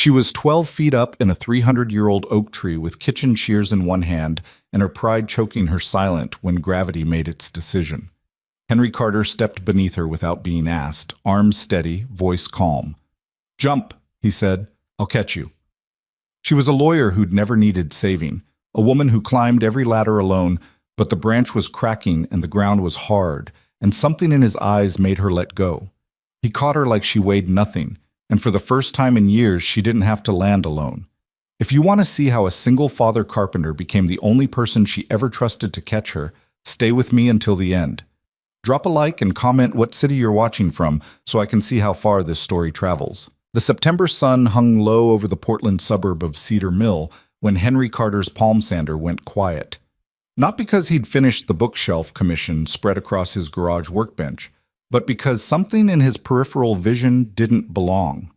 She was 12 feet up in a 300-year-old oak tree with kitchen shears in one hand and her pride choking her silent when gravity made its decision. Henry Carter stepped beneath her without being asked, arms steady, voice calm. "Jump," he said. "I'll catch you." She was a lawyer who'd never needed saving, a woman who climbed every ladder alone, but the branch was cracking and the ground was hard, and something in his eyes made her let go. He caught her like she weighed nothing, and for the first time in years she didn't have to land alone. If you want to see how a single-father carpenter became the only person she ever trusted to catch her, stay with me until the end. Drop a like and comment what city you're watching from so I can see how far this story travels. The September sun hung low over the Portland suburb of Cedar Mill when Henry Carter's palm sander went quiet. Not because he'd finished the bookshelf commission spread across his garage workbench, but because something in his peripheral vision didn't belong.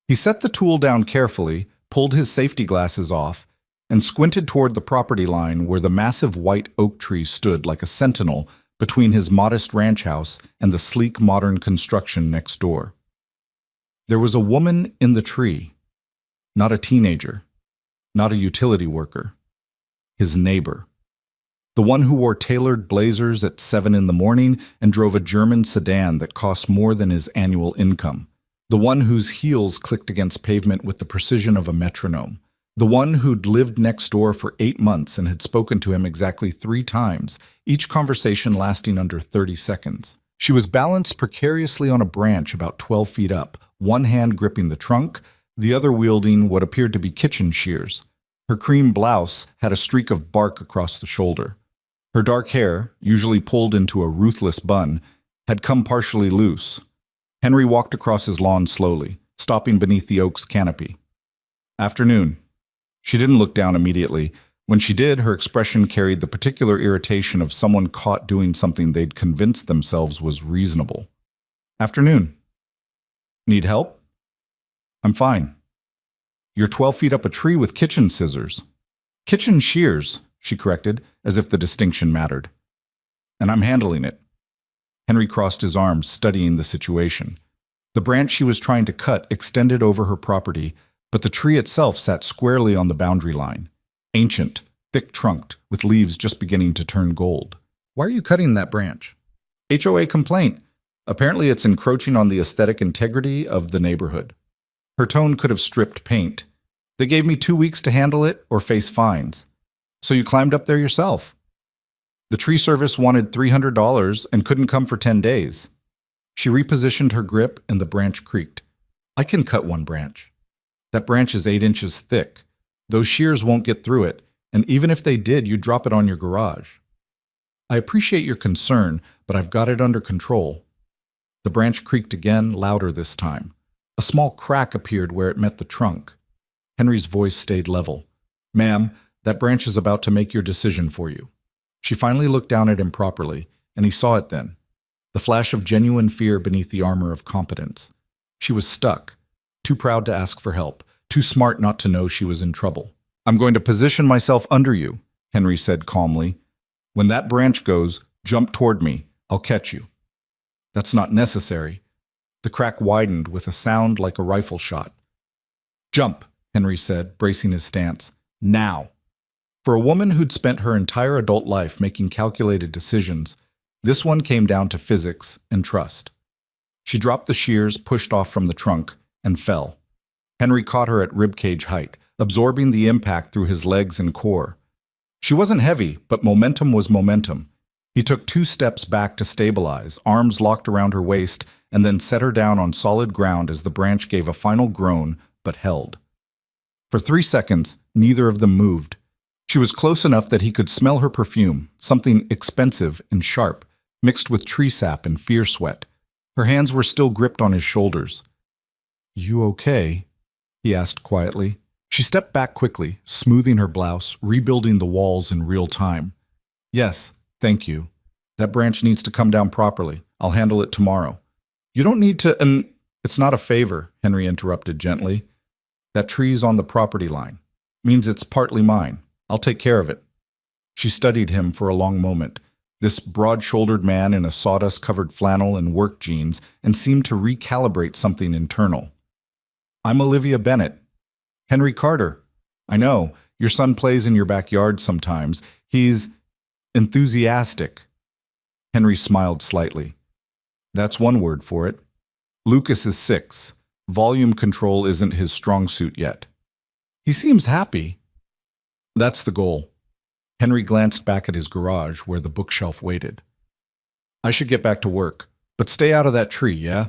He set the tool down carefully, pulled his safety glasses off, and squinted toward the property line where the massive white oak tree stood like a sentinel between his modest ranch house and the sleek modern construction next door. There was a woman in the tree, not a teenager, not a utility worker, his neighbor. The one who wore tailored blazers at 7 in the morning and drove a German sedan that cost more than his annual income. The one whose heels clicked against pavement with the precision of a metronome. The one who'd lived next door for 8 months and had spoken to him exactly 3 times, each conversation lasting under 30 seconds. She was balanced precariously on a branch about 12 feet up, one hand gripping the trunk, the other wielding what appeared to be kitchen shears. Her cream blouse had a streak of bark across the shoulder. Her dark hair, usually pulled into a ruthless bun, had come partially loose. Henry walked across his lawn slowly, stopping beneath the oak's canopy. "Afternoon." She didn't look down immediately. When she did, her expression carried the particular irritation of someone caught doing something they'd convinced themselves was reasonable. "Afternoon." "Need help?" "I'm fine." "You're 12 feet up a tree with kitchen scissors." "Kitchen shears," she corrected, as if the distinction mattered. "And I'm handling it." Henry crossed his arms, studying the situation. The branch she was trying to cut extended over her property, but the tree itself sat squarely on the boundary line. Ancient, thick-trunked, with leaves just beginning to turn gold. "Why are you cutting that branch?" "HOA complaint. Apparently it's encroaching on the aesthetic integrity of the neighborhood." Her tone could have stripped paint. "They gave me 2 weeks to handle it or face fines." "So you climbed up there yourself?" "The tree service wanted $300 and couldn't come for 10 days. She repositioned her grip and the branch creaked. "I can cut one branch. That branch is 8 inches thick. Those shears won't get through it, and even if they did, you'd drop it on your garage." "I appreciate your concern, but I've got it under control." The branch creaked again, louder this time. A small crack appeared where it met the trunk. Henry's voice stayed level. "Ma'am, that branch is about to make your decision for you." She finally looked down at him properly, and he saw it then. The flash of genuine fear beneath the armor of competence. She was stuck, too proud to ask for help, too smart not to know she was in trouble. "I'm going to position myself under you," Henry said calmly. "When that branch goes, jump toward me. I'll catch you." "That's not necessary." The crack widened with a sound like a rifle shot. "Jump," Henry said, bracing his stance. "Now." For a woman who'd spent her entire adult life making calculated decisions, this one came down to physics and trust. She dropped the shears, pushed off from the trunk, and fell. Henry caught her at ribcage height, absorbing the impact through his legs and core. She wasn't heavy, but momentum was momentum. He took 2 steps back to stabilize, arms locked around her waist, and then set her down on solid ground as the branch gave a final groan, but held. For 3 seconds, neither of them moved. She was close enough that he could smell her perfume, something expensive and sharp, mixed with tree sap and fear sweat. Her hands were still gripped on his shoulders. "You okay?" he asked quietly. She stepped back quickly, smoothing her blouse, rebuilding the walls in real time. "Yes, thank you. That branch needs to come down properly. I'll handle it tomorrow." "You don't need to, It's not a favor," Henry interrupted gently. "That tree's on the property line. Means it's partly mine. I'll take care of it." She studied him for a long moment, this broad-shouldered man in a sawdust-covered flannel and work jeans, and seemed to recalibrate something internal. I'm Olivia Bennett. Henry Carter. I know, your son plays in your backyard sometimes. He's enthusiastic. Henry smiled slightly. That's one word for it. Lucas is 6. Volume control isn't his strong suit yet. He seems happy. That's the goal. Henry glanced back at his garage where the bookshelf waited. I should get back to work, but stay out of that tree, yeah?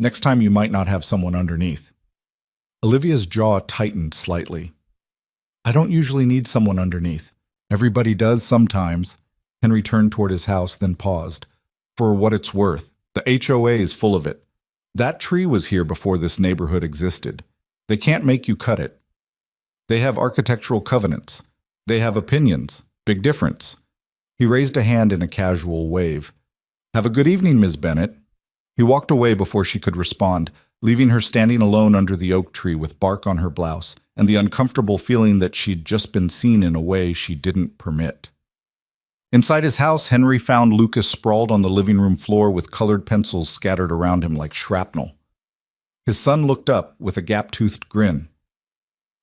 Next time you might not have someone underneath. Olivia's jaw tightened slightly. I don't usually need someone underneath. Everybody does sometimes. Henry turned toward his house, then paused. For what it's worth, the HOA is full of it. That tree was here before this neighborhood existed. They can't make you cut it. They have architectural covenants. They have opinions. Big difference. He raised a hand in a casual wave. Have a good evening, Ms. Bennett. He walked away before she could respond, leaving her standing alone under the oak tree with bark on her blouse and the uncomfortable feeling that she'd just been seen in a way she didn't permit. Inside his house, Henry found Lucas sprawled on the living room floor with colored pencils scattered around him like shrapnel. His son looked up with a gap-toothed grin.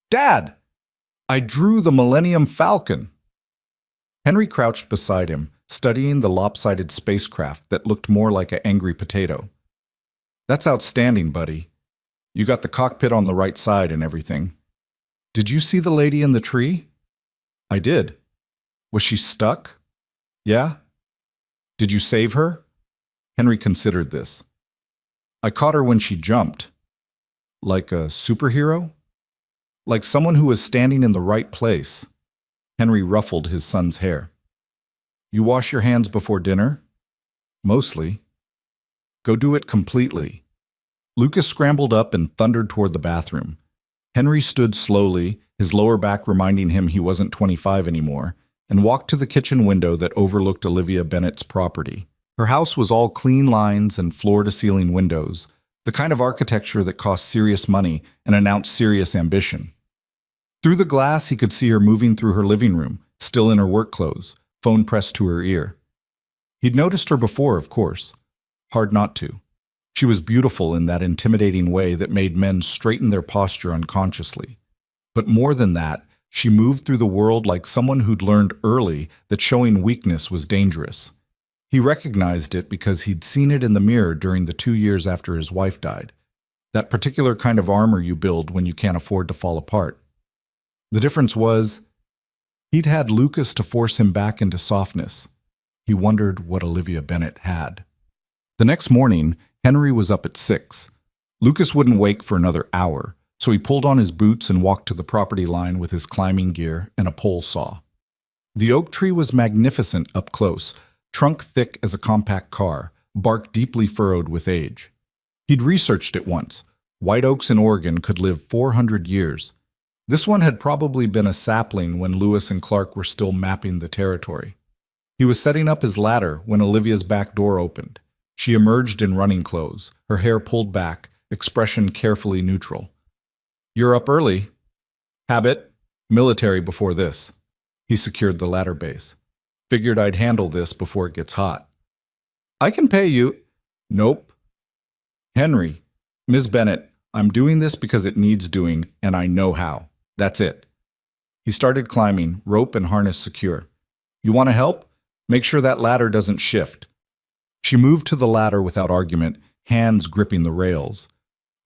Dad! I drew the Millennium Falcon! Henry crouched beside him, studying the lopsided spacecraft that looked more like an angry potato. That's outstanding, buddy. You got the cockpit on the right side and everything. Did you see the lady in the tree? I did. Was she stuck? Yeah? Did you save her? Henry considered this. I caught her when she jumped. Like a superhero? Like someone who was standing in the right place. Henry ruffled his son's hair. You wash your hands before dinner? Mostly. Go do it completely. Lucas scrambled up and thundered toward the bathroom. Henry stood slowly, his lower back reminding him he wasn't 25 anymore, and walked to the kitchen window that overlooked Olivia Bennett's property. Her house was all clean lines and floor-to-ceiling windows, the kind of architecture that cost serious money and announced serious ambition. Through the glass, he could see her moving through her living room, still in her work clothes, phone pressed to her ear. He'd noticed her before, of course. Hard not to. She was beautiful in that intimidating way that made men straighten their posture unconsciously. But more than that, she moved through the world like someone who'd learned early that showing weakness was dangerous. He recognized it because he'd seen it in the mirror during the 2 years after his wife died. That particular kind of armor you build when you can't afford to fall apart. The difference was, he'd had Lucas to force him back into softness. He wondered what Olivia Bennett had. The next morning, Henry was up at 6. Lucas wouldn't wake for another hour, so he pulled on his boots and walked to the property line with his climbing gear and a pole saw. The oak tree was magnificent up close, trunk thick as a compact car, bark deeply furrowed with age. He'd researched it once. White oaks in Oregon could live 400 years. This one had probably been a sapling when Lewis and Clark were still mapping the territory. He was setting up his ladder when Olivia's back door opened. She emerged in running clothes, her hair pulled back, expression carefully neutral. You're up early. Habit. Military before this. He secured the ladder base. Figured I'd handle this before it gets hot. I can pay you. Nope. Henry. Ms. Bennett, I'm doing this because it needs doing, and I know how. That's it. He started climbing, rope and harness secure. You want to help? Make sure that ladder doesn't shift. She moved to the ladder without argument, hands gripping the rails.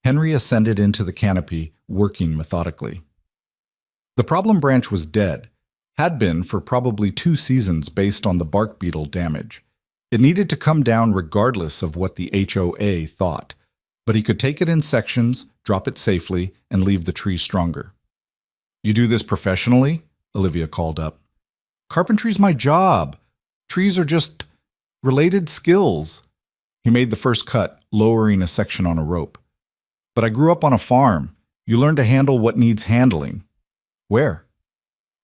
Henry ascended into the canopy, working methodically. The problem branch was dead, had been for probably 2 seasons based on the bark beetle damage. It needed to come down regardless of what the HOA thought, but he could take it in sections, drop it safely, and leave the tree stronger. You do this professionally? Olivia called up. Carpentry's my job. Trees are just related skills. He made the first cut, lowering a section on a rope. But I grew up on a farm. You learn to handle what needs handling. Where?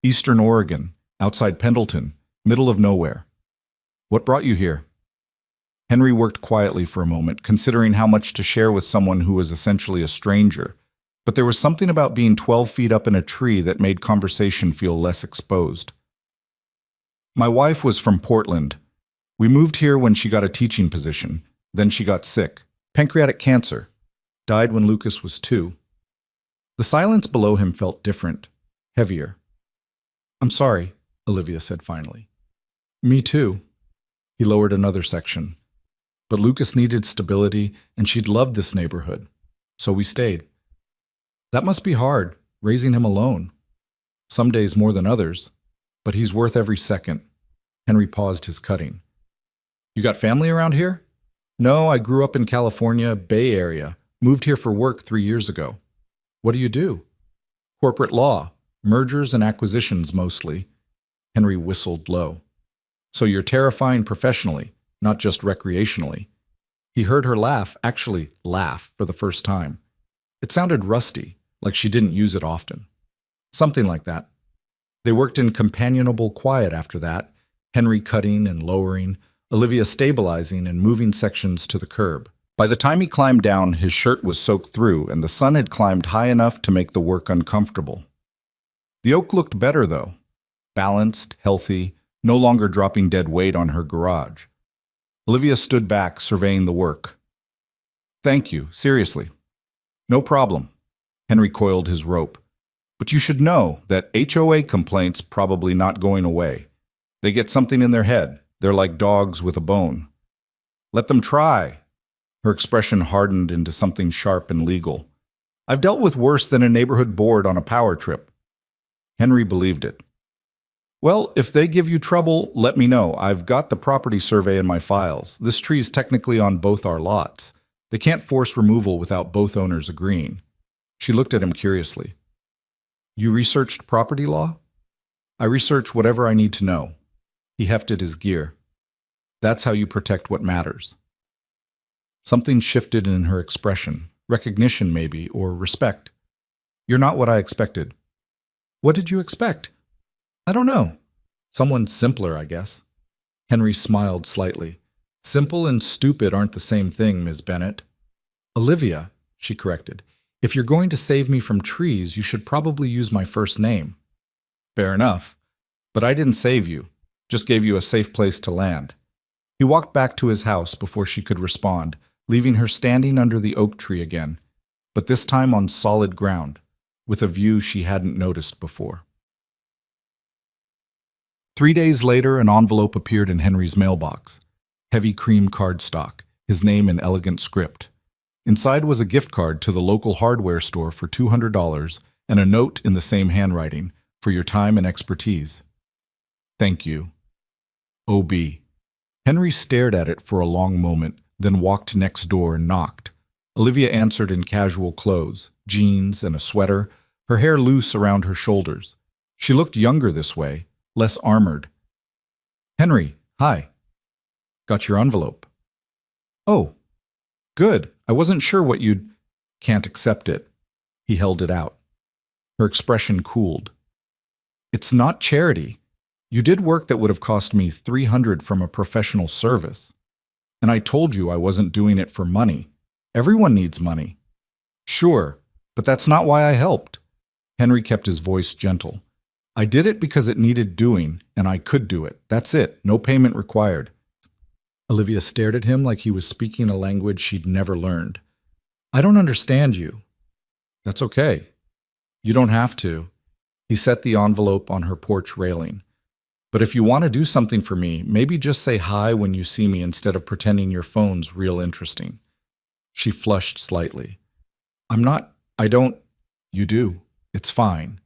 Eastern Oregon, outside Pendleton, middle of nowhere. What brought you here? Henry worked quietly for a moment, considering how much to share with someone who was essentially a stranger. But there was something about being 12 feet up in a tree that made conversation feel less exposed. My wife was from Portland. We moved here when she got a teaching position. Then she got sick. Pancreatic cancer. Died when Lucas was 2. The silence below him felt different, heavier. "I'm sorry," Olivia said finally. "Me too." He lowered another section. But Lucas needed stability, and she'd loved this neighborhood. So we stayed. That must be hard, raising him alone. Some days more than others, but he's worth every second. Henry paused his cutting. "You got family around here?" "No, I grew up in California, Bay Area. Moved here for work 3 years ago." "What do you do?" "Corporate law, mergers and acquisitions mostly." Henry whistled low. "So you're terrifying professionally, not just recreationally." He heard her laugh, actually laugh, for the first time. It sounded rusty, like she didn't use it often. Something like that. They worked in companionable quiet after that, Henry cutting and lowering, Olivia stabilizing and moving sections to the curb. By the time he climbed down, his shirt was soaked through, and the sun had climbed high enough to make the work uncomfortable. The oak looked better, though. Balanced, healthy, no longer dropping dead weight on her garage. Olivia stood back, surveying the work. "Thank you, seriously." "No problem." Henry coiled his rope. "But you should know that HOA complaints probably not going away. They get something in their head. They're like dogs with a bone." "Let them try." Her expression hardened into something sharp and legal. "I've dealt with worse than a neighborhood board on a power trip." Henry believed it. "Well, if they give you trouble, let me know. I've got the property survey in my files. This tree's technically on both our lots. They can't force removal without both owners agreeing." She looked at him curiously. "You researched property law?" "I research whatever I need to know." He hefted his gear. "That's how you protect what matters." Something shifted in her expression. Recognition, maybe, or respect. "You're not what I expected." "What did you expect?" "I don't know. Someone simpler, I guess." Henry smiled slightly. "Simple and stupid aren't the same thing, Ms. Bennett." "Olivia," she corrected. "If you're going to save me from trees, you should probably use my first name." "Fair enough. But I didn't save you. Just gave you a safe place to land." He walked back to his house before she could respond, leaving her standing under the oak tree again, but this time on solid ground, with a view she hadn't noticed before. 3 days later, an envelope appeared in Henry's mailbox. Heavy cream cardstock, his name in elegant script. Inside was a gift card to the local hardware store for $200 and a note in the same handwriting, "For your time and expertise. Thank you. O.B." Henry stared at it for a long moment, then walked next door and knocked. Olivia answered in casual clothes, jeans and a sweater, her hair loose around her shoulders. She looked younger this way, less armored. "Henry, hi. Got your envelope." "Oh, good. I wasn't sure what you'd—" "Can't accept it." He held it out. Her expression cooled. "It's not charity. You did work that would have cost me $300 from a professional service. And I told you I wasn't doing it for money. Everyone needs money." "Sure, but that's not why I helped." Henry kept his voice gentle. "I did it because it needed doing, and I could do it. That's it. No payment required." Olivia stared at him like he was speaking a language she'd never learned. "I don't understand you." "That's okay. You don't have to." He set the envelope on her porch railing. "But if you want to do something for me, maybe just say hi when you see me instead of pretending your phone's real interesting." She flushed slightly. I don't." "You do. It's fine.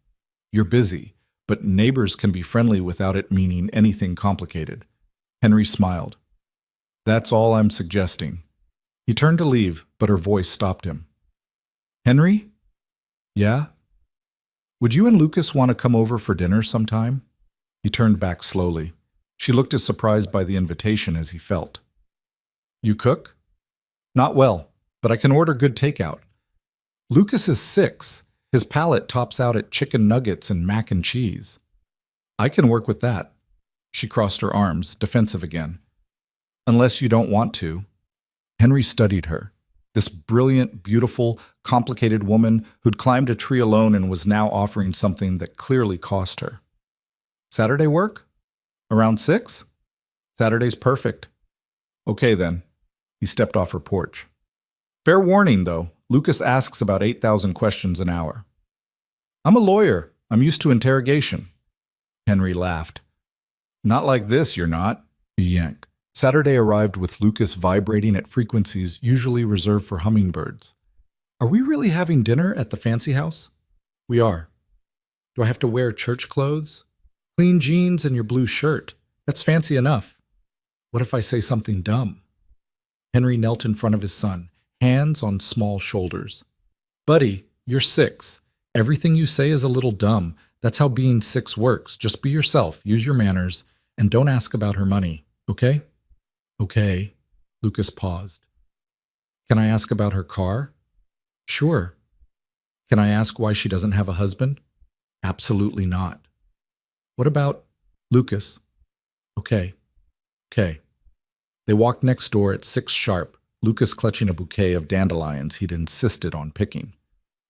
You're busy, but neighbors can be friendly without it meaning anything complicated." Henry smiled. "That's all I'm suggesting." He turned to leave, but her voice stopped him. "Henry?" "Yeah?" "Would you and Lucas want to come over for dinner sometime?" He turned back slowly. She looked as surprised by the invitation as he felt. "You cook?" "Not well, but I can order good takeout." "Lucas is 6. His palate tops out at chicken nuggets and mac and cheese." "I can work with that." She crossed her arms, defensive again. "Unless you don't want to." Henry studied her. This brilliant, beautiful, complicated woman who'd climbed a tree alone and was now offering something that clearly cost her. "Saturday work? Around 6? Saturday's perfect." "Okay then." He stepped off her porch. "Fair warning, though. Lucas asks about 8,000 questions an hour." I'm a lawyer. I'm used to interrogation. Henry laughed. Not like this, you're not, he yanked. Saturday arrived with Lucas vibrating at frequencies usually reserved for hummingbirds. Are we really having dinner at the fancy house? We are. Do I have to wear church clothes? Clean jeans and your blue shirt. That's fancy enough. What if I say something dumb? Henry knelt in front of his son, hands on small shoulders. Buddy, you're 6. Everything you say is a little dumb. That's how being 6 works. Just be yourself, use your manners, and don't ask about her money, okay? Okay. Lucas paused. Can I ask about her car? Sure. Can I ask why she doesn't have a husband? Absolutely not. What about Lucas? Okay. Okay. They walked next door at 6 sharp, Lucas clutching a bouquet of dandelions he'd insisted on picking.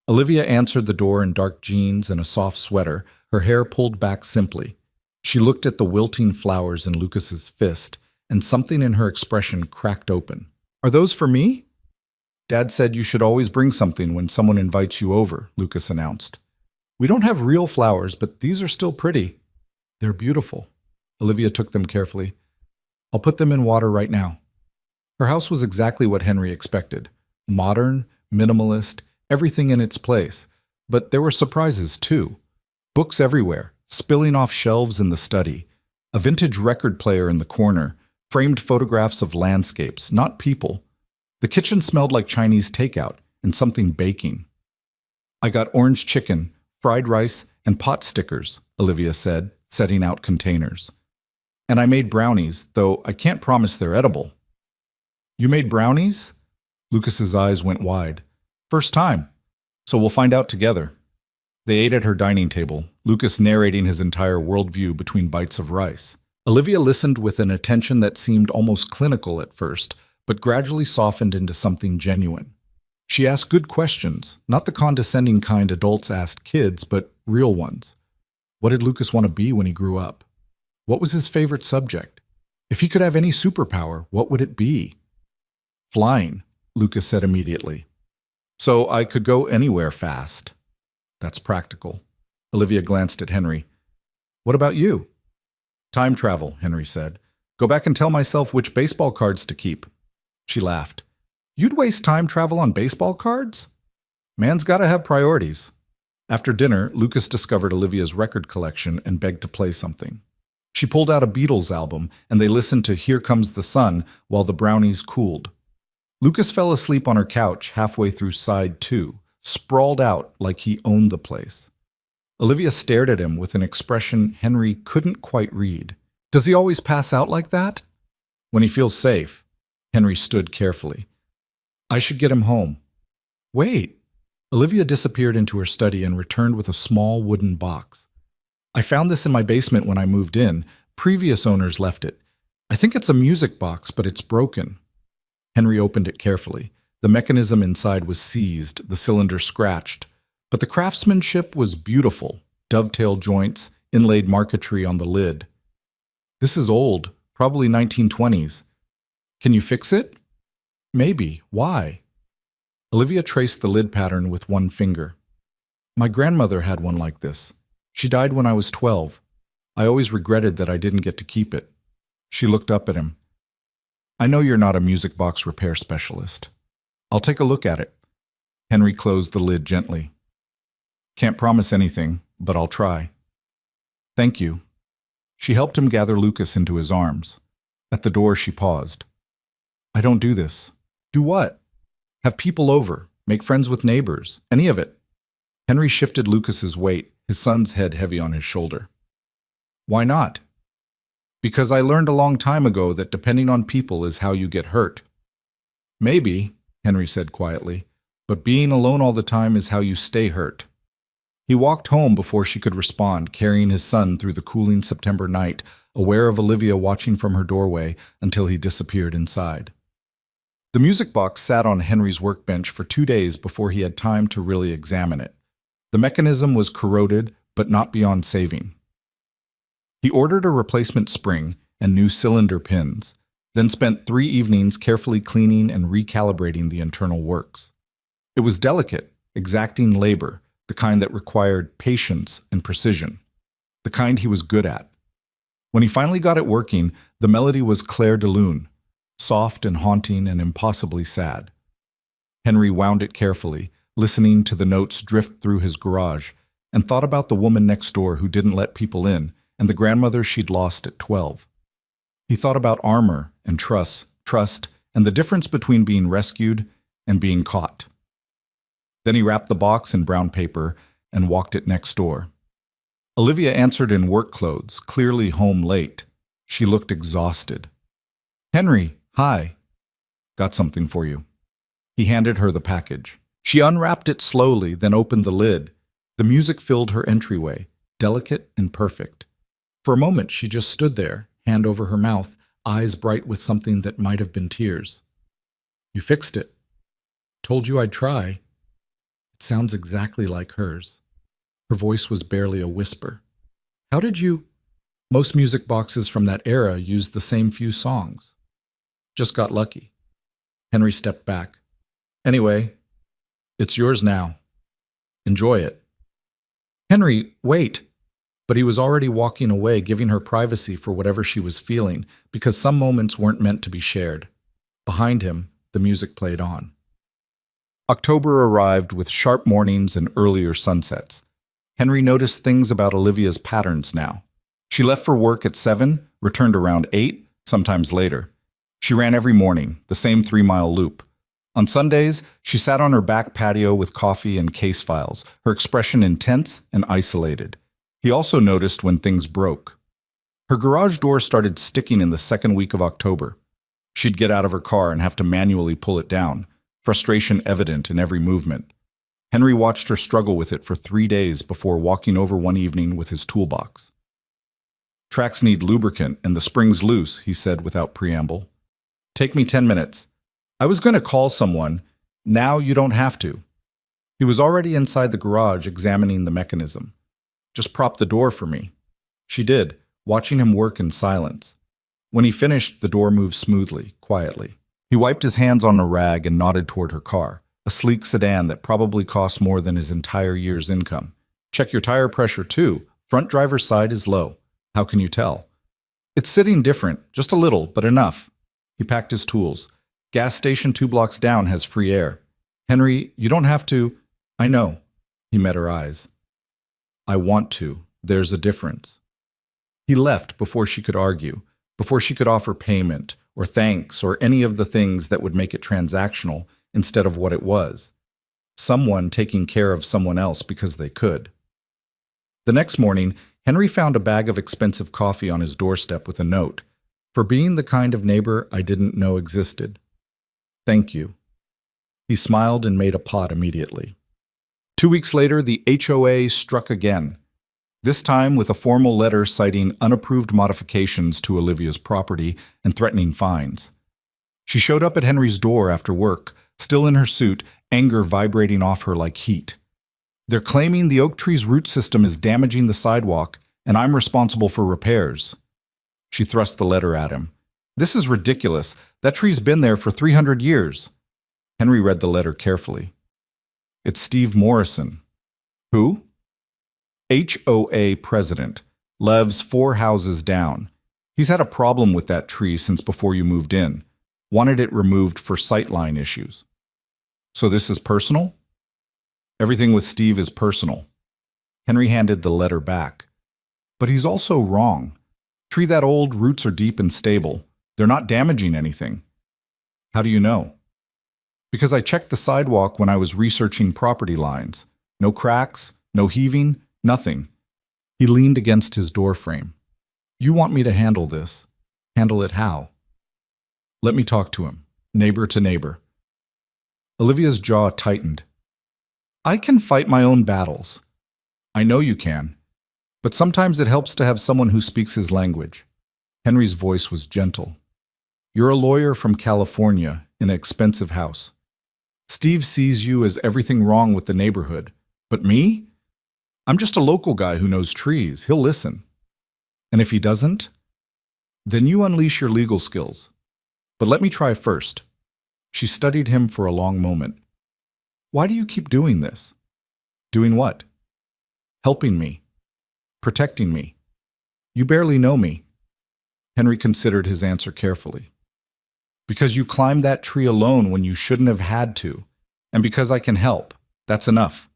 Olivia answered the door in dark jeans and a soft sweater, her hair pulled back simply. She looked at the wilting flowers in Lucas's fist, and something in her expression cracked open. Are those for me? Dad said you should always bring something when someone invites you over, Lucas announced. We don't have real flowers, but these are still pretty. They're beautiful. Olivia took them carefully. I'll put them in water right now. Her house was exactly what Henry expected. Modern, minimalist, everything in its place. But there were surprises, too. Books everywhere, spilling off shelves in the study. A vintage record player in the corner, framed photographs of landscapes, not people. The kitchen smelled like Chinese takeout and something baking. I got orange chicken, fried rice, and pot stickers, Olivia said, setting out containers. And I made brownies, though I can't promise they're edible. You made brownies? Lucas's eyes went wide. First time, so we'll find out together. They ate at her dining table, Lucas narrating his entire worldview between bites of rice. Olivia listened with an attention that seemed almost clinical at first, but gradually softened into something genuine. She asked good questions, not the condescending kind adults asked kids, but real ones. What did Lucas want to be when he grew up? What was his favorite subject? If he could have any superpower, what would it be? Flying, Lucas said immediately. So I could go anywhere fast. That's practical. Olivia glanced at Henry. What about you? Time travel, Henry said. Go back and tell myself which baseball cards to keep. She laughed. You'd waste time travel on baseball cards? Man's gotta have priorities. After dinner, Lucas discovered Olivia's record collection and begged to play something. She pulled out a Beatles album, and they listened to Here Comes the Sun while the brownies cooled. Lucas fell asleep on her couch halfway through side 2, sprawled out like he owned the place. Olivia stared at him with an expression Henry couldn't quite read. Does he always pass out like that? When he feels safe. Henry stood carefully. I should get him home. Wait. Olivia disappeared into her study and returned with a small wooden box. I found this in my basement when I moved in. Previous owners left it. I think it's a music box, but it's broken. Henry opened it carefully. The mechanism inside was seized, the cylinder scratched. But the craftsmanship was beautiful. Dovetail joints, inlaid marquetry on the lid. This is old, probably 1920s. Can you fix it? Maybe. Why? Olivia traced the lid pattern with one finger. My grandmother had one like this. She died when I was 12. I always regretted that I didn't get to keep it. She looked up at him. I know you're not a music box repair specialist. I'll take a look at it. Henry closed the lid gently. Can't promise anything, but I'll try. Thank you. She helped him gather Lucas into his arms. At the door, she paused. I don't do this. Do what? Have people over, make friends with neighbors, any of it. Henry shifted Lucas's weight, his son's head heavy on his shoulder. Why not? Because I learned a long time ago that depending on people is how you get hurt. Maybe, Henry said quietly, but being alone all the time is how you stay hurt. He walked home before she could respond, carrying his son through the cooling September night, aware of Olivia watching from her doorway until he disappeared inside. The music box sat on Henry's workbench for 2 days before he had time to really examine it. The mechanism was corroded, but not beyond saving. He ordered a replacement spring and new cylinder pins, then spent 3 evenings carefully cleaning and recalibrating the internal works. It was delicate, exacting labor, the kind that required patience and precision, the kind he was good at. When he finally got it working, the melody was Clair de Lune, soft and haunting and impossibly sad. Henry wound it carefully, listening to the notes drift through his garage, and thought about the woman next door who didn't let people in, and the grandmother she'd lost at 12. He thought about armor and trust, and the difference between being rescued and being caught. Then he wrapped the box in brown paper and walked it next door. Olivia answered in work clothes, clearly home late. She looked exhausted. "Henry, hi. Got something for you." He handed her the package. She unwrapped it slowly, then opened the lid. The music filled her entryway, delicate and perfect. For a moment, she just stood there, hand over her mouth, eyes bright with something that might have been tears. "You fixed it. Told you I'd try." It sounds exactly like hers. Her voice was barely a whisper. "How did you—" Most music boxes from that era used the same few songs. "Just got lucky." Henry stepped back. "Anyway, it's yours now. Enjoy it." "Henry, wait." But he was already walking away, giving her privacy for whatever she was feeling, because some moments weren't meant to be shared. Behind him, the music played on. October arrived with sharp mornings and earlier sunsets. Henry noticed things about Olivia's patterns now. She left for work at 7, returned around 8, sometimes later. She ran every morning, the same 3-mile loop. On Sundays, she sat on her back patio with coffee and case files, her expression intense and isolated. He also noticed when things broke. Her garage door started sticking in the second week of October. She'd get out of her car and have to manually pull it down, frustration evident in every movement. Henry watched her struggle with it for 3 days before walking over one evening with his toolbox. "Tracks need lubricant and the spring's loose," he said without preamble. "Take me 10 minutes. I was going to call someone. Now you don't have to." He was already inside the garage examining the mechanism. "Just prop the door for me." She did, watching him work in silence. When he finished, the door moved smoothly, quietly. He wiped his hands on a rag and nodded toward her car, a sleek sedan that probably cost more than his entire year's income. "Check your tire pressure too. Front driver's side is low." "How can you tell?" "It's sitting different, just a little, but enough." He packed his tools. "Gas station 2 blocks down has free air." "Henry, you don't have to." "I know." He met her eyes. "I want to. There's a difference." He left before she could argue, before she could offer payment, or thanks, or any of the things that would make it transactional instead of what it was. Someone taking care of someone else because they could. The next morning, Henry found a bag of expensive coffee on his doorstep with a note, "For being the kind of neighbor I didn't know existed. Thank you." He smiled and made a pot immediately. 2 weeks later, the HOA struck again, this time with a formal letter citing unapproved modifications to Olivia's property and threatening fines. She showed up at Henry's door after work, still in her suit, anger vibrating off her like heat. "They're claiming the oak tree's root system is damaging the sidewalk, and I'm responsible for repairs." She thrust the letter at him. "This is ridiculous. That tree's been there for 300 years. Henry read the letter carefully. "It's Steve Morrison." "Who?" "HOA president. Lives 4 houses down. He's had a problem with that tree since before you moved in. Wanted it removed for sightline issues." "So this is personal?" "Everything with Steve is personal." Henry handed the letter back. "But he's also wrong. Tree that old, roots are deep and stable. They're not damaging anything." "How do you know?" "Because I checked the sidewalk when I was researching property lines. No cracks, no heaving, nothing." He leaned against his doorframe. "You want me to handle this. Handle it how?" "Let me talk to him, neighbor to neighbor." Olivia's jaw tightened. "I can fight my own battles." "I know you can. But sometimes it helps to have someone who speaks his language." Henry's voice was gentle. "You're a lawyer from California in an expensive house. Steve sees you as everything wrong with the neighborhood. But me? I'm just a local guy who knows trees. He'll listen. And if he doesn't, then you unleash your legal skills. But let me try first." She studied him for a long moment. "Why do you keep doing this?" Doing what? Helping me. Protecting me. You barely know me. Henry considered his answer carefully. Because you climbed that tree alone when you shouldn't have had to, and because I can help. That's enough.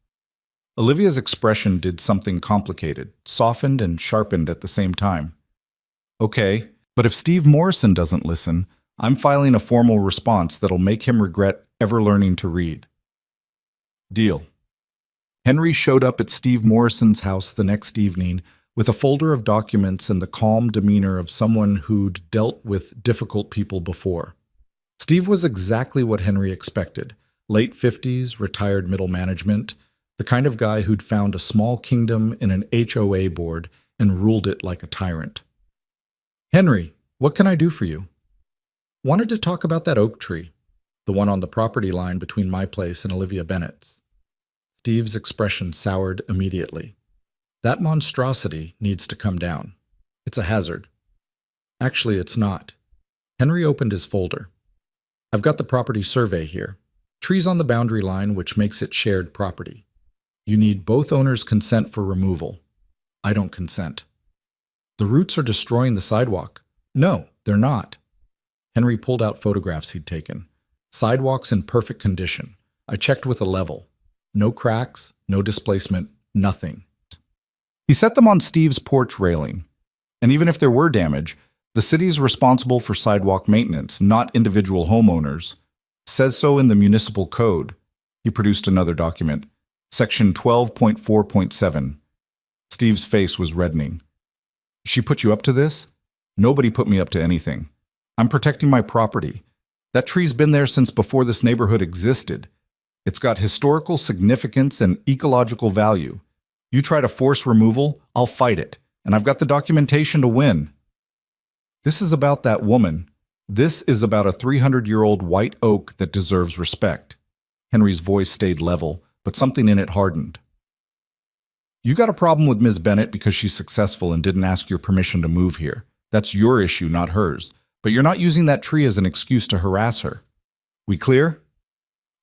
Olivia's expression did something complicated, softened and sharpened at the same time. Okay, but if Steve Morrison doesn't listen, I'm filing a formal response that'll make him regret ever learning to read. Deal. Henry showed up at Steve Morrison's house the next evening with a folder of documents and the calm demeanor of someone who'd dealt with difficult people before. Steve was exactly what Henry expected. Late 50s, retired middle management, the kind of guy who'd found a small kingdom in an HOA board and ruled it like a tyrant. Henry, what can I do for you? Wanted to talk about that oak tree, the one on the property line between my place and Olivia Bennett's. Steve's expression soured immediately. That monstrosity needs to come down. It's a hazard. Actually, it's not. Henry opened his folder. I've got the property survey here. Trees on the boundary line, which makes it shared property. You need both owners' consent for removal. I don't consent. The roots are destroying the sidewalk. No, they're not. Henry pulled out photographs he'd taken. Sidewalks in perfect condition. I checked with a level. No cracks, no displacement, nothing. He set them on Steve's porch railing. And even if there were damage, the city's responsible for sidewalk maintenance, not individual homeowners. Says so in the municipal code. He produced another document. Section 12.4.7. Steve's face was reddening. She put you up to this? Nobody put me up to anything. I'm protecting my property. That tree's been there since before this neighborhood existed. It's got historical significance and ecological value. You try to force removal, I'll fight it. And I've got the documentation to win. This is about that woman. This is about a 300-year-old white oak that deserves respect. Henry's voice stayed level, but something in it hardened. You got a problem with Ms. Bennett because she's successful and didn't ask your permission to move here. That's your issue, not hers. But you're not using that tree as an excuse to harass her. We clear?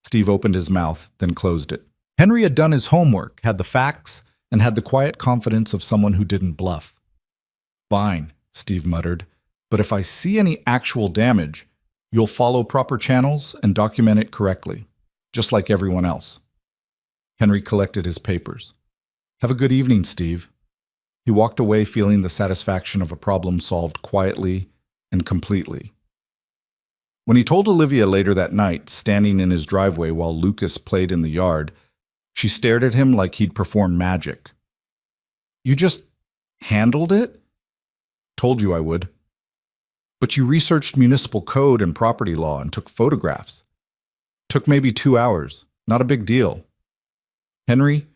Steve opened his mouth, then closed it. Henry had done his homework, had the facts, and had the quiet confidence of someone who didn't bluff. Fine, Steve muttered. But if I see any actual damage, you'll follow proper channels and document it correctly, just like everyone else. Henry collected his papers. Have a good evening, Steve. He walked away feeling the satisfaction of a problem solved quietly and completely. When he told Olivia later that night, standing in his driveway while Lucas played in the yard, she stared at him like he'd performed magic. You just handled it? Told you I would. But you researched municipal code and property law and took photographs. Took maybe 2 hours. Not a big deal. Henry,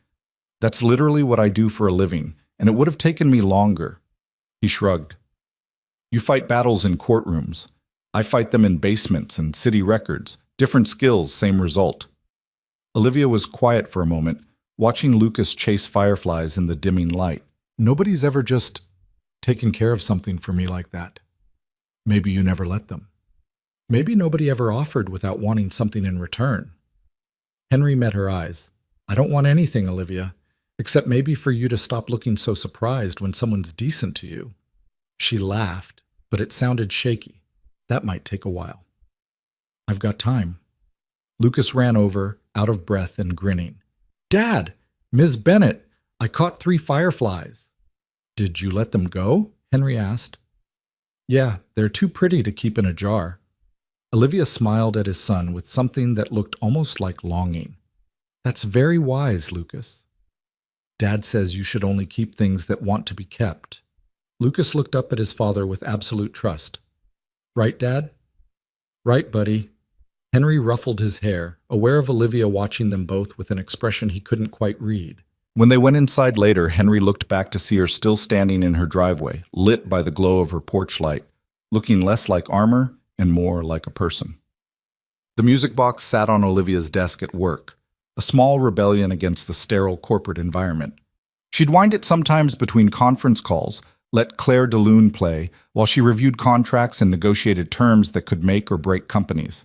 that's literally what I do for a living, and it would have taken me longer. He shrugged. You fight battles in courtrooms. I fight them in basements and city records. Different skills, same result. Olivia was quiet for a moment, watching Lucas chase fireflies in the dimming light. Nobody's ever just taken care of something for me like that. Maybe you never let them. Maybe nobody ever offered without wanting something in return. Henry met her eyes. I don't want anything, Olivia, except maybe for you to stop looking so surprised when someone's decent to you. She laughed, but it sounded shaky. That might take a while. I've got time. Lucas ran over, out of breath and grinning. Dad! Ms. Bennett! I caught 3 fireflies. Did you let them go? Henry asked. Yeah, they're too pretty to keep in a jar. Olivia smiled at his son with something that looked almost like longing. That's very wise, Lucas. Dad says you should only keep things that want to be kept. Lucas looked up at his father with absolute trust. Right, Dad? Right, buddy. Henry ruffled his hair, aware of Olivia watching them both with an expression he couldn't quite read. When they went inside later, Henry looked back to see her still standing in her driveway, lit by the glow of her porch light, looking less like armor and more like a person. The music box sat on Olivia's desk at work, a small rebellion against the sterile corporate environment. She'd wind it sometimes between conference calls, let Claire de Lune play, while she reviewed contracts and negotiated terms that could make or break companies.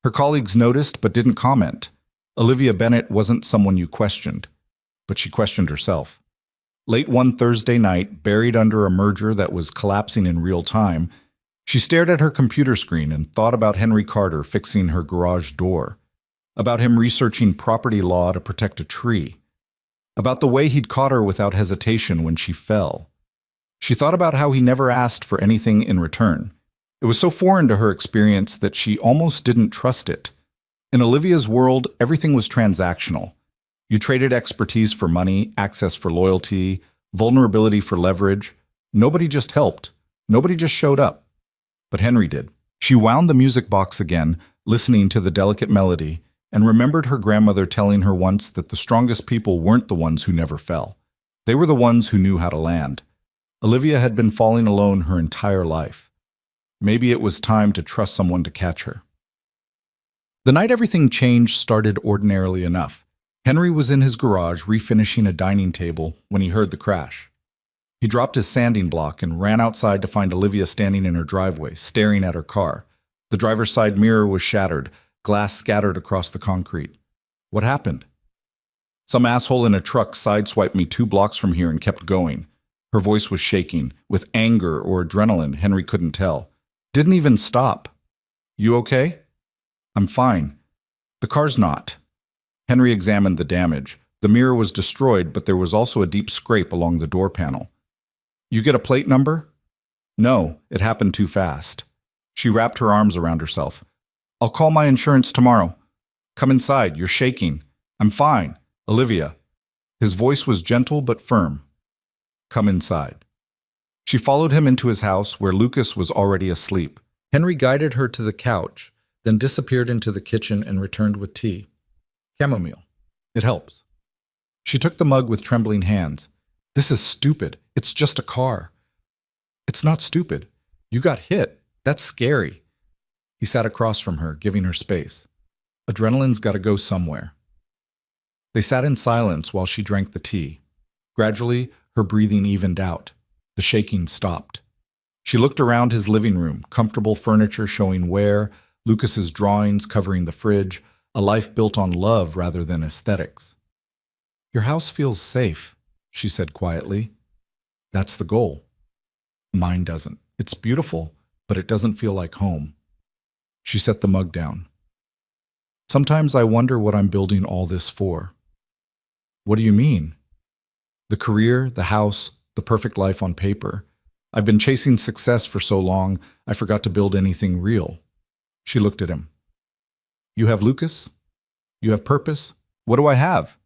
Her colleagues noticed but didn't comment. Olivia Bennett wasn't someone you questioned. but she questioned herself. Late one Thursday night, buried under a merger that was collapsing in real time, she stared at her computer screen and thought about Henry Carter fixing her garage door, about him researching property law to protect a tree, about the way he'd caught her without hesitation when she fell. She thought about how he never asked for anything in return. It was so foreign to her experience that she almost didn't trust it. In Olivia's world, everything was transactional. You traded expertise for money, access for loyalty, vulnerability for leverage. Nobody just helped. Nobody just showed up. But Henry did. She wound the music box again, listening to the delicate melody, and remembered her grandmother telling her once that the strongest people weren't the ones who never fell. They were the ones who knew how to land. Olivia had been falling alone her entire life. Maybe it was time to trust someone to catch her. The night everything changed started ordinarily enough. Henry was in his garage refinishing a dining table when he heard the crash. He dropped his sanding block and ran outside to find Olivia standing in her driveway, staring at her car. The driver's side mirror was shattered, glass scattered across the concrete. What happened? Some asshole in a truck sideswiped me 2 blocks from here and kept going. Her voice was shaking, with anger or adrenaline, Henry couldn't tell. Didn't even stop. You okay? I'm fine. The car's not. Henry examined the damage. The mirror was destroyed, but there was also a deep scrape along the door panel. You get a plate number? No, it happened too fast. She wrapped her arms around herself. I'll call my insurance tomorrow. Come inside, you're shaking. I'm fine. Olivia. His voice was gentle but firm. Come inside. She followed him into his house where Lucas was already asleep. Henry guided her to the couch, then disappeared into the kitchen and returned with tea. Chamomile. It helps. She took the mug with trembling hands. This is stupid. It's just a car. It's not stupid. You got hit. That's scary. He sat across from her, giving her space. Adrenaline's got to go somewhere. They sat in silence while she drank the tea. Gradually, her breathing evened out. The shaking stopped. She looked around his living room, comfortable furniture showing wear, Lucas's drawings covering the fridge, a life built on love rather than aesthetics. Your house feels safe, she said quietly. That's the goal. Mine doesn't. It's beautiful, but it doesn't feel like home. She set the mug down. Sometimes I wonder what I'm building all this for. What do you mean? The career, the house, the perfect life on paper. I've been chasing success for so long, I forgot to build anything real. She looked at him. You have Lucas? You have purpose? What do I have?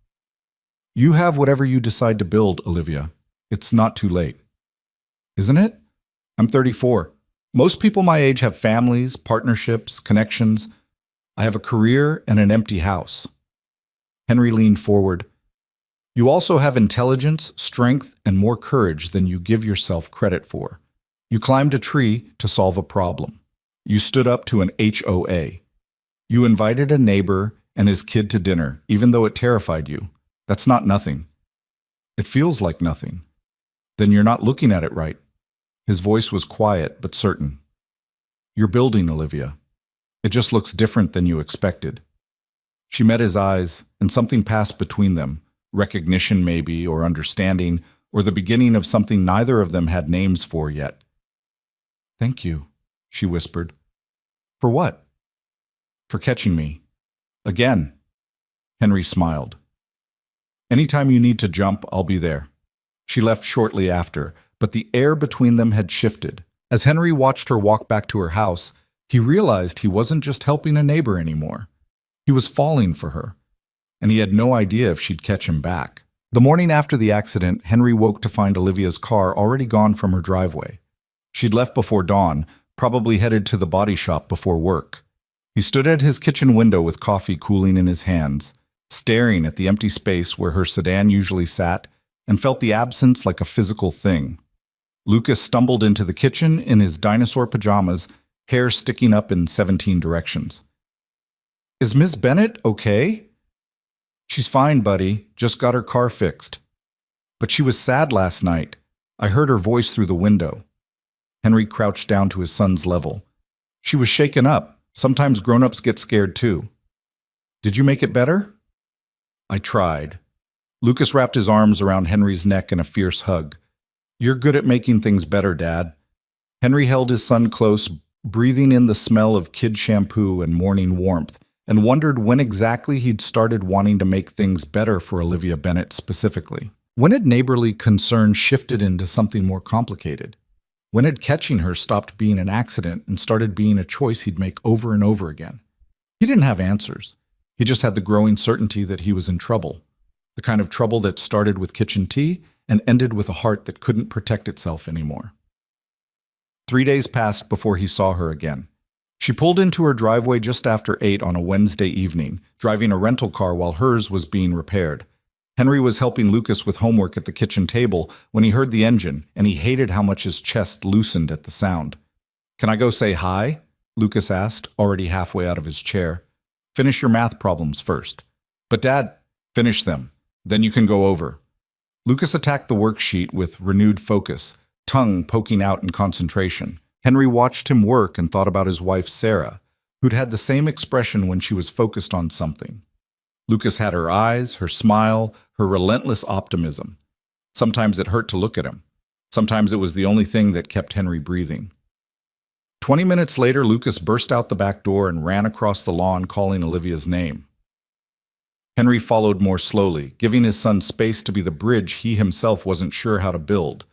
You have whatever you decide to build, Olivia. It's not too late. Isn't it? I'm 34. Most people my age have families, partnerships, connections. I have a career and an empty house. Henry leaned forward. You also have intelligence, strength, and more courage than you give yourself credit for. You climbed a tree to solve a problem. You stood up to an HOA. You invited a neighbor and his kid to dinner, even though it terrified you. That's not nothing. It feels like nothing. Then you're not looking at it right. His voice was quiet but certain. You're building, Olivia. It just looks different than you expected. She met his eyes, and something passed between them. Recognition maybe, or understanding, or the beginning of something neither of them had names for yet. Thank you, she whispered. For what? For catching me. Again. Henry smiled. Anytime you need to jump, I'll be there. She left shortly after, but the air between them had shifted. As Henry watched her walk back to her house, he realized he wasn't just helping a neighbor anymore. He was falling for her, and he had no idea if she'd catch him back. The morning after the accident, Henry woke to find Olivia's car already gone from her driveway. She'd left before dawn, probably headed to the body shop before work. He stood at his kitchen window with coffee cooling in his hands, staring at the empty space where her sedan usually sat, and felt the absence like a physical thing. Lucas stumbled into the kitchen in his dinosaur pajamas, hair sticking up in 17 directions. Is Miss Bennett okay? She's fine, buddy. Just got her car fixed. But she was sad last night. I heard her voice through the window. Henry crouched down to his son's level. She was shaken up. Sometimes grown-ups get scared too. Did you make it better? I tried. Lucas wrapped his arms around Henry's neck in a fierce hug. "You're good at making things better, Dad." Henry held his son close, breathing in the smell of kid shampoo and morning warmth, and wondered when exactly he'd started wanting to make things better for Olivia Bennet specifically. When had neighborly concern shifted into something more complicated? When had catching her stopped being an accident and started being a choice he'd make over and over again? He didn't have answers. He just had the growing certainty that he was in trouble. The kind of trouble that started with kitchen tea and ended with a heart that couldn't protect itself anymore. 3 days passed before he saw her again. She pulled into her driveway just after 8 on a Wednesday evening, driving a rental car while hers was being repaired. Henry was helping Lucas with homework at the kitchen table when he heard the engine, and he hated how much his chest loosened at the sound. "Can I go say hi?" Lucas asked, already halfway out of his chair. "Finish your math problems first." "But Dad..." "Finish them. Then you can go over." Lucas attacked the worksheet with renewed focus, tongue poking out in concentration. Henry watched him work and thought about his wife Sarah, who'd had the same expression when she was focused on something. Lucas had her eyes, her smile, her relentless optimism. Sometimes it hurt to look at him. Sometimes it was the only thing that kept Henry breathing. 20 minutes later, Lucas burst out the back door and ran across the lawn calling Olivia's name. Henry followed more slowly, giving his son space to be the bridge he himself wasn't sure how to build.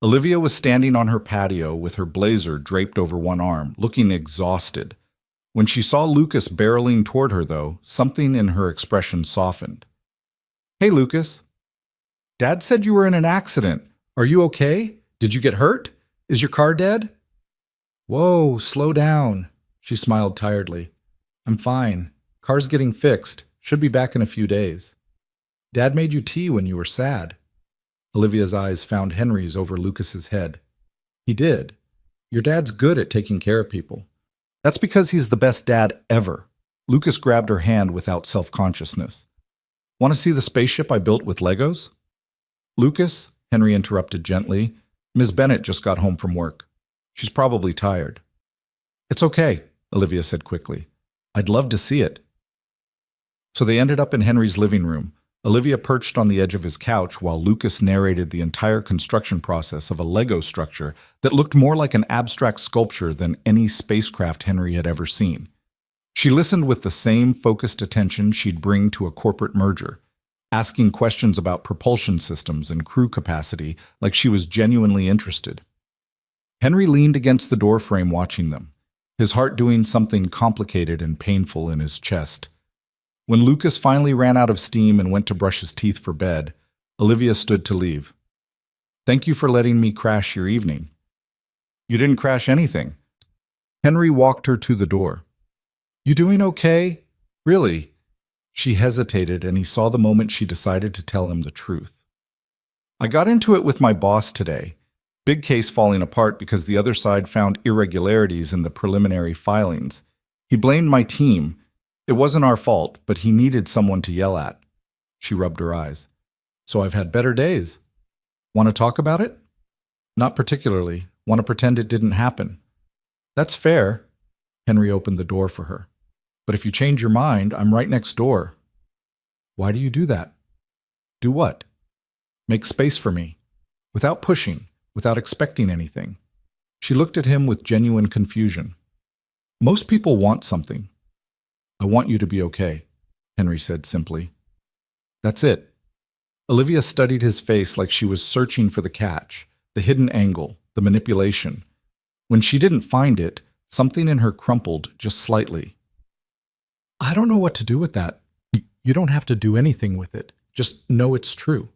Olivia was standing on her patio with her blazer draped over one arm, looking exhausted. When she saw Lucas barreling toward her, though, something in her expression softened. "Hey, Lucas." "Dad said you were in an accident. Are you okay? Did you get hurt? Is your car dead?" "Whoa, slow down." She smiled tiredly. "I'm fine. Car's getting fixed. Should be back in a few days." "Dad made you tea when you were sad." Olivia's eyes found Henry's over Lucas's head. "He did. Your dad's good at taking care of people." "That's because he's the best dad ever." Lucas grabbed her hand without self-consciousness. "Want to see the spaceship I built with Legos?" "Lucas," Henry interrupted gently, "Ms. Bennet just got home from work. She's probably tired." "It's okay," Olivia said quickly. "I'd love to see it." So they ended up in Henry's living room, Olivia perched on the edge of his couch while Lucas narrated the entire construction process of a Lego structure that looked more like an abstract sculpture than any spacecraft Henry had ever seen. She listened with the same focused attention she'd bring to a corporate merger, asking questions about propulsion systems and crew capacity like she was genuinely interested. Henry leaned against the doorframe watching them, his heart doing something complicated and painful in his chest. When Lucas finally ran out of steam and went to brush his teeth for bed, Olivia stood to leave. "Thank you for letting me crash your evening." "You didn't crash anything." Henry walked her to the door. "You doing okay? Really?" She hesitated, and he saw the moment she decided to tell him the truth. "I got into it with my boss today. Big case falling apart because the other side found irregularities in the preliminary filings. He blamed my team. It wasn't our fault, but he needed someone to yell at." She rubbed her eyes. "So I've had better days. Want to talk about it?" "Not particularly. Want to pretend it didn't happen." "That's fair." Henry opened the door for her. "But if you change your mind, I'm right next door." "Why do you do that?" "Do what?" "Make space for me. Without pushing, without expecting anything." She looked at him with genuine confusion. "Most people want something." "I want you to be okay," Henry said simply. "That's it." Olivia studied his face like she was searching for the catch, the hidden angle, the manipulation. When she didn't find it, something in her crumpled just slightly. "I don't know what to do with that." "You don't have to do anything with it. Just know it's true."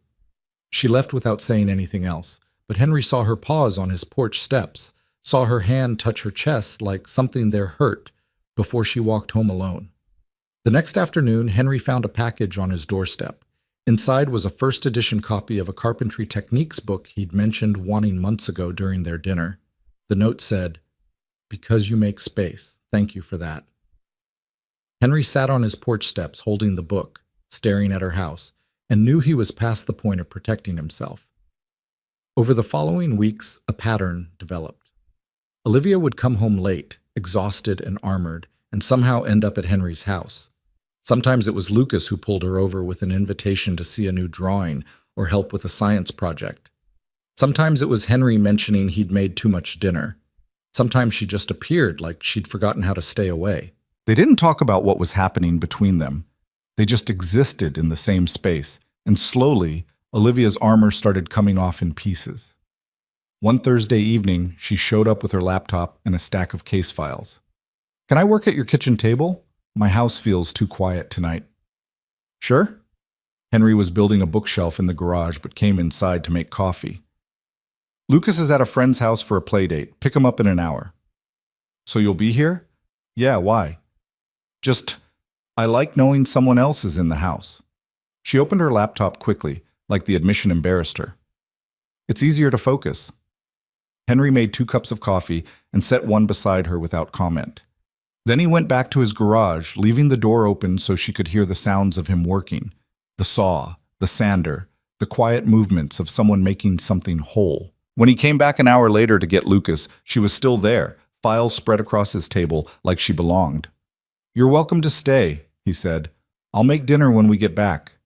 She left without saying anything else, but Henry saw her pause on his porch steps, saw her hand touch her chest like something there hurt, before she walked home alone. The next afternoon, Henry found a package on his doorstep. Inside was a first edition copy of a carpentry techniques book he'd mentioned wanting months ago during their dinner. The note said, "Because you make space, thank you for that." Henry sat on his porch steps holding the book, staring at her house, and knew he was past the point of protecting himself. Over the following weeks, a pattern developed. Olivia would come home late, exhausted and armored, and somehow end up at Henry's house. Sometimes it was Lucas who pulled her over with an invitation to see a new drawing or help with a science project. Sometimes it was Henry mentioning he'd made too much dinner. Sometimes she just appeared like she'd forgotten how to stay away. They didn't talk about what was happening between them. They just existed in the same space, and slowly, Olivia's armor started coming off in pieces. One Thursday evening, she showed up with her laptop and a stack of case files. "Can I work at your kitchen table? My house feels too quiet tonight." "Sure." Henry was building a bookshelf in the garage but came inside to make coffee. "Lucas is at a friend's house for a play date. Pick him up in an hour." "So you'll be here?" "Yeah, why?" "Just, I like knowing someone else is in the house." She opened her laptop quickly, like the admission embarrassed her. "It's easier to focus." Henry made 2 cups of coffee and set one beside her without comment. Then he went back to his garage, leaving the door open so she could hear the sounds of him working. The saw, the sander, the quiet movements of someone making something whole. When he came back an hour later to get Lucas, she was still there, files spread across his table like she belonged. "You're welcome to stay," he said. "I'll make dinner when we get back."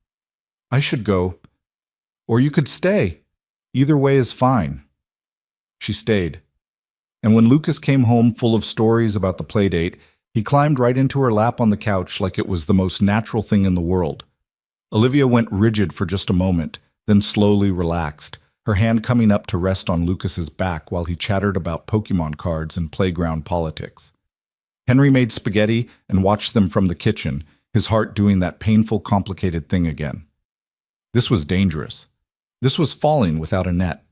"I should go. Or you could stay. Either way is fine." She stayed. And when Lucas came home full of stories about the playdate, he climbed right into her lap on the couch like it was the most natural thing in the world. Olivia went rigid for just a moment, then slowly relaxed, her hand coming up to rest on Lucas's back while he chattered about Pokemon cards and playground politics. Henry made spaghetti and watched them from the kitchen, his heart doing that painful, complicated thing again. This was dangerous. This was falling without a net.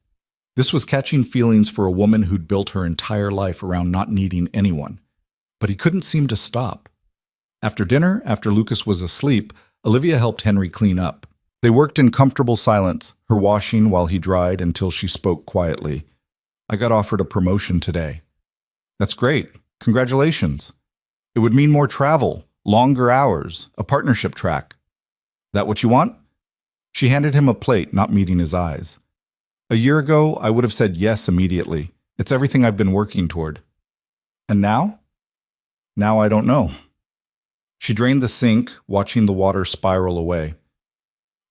This was catching feelings for a woman who'd built her entire life around not needing anyone. But he couldn't seem to stop. After dinner, after Lucas was asleep, Olivia helped Henry clean up. They worked in comfortable silence, her washing while he dried until she spoke quietly. "I got offered a promotion today." "That's great. Congratulations. It would mean more travel, longer hours, a partnership track. That what you want?" She handed him a plate, not meeting his eyes. "A year ago, I would have said yes immediately. It's everything I've been working toward." "And now?" "Now I don't know." She drained the sink, watching the water spiral away.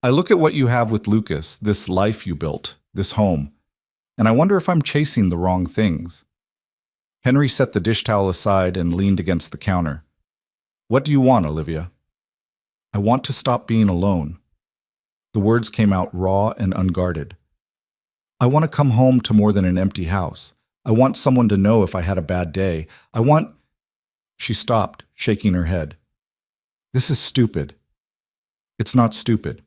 "I look at what you have with Lucas, this life you built, this home, and I wonder if I'm chasing the wrong things." Henry set the dish towel aside and leaned against the counter. "What do you want, Olivia?" "I want to stop being alone." The words came out raw and unguarded. "I want to come home to more than an empty house. I want someone to know if I had a bad day. I want—" She stopped, shaking her head. "This is stupid." "It's not stupid.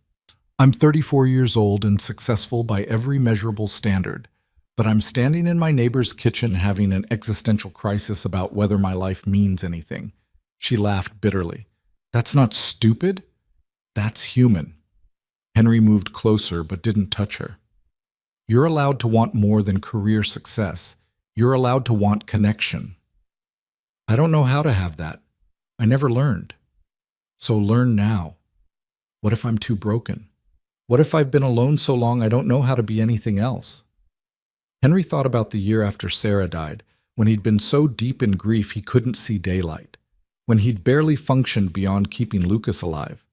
I'm 34 years old and successful by every measurable standard, but I'm standing in my neighbor's kitchen having an existential crisis about whether my life means anything." She laughed bitterly. "That's not stupid. That's human." Henry moved closer but didn't touch her. "You're allowed to want more than career success. You're allowed to want connection." "I don't know how to have that. I never learned." "So learn now." "What if I'm too broken? What if I've been alone so long I don't know how to be anything else?" Henry thought about the year after Sarah died, when he'd been so deep in grief he couldn't see daylight, when he'd barely functioned beyond keeping Lucas alive,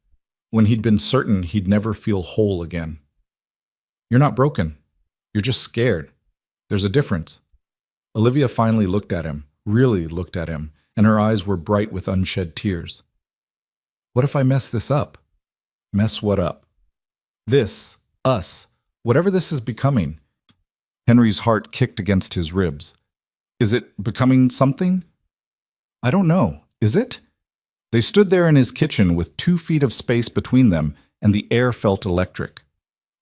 when he'd been certain he'd never feel whole again. "You're not broken. You're just scared. There's a difference." Olivia finally looked at him, really looked at him, and her eyes were bright with unshed tears. "What if I mess this up?" "Mess what up?" "This, us, whatever this is becoming." Henry's heart kicked against his ribs. "Is it becoming something?" "I don't know. Is it?" They stood there in his kitchen with 2 feet of space between them, and the air felt electric.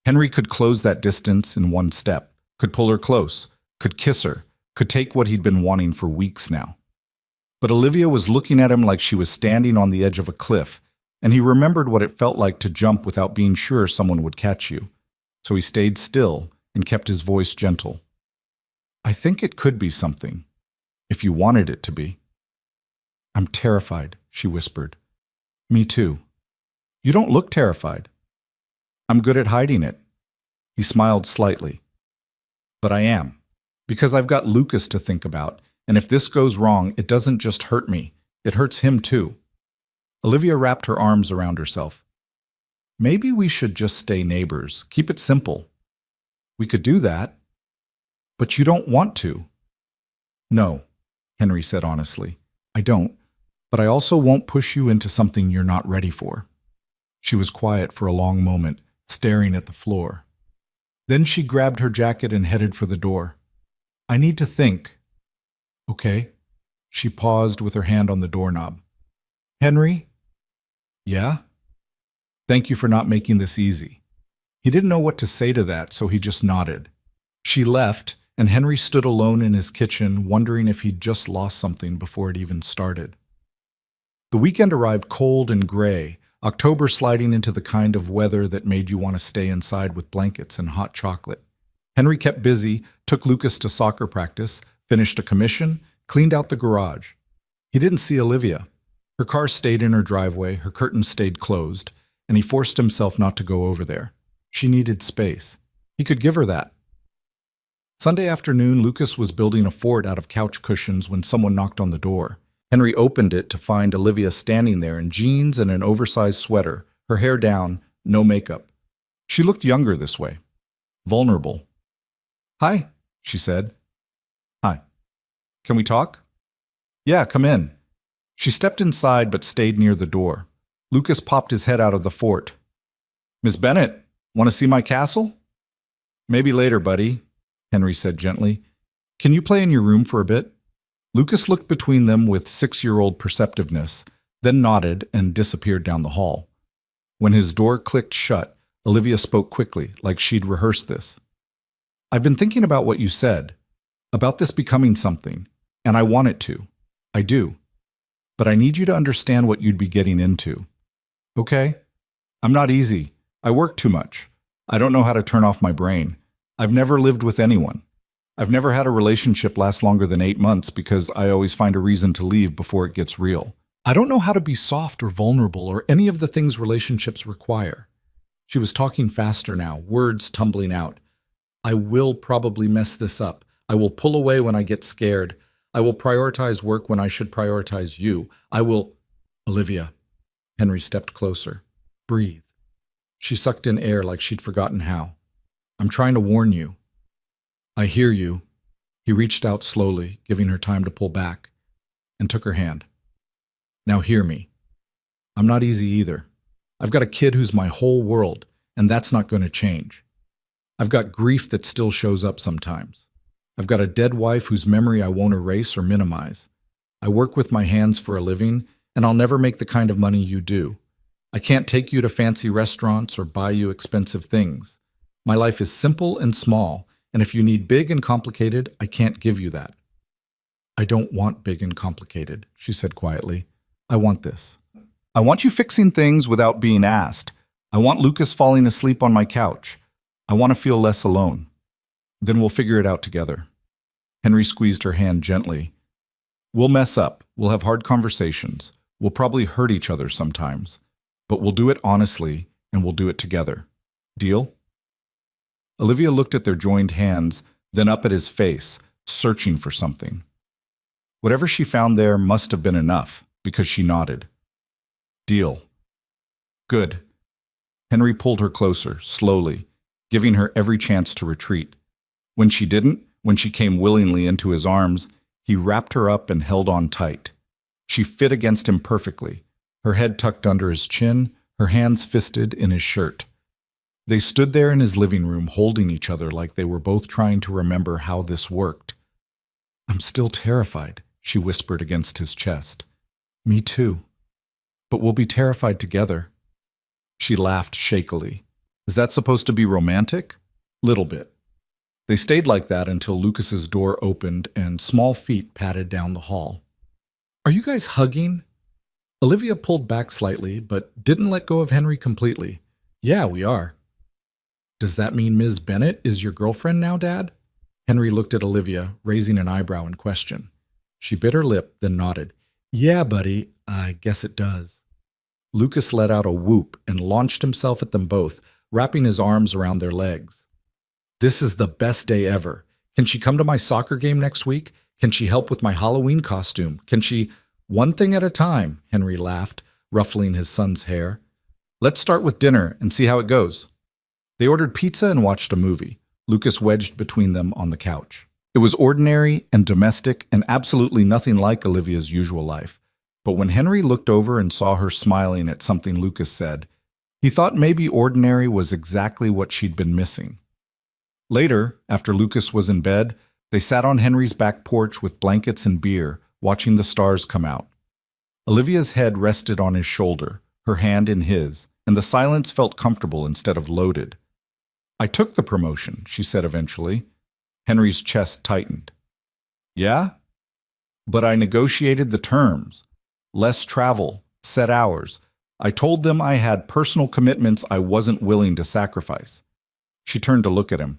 Henry could close that distance in one step, could pull her close, could kiss her, could take what he'd been wanting for weeks now. But Olivia was looking at him like she was standing on the edge of a cliff, and he remembered what it felt like to jump without being sure someone would catch you. So he stayed still and kept his voice gentle. "I think it could be something, if you wanted it to be." "I'm terrified," she whispered. "Me too." "You don't look terrified." "I'm good at hiding it." He smiled slightly. "But I am, because I've got Lucas to think about, and if this goes wrong, it doesn't just hurt me, it hurts him too." Olivia wrapped her arms around herself. Maybe we should just stay neighbors. Keep it simple. We could do that. But you don't want to. No, Henry said honestly. I don't. But I also won't push you into something you're not ready for. She was quiet for a long moment, staring at the floor. Then she grabbed her jacket and headed for the door. I need to think. Okay. She paused with her hand on the doorknob. Henry? Yeah? Thank you for not making this easy. He didn't know what to say to that, so he just nodded. She left, and Henry stood alone in his kitchen, wondering if he'd just lost something before it even started. The weekend arrived cold and gray, October sliding into the kind of weather that made you want to stay inside with blankets and hot chocolate. Henry kept busy, took Lucas to soccer practice, finished a commission, cleaned out the garage. He didn't see Olivia. Her car stayed in her driveway, her curtains stayed closed, and he forced himself not to go over there. She needed space. He could give her that. Sunday afternoon, Lucas was building a fort out of couch cushions when someone knocked on the door. Henry opened it to find Olivia standing there in jeans and an oversized sweater, her hair down, no makeup. She looked younger this way. Vulnerable. Hi, she said. Hi. Can we talk? Yeah, come in. She stepped inside but stayed near the door. Lucas popped his head out of the fort. Miss Bennett, want to see my castle? Maybe later, buddy, Henry said gently. Can you play in your room for a bit? Lucas looked between them with 6-year-old perceptiveness, then nodded and disappeared down the hall. When his door clicked shut, Olivia spoke quickly, like she'd rehearsed this. I've been thinking about what you said, about this becoming something, and I want it to. I do. But I need you to understand what you'd be getting into. Okay? I'm not easy. I work too much. I don't know how to turn off my brain. I've never lived with anyone. I've never had a relationship last longer than 8 months because I always find a reason to leave before it gets real. I don't know how to be soft or vulnerable or any of the things relationships require. She was talking faster now, words tumbling out. I will probably mess this up. I will pull away when I get scared. I will prioritize work when I should prioritize you. I will... Olivia. Henry stepped closer. Breathe. She sucked in air like she'd forgotten how. I'm trying to warn you. I hear you. He reached out slowly, giving her time to pull back, and took her hand. Now hear me. I'm not easy either. I've got a kid who's my whole world, and that's not going to change. I've got grief that still shows up sometimes. I've got a dead wife whose memory I won't erase or minimize. I work with my hands for a living, and I'll never make the kind of money you do. I can't take you to fancy restaurants or buy you expensive things. My life is simple and small, and if you need big and complicated, I can't give you that. I don't want big and complicated, she said quietly. I want this. I want you fixing things without being asked. I want Lucas falling asleep on my couch. I want to feel less alone. Then we'll figure it out together. Henry squeezed her hand gently. We'll mess up. We'll have hard conversations. We'll probably hurt each other sometimes. But we'll do it honestly, and we'll do it together. Deal? Olivia looked at their joined hands, then up at his face, searching for something. Whatever she found there must have been enough, because she nodded. Deal. Good. Henry pulled her closer, slowly, giving her every chance to retreat. When she didn't, when she came willingly into his arms, he wrapped her up and held on tight. She fit against him perfectly, her head tucked under his chin, her hands fisted in his shirt. They stood there in his living room holding each other like they were both trying to remember how this worked. I'm still terrified, she whispered against his chest. Me too. But we'll be terrified together. She laughed shakily. Is that supposed to be romantic? Little bit. They stayed like that until Lucas's door opened and small feet padded down the hall. Are you guys hugging? Olivia pulled back slightly, but didn't let go of Henry completely. Yeah, we are. Does that mean Ms. Bennett is your girlfriend now, Dad? Henry looked at Olivia, raising an eyebrow in question. She bit her lip, then nodded. Yeah, buddy, I guess it does. Lucas let out a whoop and launched himself at them both, wrapping his arms around their legs. This is the best day ever. Can she come to my soccer game next week? Can she help with my Halloween costume? Can she... One thing at a time, Henry laughed, ruffling his son's hair. Let's start with dinner and see how it goes. They ordered pizza and watched a movie, Lucas wedged between them on the couch. It was ordinary and domestic and absolutely nothing like Olivia's usual life. But when Henry looked over and saw her smiling at something Lucas said, he thought maybe ordinary was exactly what she'd been missing. Later, after Lucas was in bed, they sat on Henry's back porch with blankets and beer, watching the stars come out. Olivia's head rested on his shoulder, her hand in his, and the silence felt comfortable instead of loaded. I took the promotion, she said eventually. Henry's chest tightened. Yeah? But I negotiated the terms. Less travel, set hours. I told them I had personal commitments I wasn't willing to sacrifice. She turned to look at him.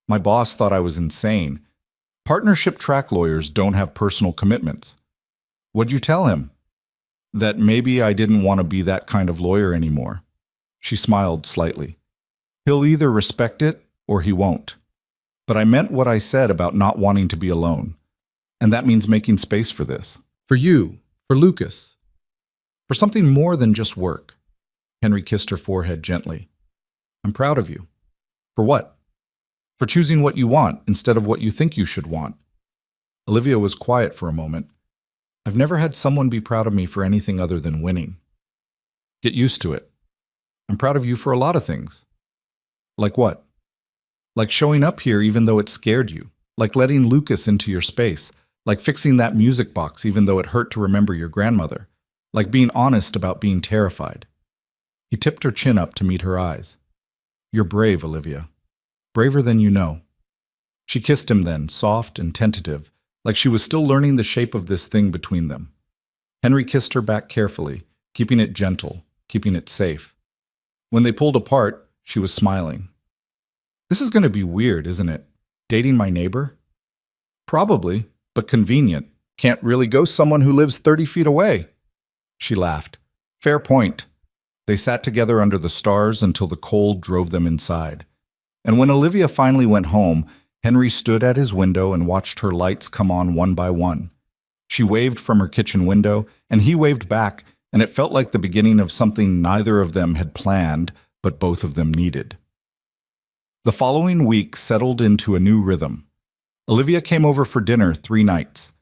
My boss thought I was insane. Partnership track lawyers don't have personal commitments. What'd you tell him? That maybe I didn't want to be that kind of lawyer anymore. She smiled slightly. He'll either respect it or he won't. But I meant what I said about not wanting to be alone. And that means making space for this. For you, for Lucas. For something more than just work. Henry kissed her forehead gently. I'm proud of you. For what? For choosing what you want instead of what you think you should want. Olivia was quiet for a moment. I've never had someone be proud of me for anything other than winning. Get used to it. I'm proud of you for a lot of things. Like what? Like showing up here even though it scared you. Like letting Lucas into your space. Like fixing that music box even though it hurt to remember your grandmother. Like being honest about being terrified. He tipped her chin up to meet her eyes. You're brave, Olivia. Braver than you know. She kissed him then, soft and tentative, like she was still learning the shape of this thing between them. Henry kissed her back carefully, keeping it gentle, keeping it safe. When they pulled apart, she was smiling. This is going to be weird, isn't it? Dating my neighbor? Probably, but convenient. Can't really ghost someone who lives 30 feet away. She laughed. Fair point. They sat together under the stars until the cold drove them inside. And when Olivia finally went home, Henry stood at his window and watched her lights come on one by one. She waved from her kitchen window, and he waved back, and it felt like the beginning of something neither of them had planned, but both of them needed. The following week settled into a new rhythm. Olivia came over for dinner 3 nights.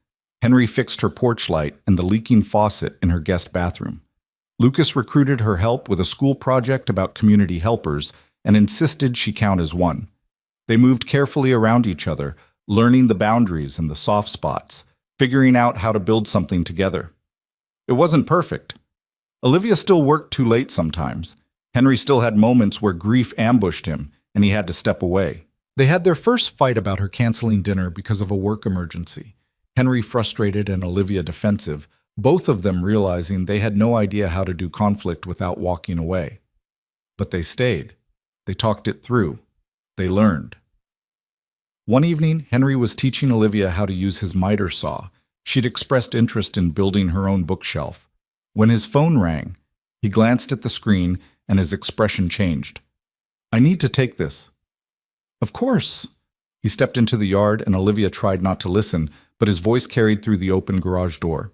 Henry fixed her porch light and the leaking faucet in her guest bathroom. Lucas recruited her help with a school project about community helpers and insisted she count as one. They moved carefully around each other, learning the boundaries and the soft spots, figuring out how to build something together. It wasn't perfect. Olivia still worked too late sometimes. Henry still had moments where grief ambushed him, and he had to step away. They had their first fight about her canceling dinner because of a work emergency. Henry frustrated and Olivia defensive, both of them realizing they had no idea how to do conflict without walking away. But they stayed. They talked it through. They learned. One evening, Henry was teaching Olivia how to use his miter saw. She'd expressed interest in building her own bookshelf. When his phone rang, he glanced at the screen and his expression changed. I need to take this. Of course. He stepped into the yard and Olivia tried not to listen, but his voice carried through the open garage door.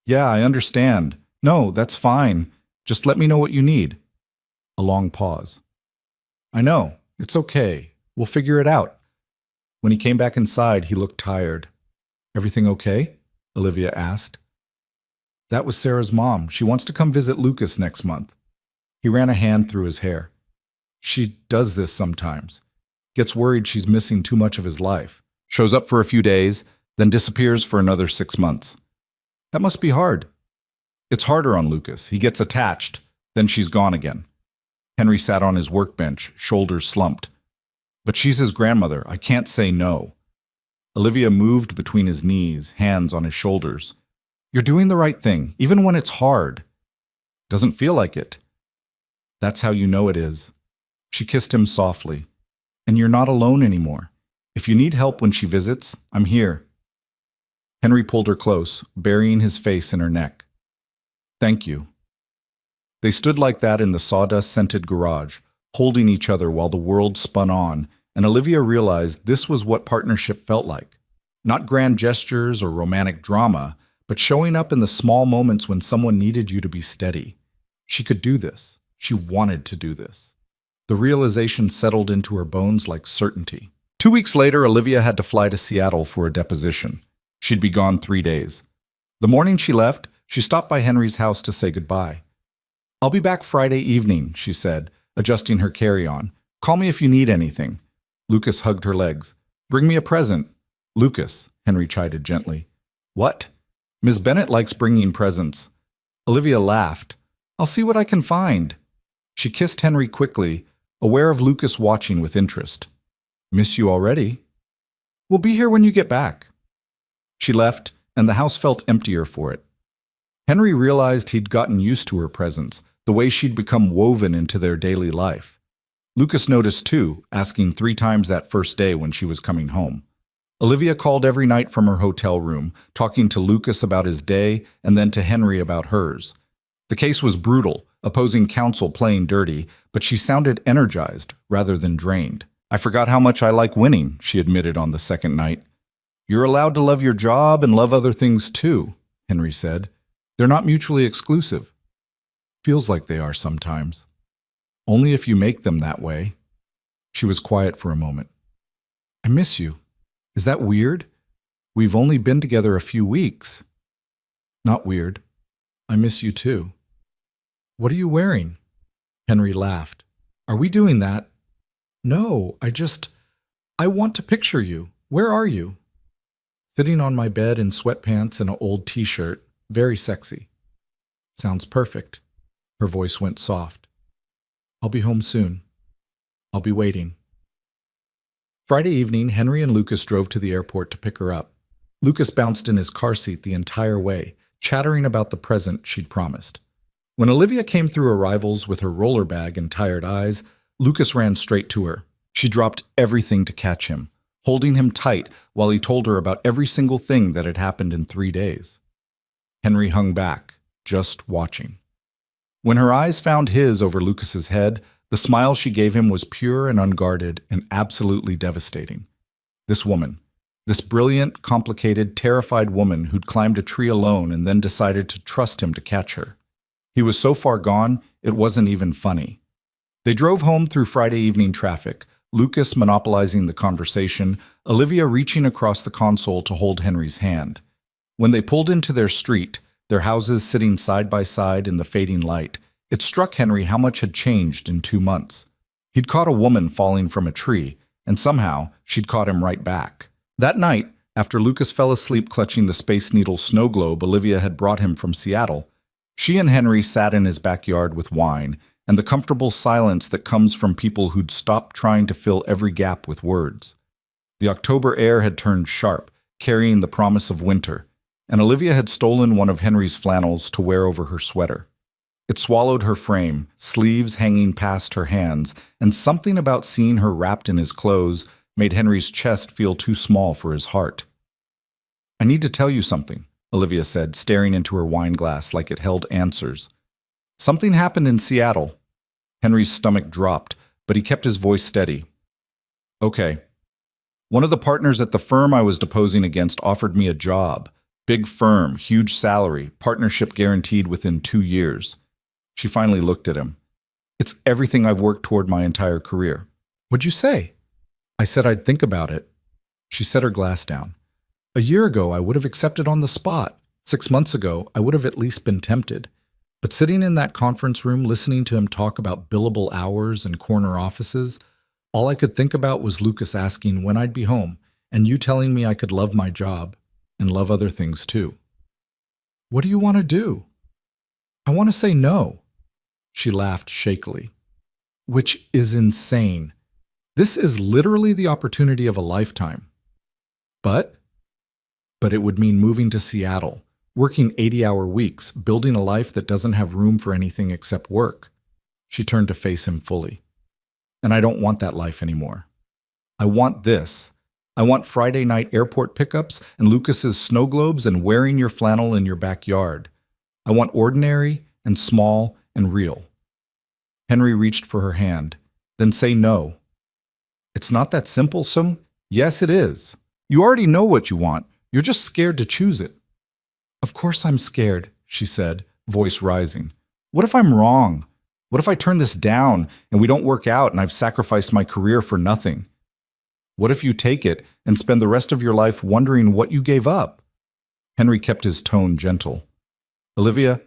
Yeah, I understand. No, that's fine. Just let me know what you need. A long pause. I know. It's okay. We'll figure it out. When he came back inside, he looked tired. Everything okay? Olivia asked. That was Sarah's mom. She wants to come visit Lucas next month. He ran a hand through his hair. She does this sometimes. Gets worried she's missing too much of his life. Shows up for a few days, then disappears for another 6 months. That must be hard. It's harder on Lucas. He gets attached, then she's gone again. Henry sat on his workbench, shoulders slumped. But she's his grandmother. I can't say no. Olivia moved between his knees, hands on his shoulders. You're doing the right thing, even when it's hard. Doesn't feel like it. That's how you know it is. She kissed him softly. And you're not alone anymore. If you need help when she visits, I'm here. Henry pulled her close, burying his face in her neck. Thank you. They stood like that in the sawdust-scented garage, holding each other while the world spun on, and Olivia realized this was what partnership felt like. Not grand gestures or romantic drama, but showing up in the small moments when someone needed you to be steady. She could do this. She wanted to do this. The realization settled into her bones like certainty. 2 weeks later, Olivia had to fly to Seattle for a deposition. She'd be gone 3 days. The morning she left, she stopped by Henry's house to say goodbye. "I'll be back Friday evening," she said, adjusting her carry-on. "Call me if you need anything." Lucas hugged her legs. "Bring me a present." "Lucas," Henry chided gently. "What?" "Miss Bennett likes bringing presents." Olivia laughed. "I'll see what I can find." She kissed Henry quickly, aware of Lucas watching with interest. "Miss you already?" "We'll be here when you get back." She left, and the house felt emptier for it. Henry realized he'd gotten used to her presence, the way she'd become woven into their daily life. Lucas noticed too, asking 3 times that first day when she was coming home. Olivia called every night from her hotel room, talking to Lucas about his day and then to Henry about hers. The case was brutal, opposing counsel playing dirty, but she sounded energized rather than drained. "I forgot how much I like winning," she admitted on the second night. "You're allowed to love your job and love other things too," Henry said. "They're not mutually exclusive." "Feels like they are sometimes. Only if you make them that way." She was quiet for a moment. "I miss you. Is that weird? We've only been together a few weeks." "Not weird. I miss you too." "What are you wearing?" Henry laughed. "Are we doing that?" "No, I want to picture you. Where are you?" "Sitting on my bed in sweatpants and an old t-shirt. Very sexy." "Sounds perfect." Her voice went soft. "I'll be home soon. I'll be waiting." Friday evening, Henry and Lucas drove to the airport to pick her up. Lucas bounced in his car seat the entire way, chattering about the present she'd promised. When Olivia came through arrivals with her roller bag and tired eyes, Lucas ran straight to her. She dropped everything to catch him, holding him tight while he told her about every single thing that had happened in 3 days. Henry hung back, just watching. When her eyes found his over Lucas's head, the smile she gave him was pure and unguarded and absolutely devastating. This woman, this brilliant, complicated, terrified woman who'd climbed a tree alone and then decided to trust him to catch her. He was so far gone, it wasn't even funny. They drove home through Friday evening traffic, Lucas monopolizing the conversation, Olivia reaching across the console to hold Henry's hand. When they pulled into their street, their houses sitting side by side in the fading light, it struck Henry how much had changed in 2 months. He'd caught a woman falling from a tree, and somehow she'd caught him right back. That night, after Lucas fell asleep clutching the Space Needle snow globe Olivia had brought him from Seattle, she and Henry sat in his backyard with wine and the comfortable silence that comes from people who'd stopped trying to fill every gap with words. The October air had turned sharp, carrying the promise of winter, and Olivia had stolen one of Henry's flannels to wear over her sweater. It swallowed her frame, sleeves hanging past her hands, and something about seeing her wrapped in his clothes made Henry's chest feel too small for his heart. "I need to tell you something," Olivia said, staring into her wine glass like it held answers. "Something happened in Seattle." Henry's stomach dropped, but he kept his voice steady. "Okay. One of the partners at the firm I was deposing against offered me a job. Big firm, huge salary, partnership guaranteed within 2 years. She finally looked at him. "It's everything I've worked toward my entire career." "What'd you say?" "I said I'd think about it." She set her glass down. "A year ago, I would have accepted on the spot. 6 months ago, I would have at least been tempted. But sitting in that conference room, listening to him talk about billable hours and corner offices, all I could think about was Lucas asking when I'd be home, and you telling me I could love my job and love other things too." "What do you want to do?" "I want to say no." She laughed shakily. "Which is insane. This is literally the opportunity of a lifetime." But it would mean moving to Seattle, working 80-hour weeks, building a life that doesn't have room for anything except work. She turned to face him fully. "And I don't want that life anymore. I want this. I want Friday night airport pickups and Lucas's snow globes and wearing your flannel in your backyard. I want ordinary and small and real." Henry reached for her hand. "Then say no." "It's not that simple, Sung." "Yes, it is. You already know what you want. You're just scared to choose it." Of course I'm scared, she said, voice rising. What if I'm wrong? What if I turn this down and we don't work out and I've sacrificed my career for nothing? What if you take it and spend the rest of your life wondering what you gave up? Henry kept his tone gentle. Olivia,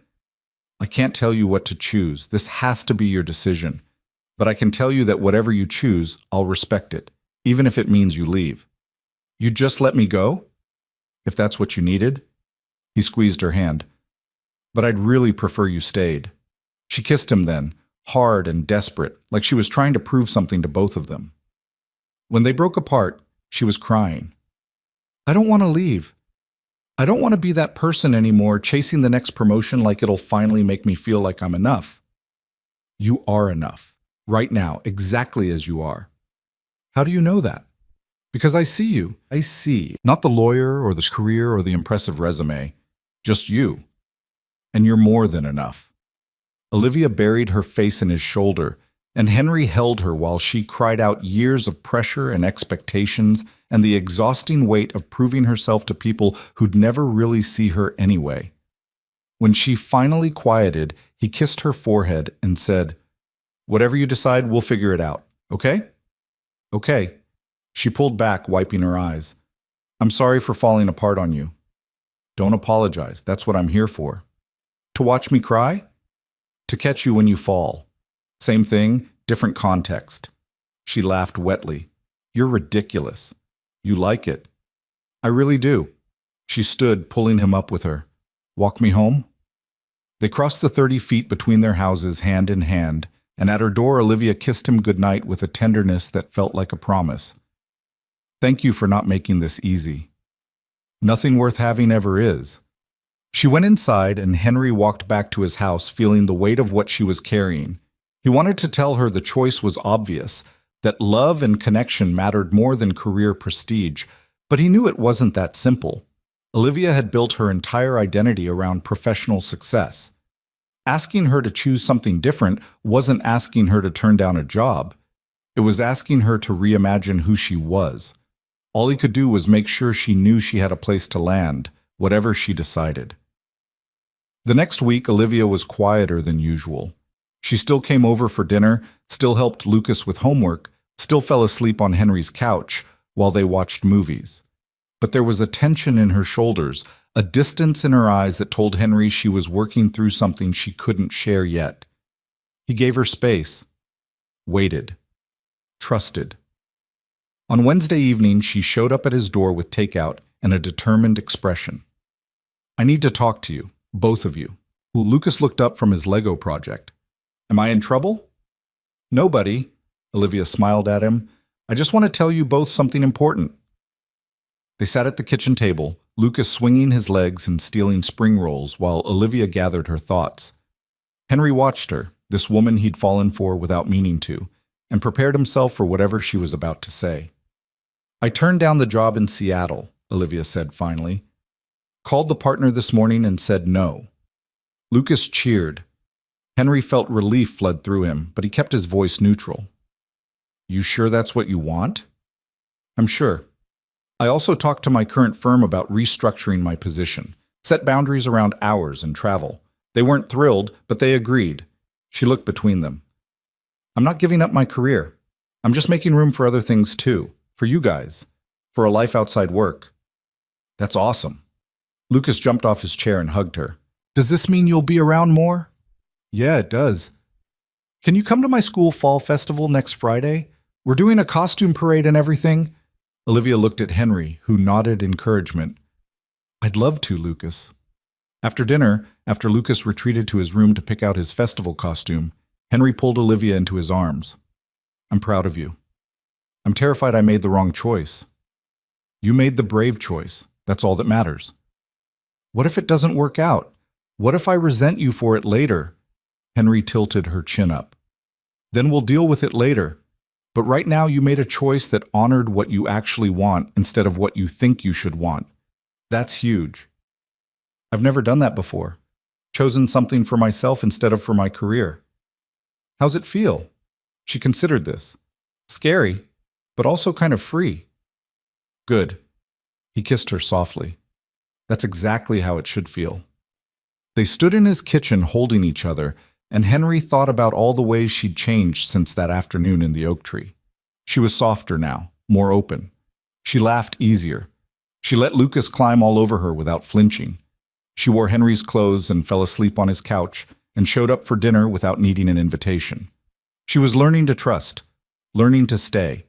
I can't tell you what to choose. This has to be your decision. But I can tell you that whatever you choose, I'll respect it, even if it means you leave. You just let me go? If that's what you needed? He squeezed her hand. But I'd really prefer you stayed. She kissed him then, hard and desperate, like she was trying to prove something to both of them. When they broke apart, she was crying. I don't want to leave. I don't want to be that person anymore, chasing the next promotion like it'll finally make me feel like I'm enough. You are enough, right now, exactly as you are. How do you know that? Because I see you. I see. Not the lawyer or the career or the impressive resume. Just you. And you're more than enough. Olivia buried her face in his shoulder, and Henry held her while she cried out years of pressure and expectations and the exhausting weight of proving herself to people who'd never really see her anyway. When she finally quieted, he kissed her forehead and said, Whatever you decide, we'll figure it out, okay? Okay. She pulled back, wiping her eyes. I'm sorry for falling apart on you. Don't apologize. That's what I'm here for. To watch me cry? To catch you when you fall. Same thing, different context. She laughed wetly. You're ridiculous. You like it. I really do. She stood, pulling him up with her. Walk me home? They crossed the 30 feet between their houses hand in hand, and at her door Olivia kissed him goodnight with a tenderness that felt like a promise. Thank you for not making this easy. Nothing worth having ever is. She went inside, and Henry walked back to his house feeling the weight of what she was carrying. He wanted to tell her the choice was obvious, that love and connection mattered more than career prestige, but he knew it wasn't that simple. Olivia had built her entire identity around professional success. Asking her to choose something different wasn't asking her to turn down a job. It was asking her to reimagine who she was. All he could do was make sure she knew she had a place to land, whatever she decided. The next week, Olivia was quieter than usual. She still came over for dinner, still helped Lucas with homework, still fell asleep on Henry's couch while they watched movies. But there was a tension in her shoulders, a distance in her eyes that told Henry she was working through something she couldn't share yet. He gave her space, waited, trusted. On Wednesday evening, she showed up at his door with takeout and a determined expression. I need to talk to you, both of you. Lucas looked up from his Lego project. Am I in trouble? Nobody, Olivia smiled at him. I just want to tell you both something important. They sat at the kitchen table, Lucas swinging his legs and stealing spring rolls while Olivia gathered her thoughts. Henry watched her, this woman he'd fallen for without meaning to, and prepared himself for whatever she was about to say. I turned down the job in Seattle, Olivia said finally. Called the partner this morning and said no. Lucas cheered. Henry felt relief flood through him, but he kept his voice neutral. You sure that's what you want? I'm sure. I also talked to my current firm about restructuring my position, set boundaries around hours and travel. They weren't thrilled, but they agreed. She looked between them. I'm not giving up my career. I'm just making room for other things too, for you guys, for a life outside work. That's awesome. Lucas jumped off his chair and hugged her. Does this mean you'll be around more? Yeah, it does. Can you come to my school fall festival next Friday? We're doing a costume parade and everything. Olivia looked at Henry, who nodded encouragement. I'd love to, Lucas. After dinner, after Lucas retreated to his room to pick out his festival costume, Henry pulled Olivia into his arms. I'm proud of you. I'm terrified I made the wrong choice. You made the brave choice. That's all that matters. What if it doesn't work out? What if I resent you for it later? Henry tilted her chin up. Then we'll deal with it later. But right now you made a choice that honored what you actually want instead of what you think you should want. That's huge. I've never done that before. Chosen something for myself instead of for my career. How's it feel? She considered this. Scary, but also kind of free. Good. He kissed her softly. That's exactly how it should feel. They stood in his kitchen holding each other, and Henry thought about all the ways she'd changed since that afternoon in the oak tree. She was softer now, more open. She laughed easier. She let Lucas climb all over her without flinching. She wore Henry's clothes and fell asleep on his couch and showed up for dinner without needing an invitation. She was learning to trust, learning to stay.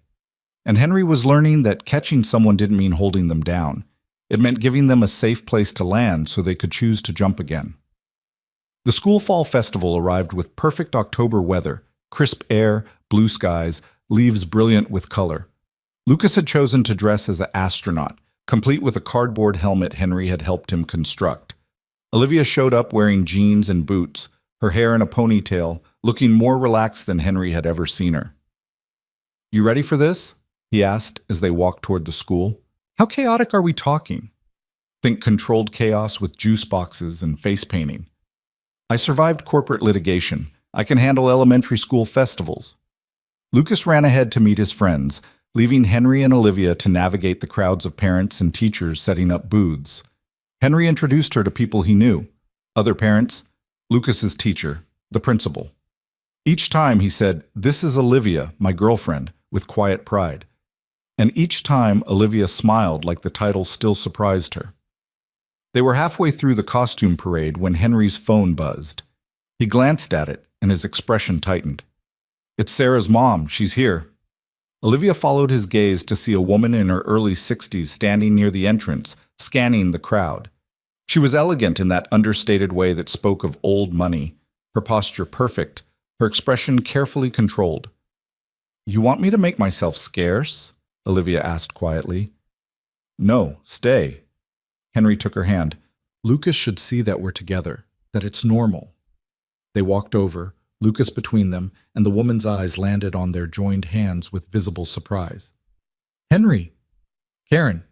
And Henry was learning that catching someone didn't mean holding them down. It meant giving them a safe place to land so they could choose to jump again. The school fall festival arrived with perfect October weather, crisp air, blue skies, leaves brilliant with color. Lucas had chosen to dress as an astronaut, complete with a cardboard helmet Henry had helped him construct. Olivia showed up wearing jeans and boots, her hair in a ponytail, looking more relaxed than Henry had ever seen her. "You ready for this?" he asked as they walked toward the school. "How chaotic are we talking?" "Think controlled chaos with juice boxes and face painting." "I survived corporate litigation. I can handle elementary school festivals." Lucas ran ahead to meet his friends, leaving Henry and Olivia to navigate the crowds of parents and teachers setting up booths. Henry introduced her to people he knew. Other parents, Lucas's teacher, the principal. Each time he said, "This is Olivia, my girlfriend," with quiet pride. And each time Olivia smiled like the title still surprised her. They were halfway through the costume parade when Henry's phone buzzed. He glanced at it, and his expression tightened. "It's Sarah's mom. She's here." Olivia followed his gaze to see a woman in her early 60s standing near the entrance, scanning the crowd. She was elegant in that understated way that spoke of old money, her posture perfect, her expression carefully controlled. "You want me to make myself scarce?" Olivia asked quietly. "No, stay." Henry took her hand. "Lucas should see that we're together, that it's normal." They walked over, Lucas between them, and the woman's eyes landed on their joined hands with visible surprise. "Henry! Karen!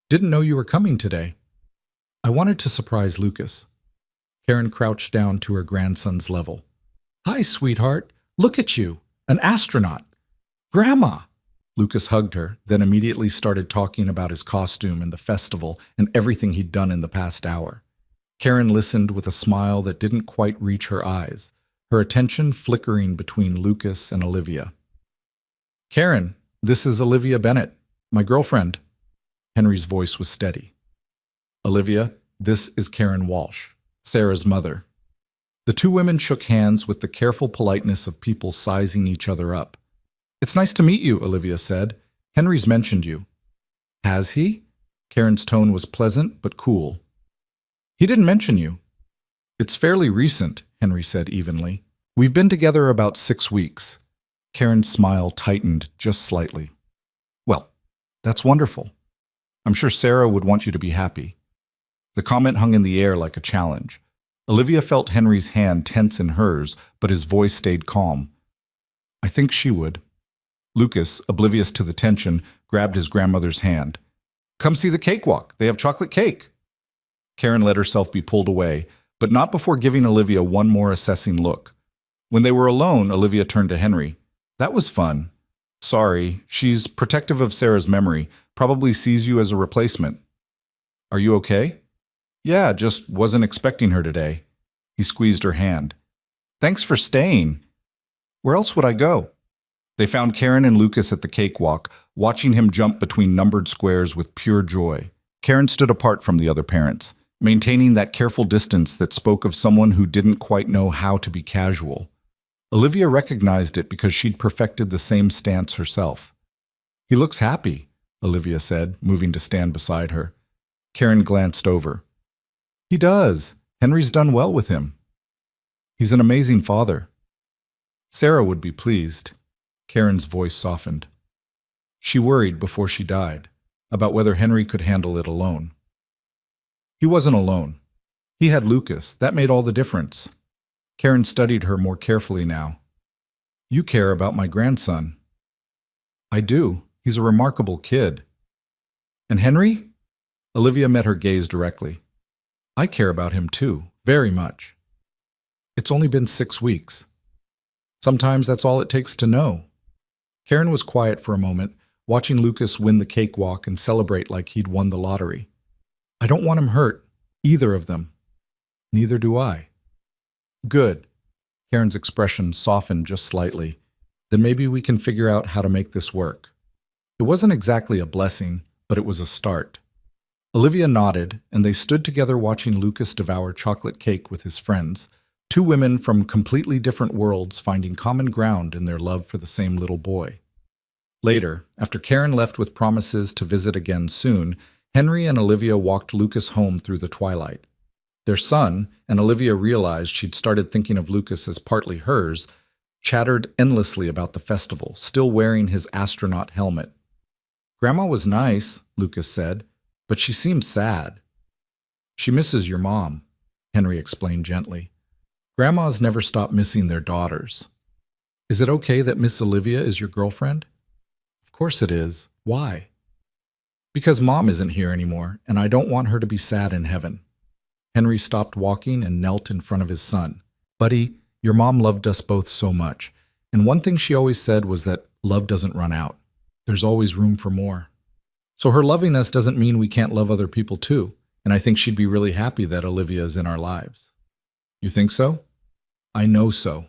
Didn't know you were coming today." "I wanted to surprise Lucas." Karen crouched down to her grandson's level. "Hi, sweetheart. Look at you. An astronaut. Grandma!" Lucas hugged her, then immediately started talking about his costume and the festival and everything he'd done in the past hour. Karen listened with a smile that didn't quite reach her eyes, her attention flickering between Lucas and Olivia. "Karen, this is Olivia Bennett, my girlfriend." Henry's voice was steady. "Olivia, this is Karen Walsh, Sarah's mother." The two women shook hands with the careful politeness of people sizing each other up. "It's nice to meet you," Olivia said. "Henry's mentioned you." "Has he?" Karen's tone was pleasant but cool. "He didn't mention you." "It's fairly recent," Henry said evenly. "We've been together about 6 weeks." Karen's smile tightened just slightly. "Well, that's wonderful. I'm sure Sarah would want you to be happy." The comment hung in the air like a challenge. Olivia felt Henry's hand tense in hers, but his voice stayed calm. "I think she would." Lucas, oblivious to the tension, grabbed his grandmother's hand. "Come see the cakewalk. They have chocolate cake." Karen let herself be pulled away, but not before giving Olivia one more assessing look. When they were alone, Olivia turned to Henry. "That was fun. Sorry, she's protective of Sarah's memory, probably sees you as a replacement. Are you okay?" "Yeah, just wasn't expecting her today." He squeezed her hand. "Thanks for staying. Where else would I go?" They found Karen and Lucas at the cakewalk, watching him jump between numbered squares with pure joy. Karen stood apart from the other parents, maintaining that careful distance that spoke of someone who didn't quite know how to be casual. Olivia recognized it because she'd perfected the same stance herself. "He looks happy," Olivia said, moving to stand beside her. Karen glanced over. "He does. Henry's done well with him. He's an amazing father." "Sarah would be pleased." Karen's voice softened. She worried before she died about whether Henry could handle it alone. He wasn't alone. He had Lucas. That made all the difference. Karen studied her more carefully now. "You care about my grandson." "I do. He's a remarkable kid." "And Henry?" Olivia met her gaze directly. "I care about him too, very much. It's only been 6 weeks. Sometimes that's all it takes to know." Karen was quiet for a moment, watching Lucas win the cakewalk and celebrate like he'd won the lottery. I don't want him hurt. Either of them. Neither do I. Good. Karen's expression softened just slightly. Then maybe we can figure out how to make this work. It wasn't exactly a blessing, but it was a start. Olivia nodded, and they stood together watching Lucas devour chocolate cake with his friends, two women from completely different worlds finding common ground in their love for the same little boy. Later, after Karen left with promises to visit again soon, Henry and Olivia walked Lucas home through the twilight. Their son, and Olivia realized she'd started thinking of Lucas as partly hers, chattered endlessly about the festival, still wearing his astronaut helmet. "Grandma was nice," Lucas said, "but she seems sad." "She misses your mom," Henry explained gently. "Grandmas never stop missing their daughters." "Is it okay that Miss Olivia is your girlfriend?" "Of course it is. Why?" "Because Mom isn't here anymore, and I don't want her to be sad in heaven." Henry stopped walking and knelt in front of his son. "Buddy, your mom loved us both so much, and one thing she always said was that love doesn't run out. There's always room for more. So her loving us doesn't mean we can't love other people too, and I think she'd be really happy that Olivia is in our lives." "You think so?" "I know so."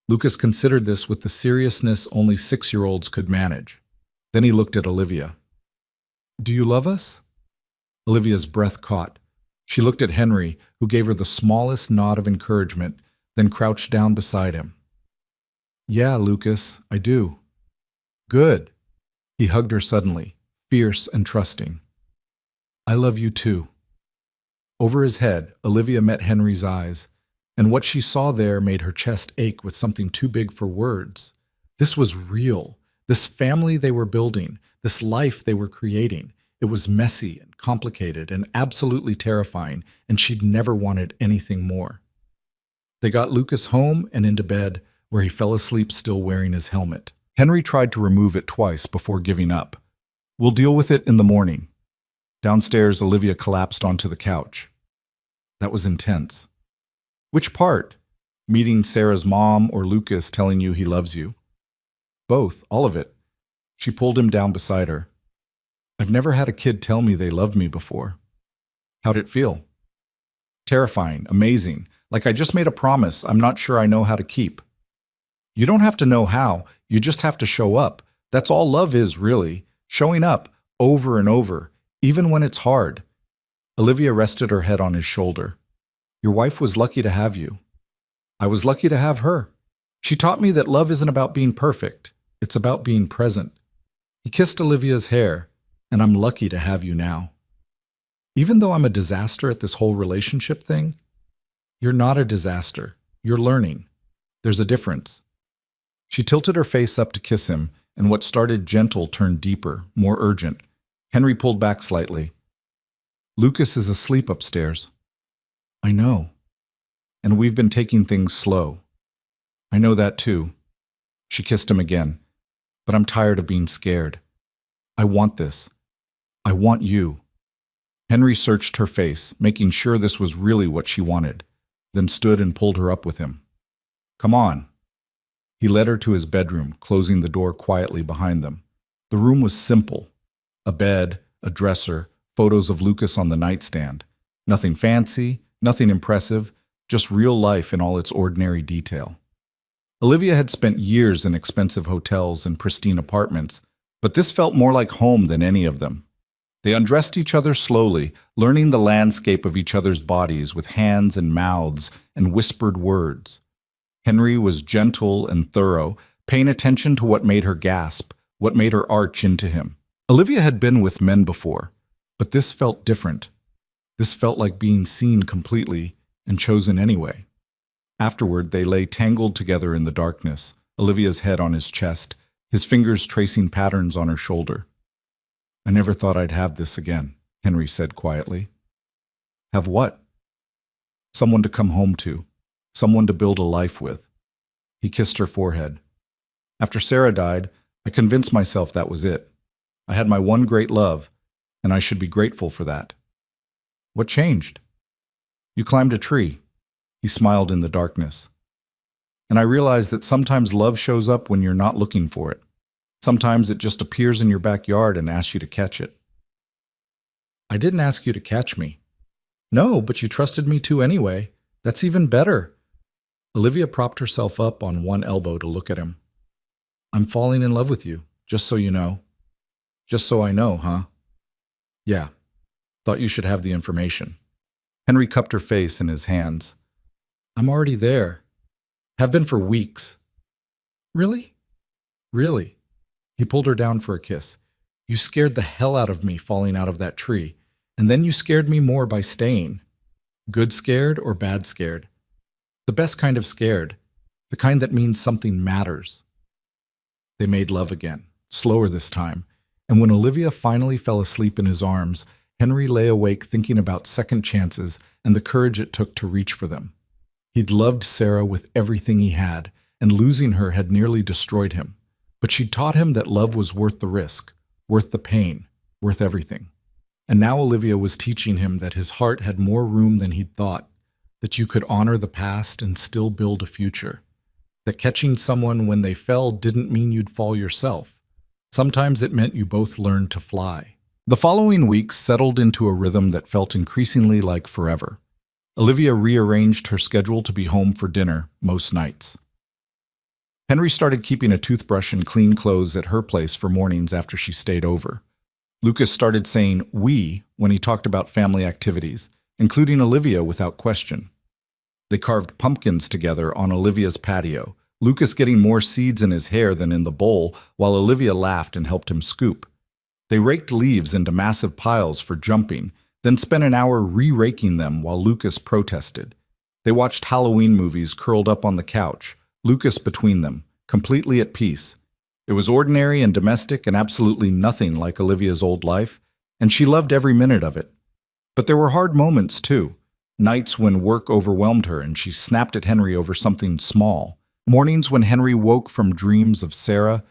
Lucas considered this with the seriousness only 6-year-olds could manage. Then he looked at Olivia. "Do you love us?" Olivia's breath caught. She looked at Henry, who gave her the smallest nod of encouragement, then crouched down beside him. "Yeah, Lucas, I do." "Good." He hugged her suddenly, fierce and trusting. "I love you too." Over his head, Olivia met Henry's eyes, and what she saw there made her chest ache with something too big for words. This was real. This family they were building, this life they were creating. It was messy and complicated and absolutely terrifying, and she'd never wanted anything more. They got Lucas home and into bed, where he fell asleep still wearing his helmet. Henry tried to remove it twice before giving up. "We'll deal with it in the morning." Downstairs, Olivia collapsed onto the couch. That was intense. "Which part? Meeting Sarah's mom or Lucas telling you he loves you?" "Both, all of it." She pulled him down beside her. "I've never had a kid tell me they loved me before." "How'd it feel?" "Terrifying, amazing. Like I just made a promise I'm not sure I know how to keep." "You don't have to know how, you just have to show up. That's all love is, really. Showing up, over and over, even when it's hard." Olivia rested her head on his shoulder. "Your wife was lucky to have you." "I was lucky to have her. She taught me that love isn't about being perfect. It's about being present." He kissed Olivia's hair. "And I'm lucky to have you now." "Even though I'm a disaster at this whole relationship thing?" "You're not a disaster. You're learning. There's a difference." She tilted her face up to kiss him, and what started gentle turned deeper, more urgent. Henry pulled back slightly. "Lucas is asleep upstairs." "I know. And we've been taking things slow." "I know that too." She kissed him again. "But I'm tired of being scared. I want this. I want you." Henry searched her face, making sure this was really what she wanted, then stood and pulled her up with him. "Come on." He led her to his bedroom, closing the door quietly behind them. The room was simple. A bed, a dresser, photos of Lucas on the nightstand. Nothing fancy, nothing impressive, just real life in all its ordinary detail. Olivia had spent years in expensive hotels and pristine apartments, but this felt more like home than any of them. They undressed each other slowly, learning the landscape of each other's bodies with hands and mouths and whispered words. Henry was gentle and thorough, paying attention to what made her gasp, what made her arch into him. Olivia had been with men before, but this felt different. This felt like being seen completely and chosen anyway. Afterward, they lay tangled together in the darkness, Olivia's head on his chest, his fingers tracing patterns on her shoulder. "I never thought I'd have this again," Henry said quietly. "Have what?" "Someone to come home to, someone to build a life with." He kissed her forehead. "After Sarah died, I convinced myself that was it. I had my one great love, and I should be grateful for that." "What changed?" "You climbed a tree." He smiled in the darkness. "And I realized that sometimes love shows up when you're not looking for it. Sometimes it just appears in your backyard and asks you to catch it." I didn't ask you to catch me. No, but you trusted me to anyway. That's even better. Olivia propped herself up on one elbow to look at him. I'm falling in love with you, just so you know. Just so I know, huh? Yeah. Thought you should have the information. Henry cupped her face in his hands. I'm already there. Have been for weeks. Really? Really? He pulled her down for a kiss. You scared the hell out of me falling out of that tree, and then you scared me more by staying. Good scared or bad scared? The best kind of scared. The kind that means something matters. They made love again, slower this time, and when Olivia finally fell asleep in his arms, Henry lay awake thinking about second chances and the courage it took to reach for them. He'd loved Sarah with everything he had, and losing her had nearly destroyed him. But she'd taught him that love was worth the risk, worth the pain, worth everything. And now Olivia was teaching him that his heart had more room than he'd thought, that you could honor the past and still build a future, that catching someone when they fell didn't mean you'd fall yourself. Sometimes it meant you both learned to fly. The following weeks settled into a rhythm that felt increasingly like forever. Olivia rearranged her schedule to be home for dinner most nights. Henry started keeping a toothbrush and clean clothes at her place for mornings after she stayed over. Lucas started saying "we" when he talked about family activities, including Olivia without question. They carved pumpkins together on Olivia's patio, Lucas getting more seeds in his hair than in the bowl, while Olivia laughed and helped him scoop. They raked leaves into massive piles for jumping, then spent an hour re-raking them while Lucas protested. They watched Halloween movies curled up on the couch, Lucas between them, completely at peace. It was ordinary and domestic and absolutely nothing like Olivia's old life, and she loved every minute of it. But there were hard moments, too. Nights when work overwhelmed her and she snapped at Henry over something small. Mornings when Henry woke from dreams of Sarah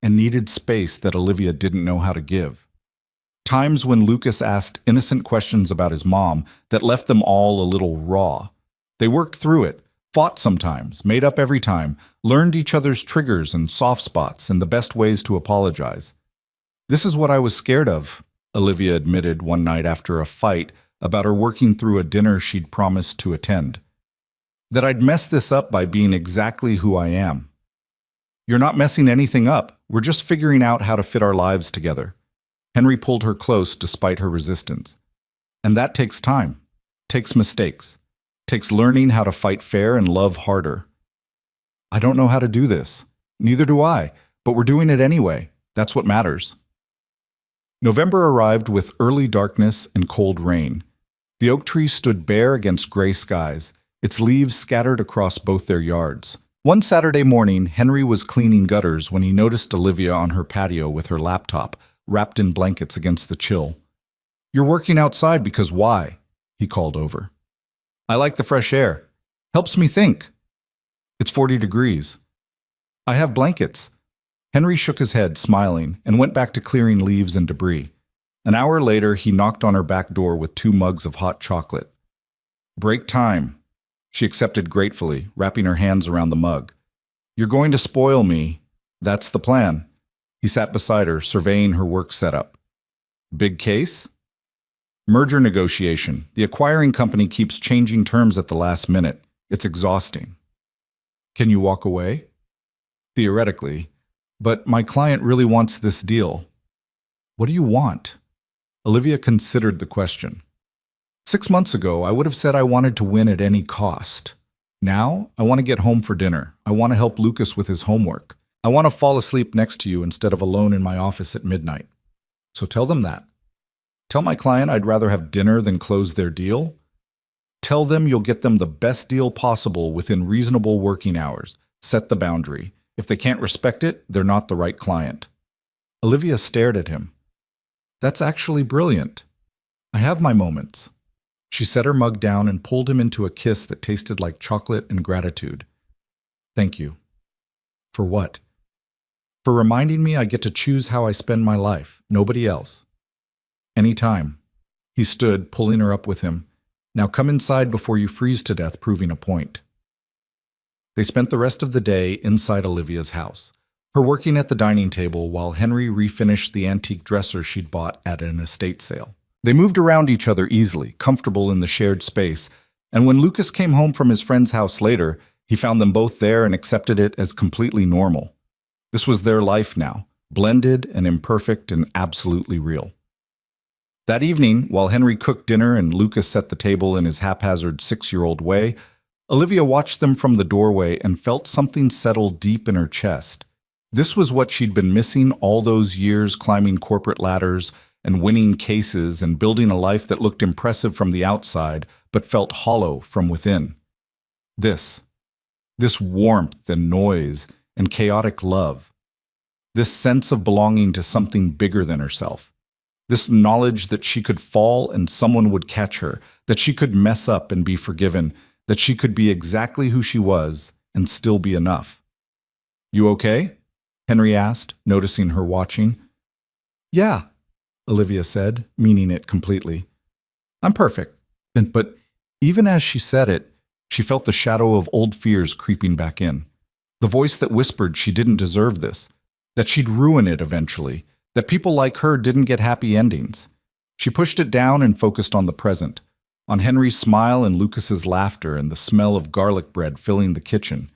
and needed space that Olivia didn't know how to give. Times when Lucas asked innocent questions about his mom that left them all a little raw. They worked through it, fought sometimes, made up every time, learned each other's triggers and soft spots and the best ways to apologize. This is what I was scared of, Olivia admitted one night after a fight about her working through a dinner she'd promised to attend. That I'd mess this up by being exactly who I am. You're not messing anything up. We're just figuring out how to fit our lives together. Henry pulled her close despite her resistance. And that takes time, takes mistakes, takes learning how to fight fair and love harder. I don't know how to do this. Neither do I, but we're doing it anyway. That's what matters. November arrived with early darkness and cold rain. The oak tree stood bare against gray skies, its leaves scattered across both their yards. One Saturday morning, Henry was cleaning gutters when he noticed Olivia on her patio with her laptop, wrapped in blankets against the chill. You're working outside because why? He called over. I like the fresh air. Helps me think. It's 40 degrees. I have blankets. Henry shook his head, smiling, and went back to clearing leaves and debris. An hour later, he knocked on her back door with 2 mugs of hot chocolate. Break time. She accepted gratefully, wrapping her hands around the mug. You're going to spoil me. That's the plan. He sat beside her, surveying her work setup. Big case? Merger negotiation. The acquiring company keeps changing terms at the last minute. It's exhausting. Can you walk away? Theoretically. But my client really wants this deal. What do you want? Olivia considered the question. 6 months ago, I would have said I wanted to win at any cost. Now, I want to get home for dinner. I want to help Lucas with his homework. I want to fall asleep next to you instead of alone in my office at midnight. So tell them that. Tell my client I'd rather have dinner than close their deal. Tell them you'll get them the best deal possible within reasonable working hours. Set the boundary. If they can't respect it, they're not the right client. Olivia stared at him. That's actually brilliant. I have my moments. She set her mug down and pulled him into a kiss that tasted like chocolate and gratitude. Thank you. For what? For reminding me I get to choose how I spend my life, nobody else. Anytime. He stood, pulling her up with him. Now come inside before you freeze to death, proving a point. They spent the rest of the day inside Olivia's house, her working at the dining table while Henry refinished the antique dresser she'd bought at an estate sale. They moved around each other easily, comfortable in the shared space, and when Lucas came home from his friend's house later, he found them both there and accepted it as completely normal. This was their life now, blended and imperfect and absolutely real. That evening, while Henry cooked dinner and Lucas set the table in his haphazard 6-year-old way, Olivia watched them from the doorway and felt something settle deep in her chest. This was what she'd been missing all those years, climbing corporate ladders and winning cases and building a life that looked impressive from the outside but felt hollow from within. This warmth and noise and chaotic love. This sense of belonging to something bigger than herself. This knowledge that she could fall and someone would catch her, that she could mess up and be forgiven, that she could be exactly who she was and still be enough. "You okay?" Henry asked, noticing her watching. "Yeah," Olivia said, meaning it completely. "I'm perfect." But even as she said it, she felt the shadow of old fears creeping back in. The voice that whispered she didn't deserve this, that she'd ruin it eventually, that people like her didn't get happy endings. She pushed it down and focused on the present, on Henry's smile and Lucas's laughter and the smell of garlic bread filling the kitchen.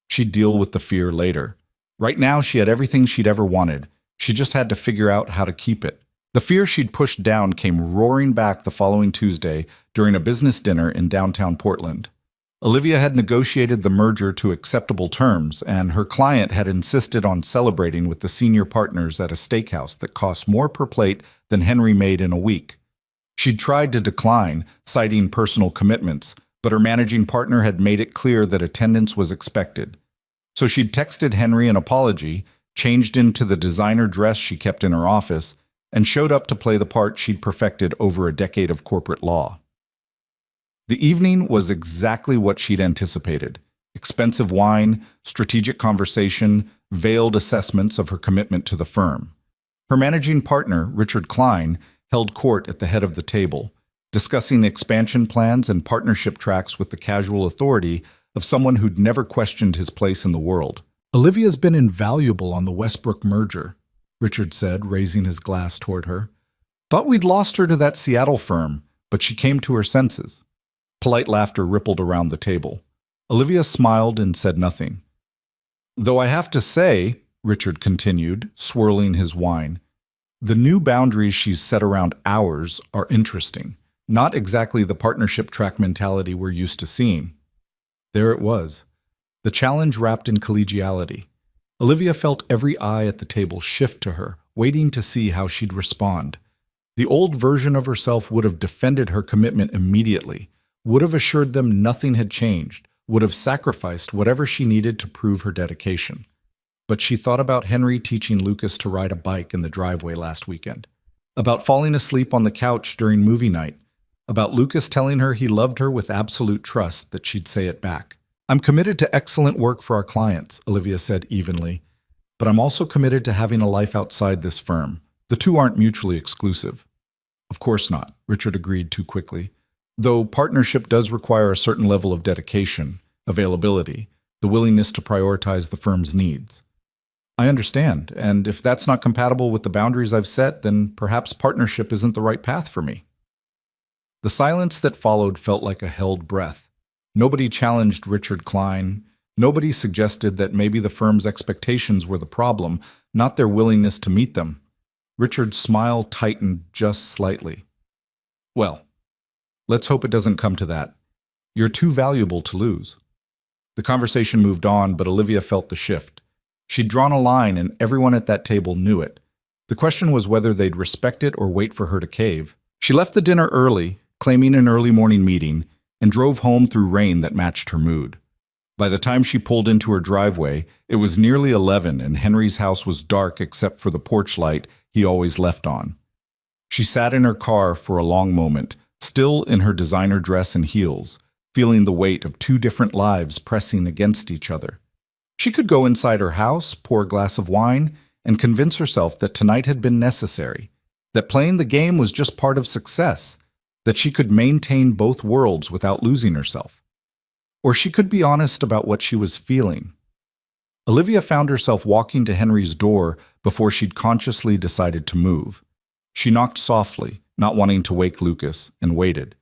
She'd deal with the fear later. Right now, she had everything she'd ever wanted. She just had to figure out how to keep it. The fear she'd pushed down came roaring back the following Tuesday during a business dinner in downtown Portland. Olivia had negotiated the merger to acceptable terms, and her client had insisted on celebrating with the senior partners at a steakhouse that cost more per plate than Henry made in a week. She'd tried to decline, citing personal commitments, but her managing partner had made it clear that attendance was expected. So she'd texted Henry an apology, changed into the designer dress she kept in her office, and showed up to play the part she'd perfected over a decade of corporate law. The evening was exactly what she'd anticipated. Expensive wine, strategic conversation, veiled assessments of her commitment to the firm. Her managing partner, Richard Klein, held court at the head of the table, discussing expansion plans and partnership tracks with the casual authority of someone who'd never questioned his place in the world. "Olivia's been invaluable on the Westbrook merger," Richard said, raising his glass toward her. "Thought we'd lost her to that Seattle firm, but she came to her senses." Polite laughter rippled around the table. Olivia smiled and said nothing. "Though I have to say," Richard continued, swirling his wine, "the new boundaries she's set around ours are interesting. Not exactly the partnership track mentality we're used to seeing." There it was. The challenge wrapped in collegiality. Olivia felt every eye at the table shift to her, waiting to see how she'd respond. The old version of herself would have defended her commitment immediately, would have assured them nothing had changed, would have sacrificed whatever she needed to prove her dedication. But she thought about Henry teaching Lucas to ride a bike in the driveway last weekend, about falling asleep on the couch during movie night, about Lucas telling her he loved her with absolute trust that she'd say it back. "I'm committed to excellent work for our clients," Olivia said evenly, "but I'm also committed to having a life outside this firm. The two aren't mutually exclusive." "Of course not," Richard agreed too quickly. "Though partnership does require a certain level of dedication, availability, the willingness to prioritize the firm's needs." "I understand, and if that's not compatible with the boundaries I've set, then perhaps partnership isn't the right path for me." The silence that followed felt like a held breath. Nobody challenged Richard Klein. Nobody suggested that maybe the firm's expectations were the problem, not their willingness to meet them. Richard's smile tightened just slightly. "Well, let's hope it doesn't come to that. You're too valuable to lose." The conversation moved on, but Olivia felt the shift. She'd drawn a line, and everyone at that table knew it. The question was whether they'd respect it or wait for her to cave. She left the dinner early, claiming an early morning meeting, and drove home through rain that matched her mood. By the time she pulled into her driveway, it was nearly 11, and Henry's house was dark except for the porch light he always left on. She sat in her car for a long moment, still in her designer dress and heels, feeling the weight of two different lives pressing against each other. She could go inside her house, pour a glass of wine, and convince herself that tonight had been necessary, that playing the game was just part of success, that she could maintain both worlds without losing herself. Or she could be honest about what she was feeling. Olivia found herself walking to Henry's door before she'd consciously decided to move. She knocked softly, not wanting to wake Lucas, and waited.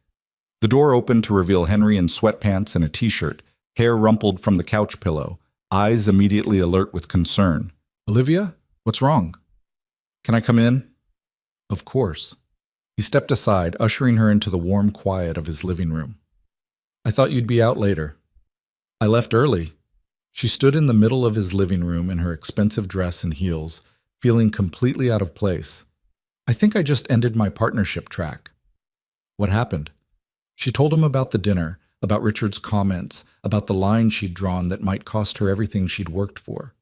The door opened to reveal Henry in sweatpants and a t-shirt, hair rumpled from the couch pillow, eyes immediately alert with concern. "Olivia? What's wrong?" "Can I come in?" "Of course." He stepped aside, ushering her into the warm quiet of his living room. "I thought you'd be out later." "I left early." She stood in the middle of his living room in her expensive dress and heels, feeling completely out of place. "I think I just ended my partnership track." "What happened?" She told him about the dinner, about Richard's comments, about the line she'd drawn that might cost her everything she'd worked for.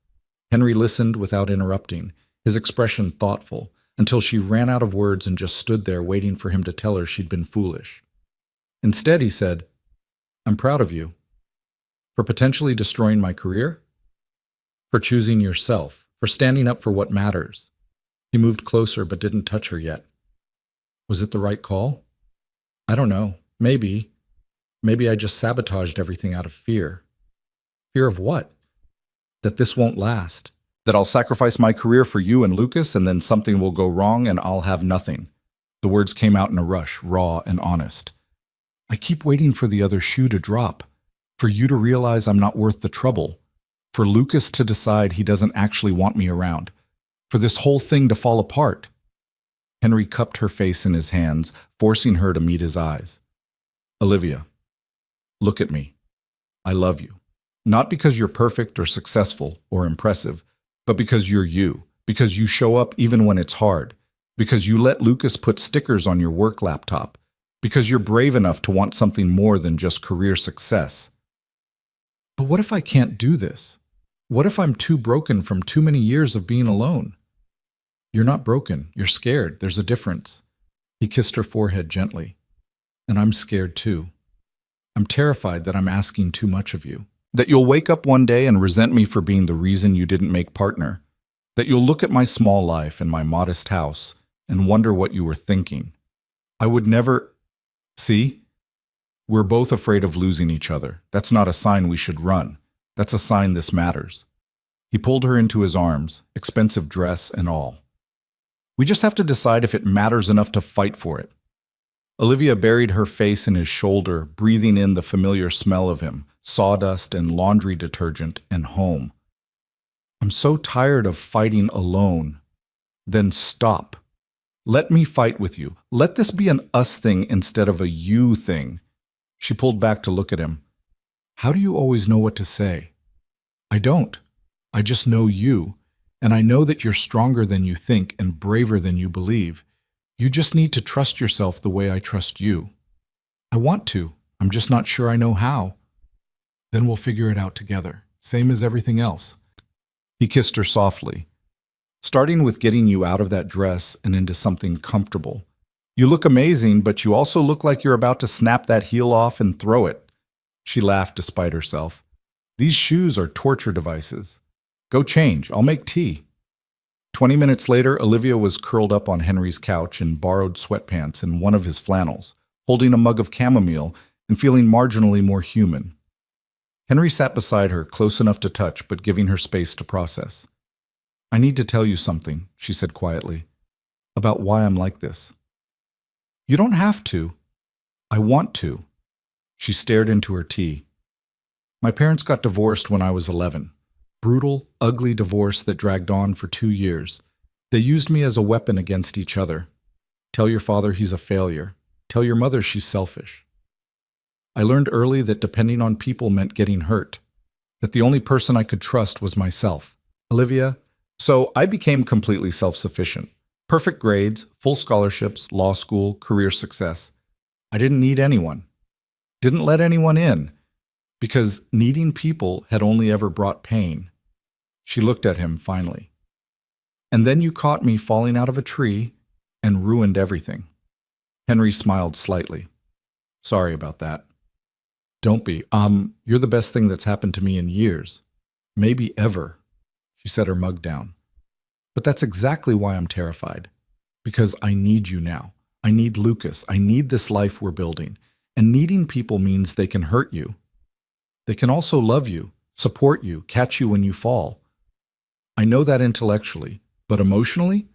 Henry listened without interrupting, his expression thoughtful, until she ran out of words and just stood there waiting for him to tell her she'd been foolish. Instead, he said, "I'm proud of you. For potentially destroying my career? For choosing yourself, for standing up for what matters." He moved closer but didn't touch her yet. "Was it the right call?" "I don't know. Maybe. Maybe I just sabotaged everything out of fear." "Fear of what?" "That this won't last. That I'll sacrifice my career for you and Lucas, and then something will go wrong and I'll have nothing." The words came out in a rush, raw and honest. "I keep waiting for the other shoe to drop, for you to realize I'm not worth the trouble, for Lucas to decide he doesn't actually want me around, for this whole thing to fall apart." Henry cupped her face in his hands, forcing her to meet his eyes. "Olivia, look at me. I love you. Not because you're perfect or successful or impressive, but because you're you, because you show up even when it's hard, because you let Lucas put stickers on your work laptop, because you're brave enough to want something more than just career success." "But what if I can't do this? What if I'm too broken from too many years of being alone?" "You're not broken. You're scared. There's a difference." He kissed her forehead gently. "And I'm scared too. I'm terrified that I'm asking too much of you. That you'll wake up one day and resent me for being the reason you didn't make partner. That you'll look at my small life and my modest house and wonder what you were thinking. I would never... See? We're both afraid of losing each other. That's not a sign we should run. That's a sign this matters." He pulled her into his arms, expensive dress and all. "We just have to decide if it matters enough to fight for it." Olivia buried her face in his shoulder, breathing in the familiar smell of him, sawdust and laundry detergent and home. "I'm so tired of fighting alone." "Then stop. Let me fight with you. Let this be an us thing instead of a you thing." She pulled back to look at him. "How do you always know what to say?" "I don't. I just know you, and I know that you're stronger than you think and braver than you believe. You just need to trust yourself the way I trust you." "I want to. I'm just not sure I know how." "Then we'll figure it out together, same as everything else." He kissed her softly. "Starting with getting you out of that dress and into something comfortable. You look amazing, but you also look like you're about to snap that heel off and throw it." She laughed despite herself. "These shoes are torture devices. Go change. I'll make tea." 20 minutes later, Olivia was curled up on Henry's couch in borrowed sweatpants and one of his flannels, holding a mug of chamomile and feeling marginally more human. Henry sat beside her, close enough to touch, but giving her space to process. "I need to tell you something," she said quietly, "about why I'm like this." "You don't have to." "I want to." She stared into her tea. "My parents got divorced when I was 11. Brutal, ugly divorce that dragged on for 2 years. They used me as a weapon against each other. Tell your father he's a failure. Tell your mother she's selfish. I learned early that depending on people meant getting hurt, that the only person I could trust was myself. Olivia, so I became completely self-sufficient. Perfect grades, full scholarships, law school, career success. I didn't need anyone. Didn't let anyone in, because needing people had only ever brought pain." She looked at him finally. "And then you caught me falling out of a tree and ruined everything." Henry smiled slightly. "Sorry about that." "Don't be. You're the best thing that's happened to me in years. Maybe ever." She set her mug down. "But that's exactly why I'm terrified. Because I need you now. I need Lucas. I need this life we're building. And needing people means they can hurt you. They can also love you, support you, catch you when you fall. I know that intellectually, but emotionally,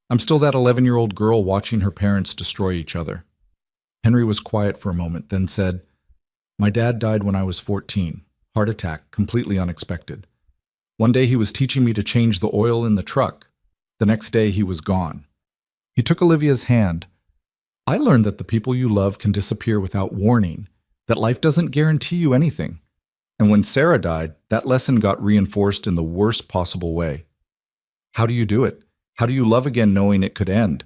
I'm still that 11-year-old girl watching her parents destroy each other. Henry was quiet for a moment, then said, My dad died when I was 14. Heart attack, completely unexpected. One day he was teaching me to change the oil in the truck. The next day he was gone. He took Olivia's hand. I learned that the people you love can disappear without warning, that life doesn't guarantee you anything. And when Sarah died, that lesson got reinforced in the worst possible way. How do you do it? How do you love again knowing it could end?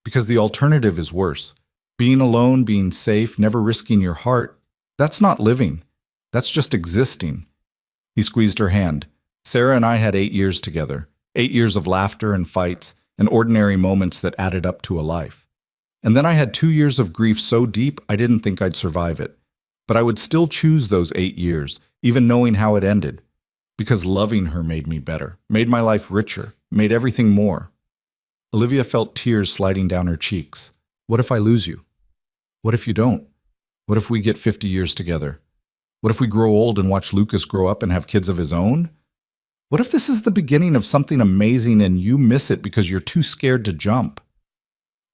Because the alternative is worse. Being alone, being safe, never risking your heart, that's not living. That's just existing. He squeezed her hand. Sarah and I had 8 years together. 8 years of laughter and fights and ordinary moments that added up to a life. And then I had 2 years of grief so deep I didn't think I'd survive it. But I would still choose those 8 years, even knowing how it ended. Because loving her made me better, made my life richer, made everything more. Olivia felt tears sliding down her cheeks. What if I lose you? What if you don't? What if we get 50 years together? What if we grow old and watch Lucas grow up and have kids of his own? What if this is the beginning of something amazing and you miss it because you're too scared to jump?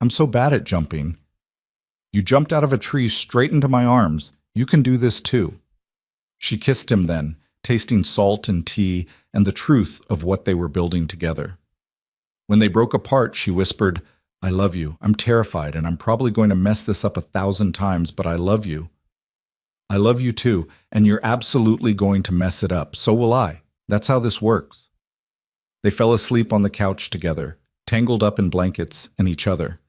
I'm so bad at jumping. You jumped out of a tree straight into my arms. You can do this too. She kissed him then, tasting salt and tea and the truth of what they were building together. When they broke apart, she whispered, I love you. I'm terrified and I'm probably going to mess this up 1,000 times, but I love you. I love you too, and you're absolutely going to mess it up. So will I. That's how this works. They fell asleep on the couch together, tangled up in blankets and each other.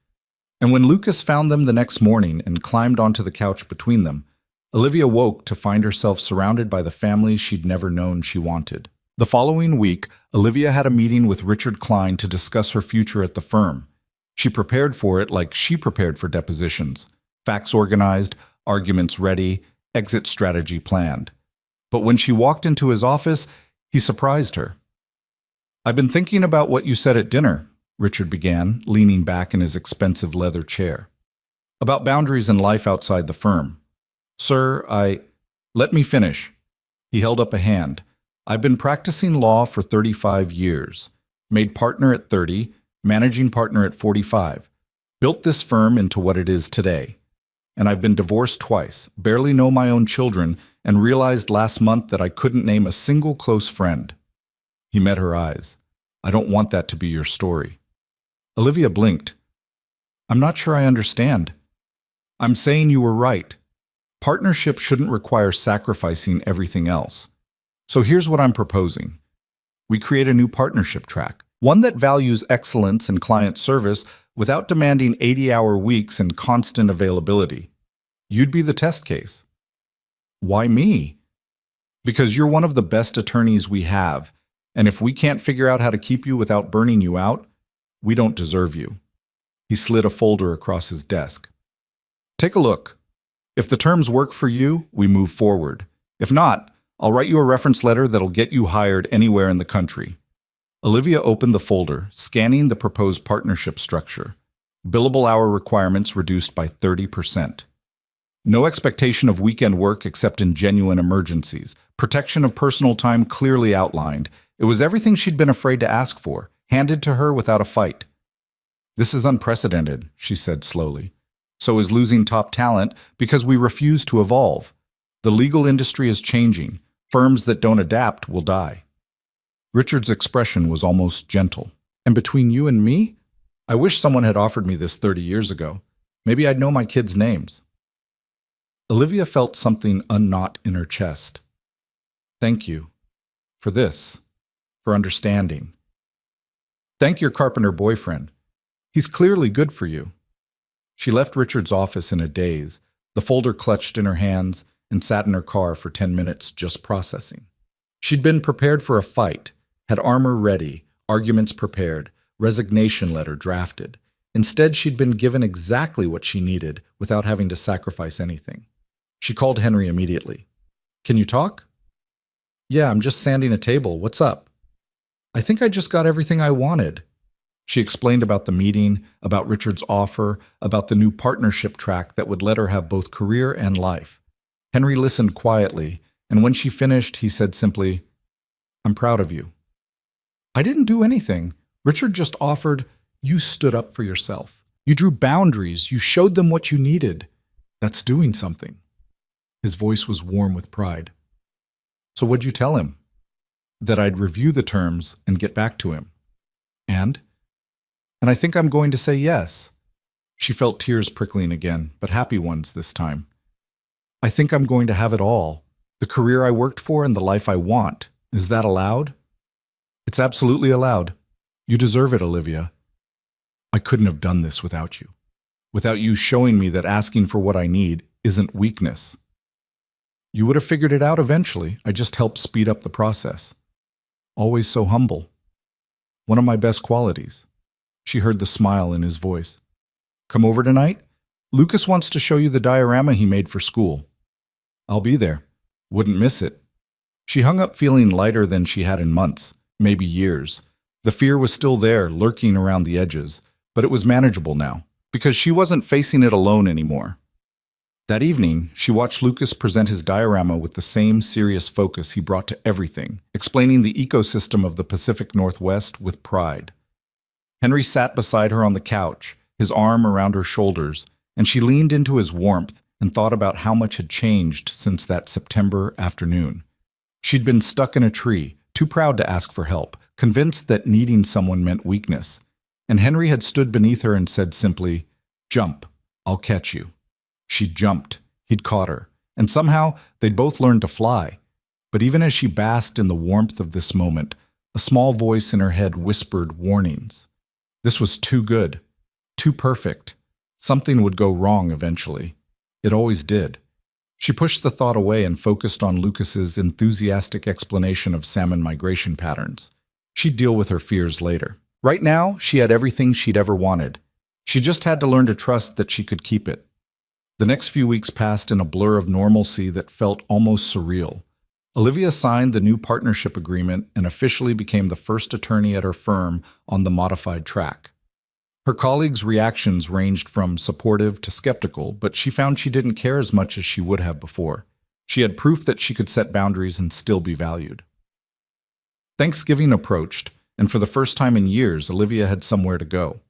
And when Lucas found them the next morning and climbed onto the couch between them, Olivia woke to find herself surrounded by the family she'd never known she wanted. The following week, Olivia had a meeting with Richard Klein to discuss her future at the firm. She prepared for it like she prepared for depositions. Facts organized, arguments ready, exit strategy planned. But when she walked into his office, he surprised her. I've been thinking about what you said at dinner, Richard began, leaning back in his expensive leather chair. About boundaries and life outside the firm. Sir, Let me finish. He held up a hand. I've been practicing law for 35 years. Made partner at 30, managing partner at 45. Built this firm into what it is today. And I've been divorced twice, barely know my own children, and realized last month that I couldn't name a single close friend. He met her eyes. I don't want that to be your story. Olivia blinked. I'm not sure I understand. I'm saying you were right. Partnership shouldn't require sacrificing everything else. So here's what I'm proposing. We create a new partnership track, one that values excellence and client service without demanding 80-hour weeks and constant availability. You'd be the test case. Why me? Because you're one of the best attorneys we have, and if we can't figure out how to keep you without burning you out, we don't deserve you. He slid a folder across his desk. Take a look. If the terms work for you, we move forward. If not, I'll write you a reference letter that'll get you hired anywhere in the country. Olivia opened the folder, scanning the proposed partnership structure. Billable hour requirements reduced by 30%. No expectation of weekend work except in genuine emergencies. Protection of personal time clearly outlined. It was everything she'd been afraid to ask for, handed to her without a fight. This is unprecedented, she said slowly. So is losing top talent because we refuse to evolve. The legal industry is changing. Firms that don't adapt will die. Richard's expression was almost gentle. And between you and me, I wish someone had offered me this 30 years ago. Maybe I'd know my kids' names. Olivia felt something unknot in her chest. Thank you. For this. For understanding. Thank your carpenter boyfriend. He's clearly good for you. She left Richard's office in a daze, the folder clutched in her hands, and sat in her car for 10 minutes just processing. She'd been prepared for a fight, had armor ready, arguments prepared, resignation letter drafted. Instead, she'd been given exactly what she needed without having to sacrifice anything. She called Henry immediately. Can you talk? Yeah, I'm just sanding a table. What's up? I think I just got everything I wanted. She explained about the meeting, about Richard's offer, about the new partnership track that would let her have both career and life. Henry listened quietly, and when she finished, he said simply, I'm proud of you. I didn't do anything. Richard just offered, You stood up for yourself. You drew boundaries. You showed them what you needed. That's doing something. His voice was warm with pride. So what'd you tell him? That I'd review the terms and get back to him. And I think I'm going to say yes. She felt tears prickling again, but happy ones this time. I think I'm going to have it all. The career I worked for and the life I want. Is that allowed? It's absolutely allowed. You deserve it, Olivia. I couldn't have done this without you. Without you showing me that asking for what I need isn't weakness. You would have figured it out eventually. I just helped speed up the process. Always so humble. One of my best qualities. She heard the smile in his voice. Come over tonight? Lucas wants to show you the diorama he made for school. I'll be there. Wouldn't miss it. She hung up feeling lighter than she had in months, maybe years. The fear was still there, lurking around the edges, but it was manageable now, because she wasn't facing it alone anymore. That evening, she watched Lucas present his diorama with the same serious focus he brought to everything, explaining the ecosystem of the Pacific Northwest with pride. Henry sat beside her on the couch, his arm around her shoulders, and she leaned into his warmth and thought about how much had changed since that September afternoon. She'd been stuck in a tree, too proud to ask for help, convinced that needing someone meant weakness. And Henry had stood beneath her and said simply, "Jump, I'll catch you." She jumped. He'd caught her. And somehow, they'd both learned to fly. But even as she basked in the warmth of this moment, a small voice in her head whispered warnings. This was too good, too perfect. Something would go wrong eventually. It always did. She pushed the thought away and focused on Lucas's enthusiastic explanation of salmon migration patterns. She'd deal with her fears later. Right now, she had everything she'd ever wanted. She just had to learn to trust that she could keep it. The next few weeks passed in a blur of normalcy that felt almost surreal. Olivia signed the new partnership agreement and officially became the first attorney at her firm on the modified track. Her colleagues' reactions ranged from supportive to skeptical, but she found she didn't care as much as she would have before. She had proof that she could set boundaries and still be valued. Thanksgiving approached, and for the first time in years, Olivia had somewhere to go.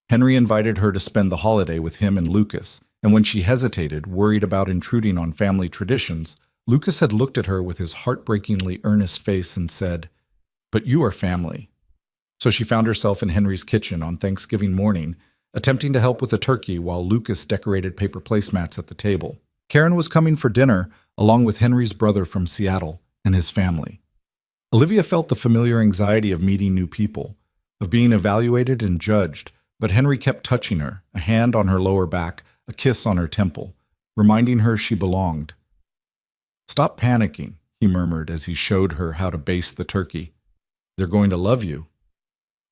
Henry invited her to spend the holiday with him and Lucas, and when she hesitated, worried about intruding on family traditions, Lucas had looked at her with his heartbreakingly earnest face and said, "But you are family." So she found herself in Henry's kitchen on Thanksgiving morning, attempting to help with the turkey while Lucas decorated paper placemats at the table. Karen was coming for dinner, along with Henry's brother from Seattle and his family. Olivia felt the familiar anxiety of meeting new people, of being evaluated and judged, but Henry kept touching her, a hand on her lower back, a kiss on her temple, reminding her she belonged. "Stop panicking," he murmured as he showed her how to baste the turkey. "They're going to love you."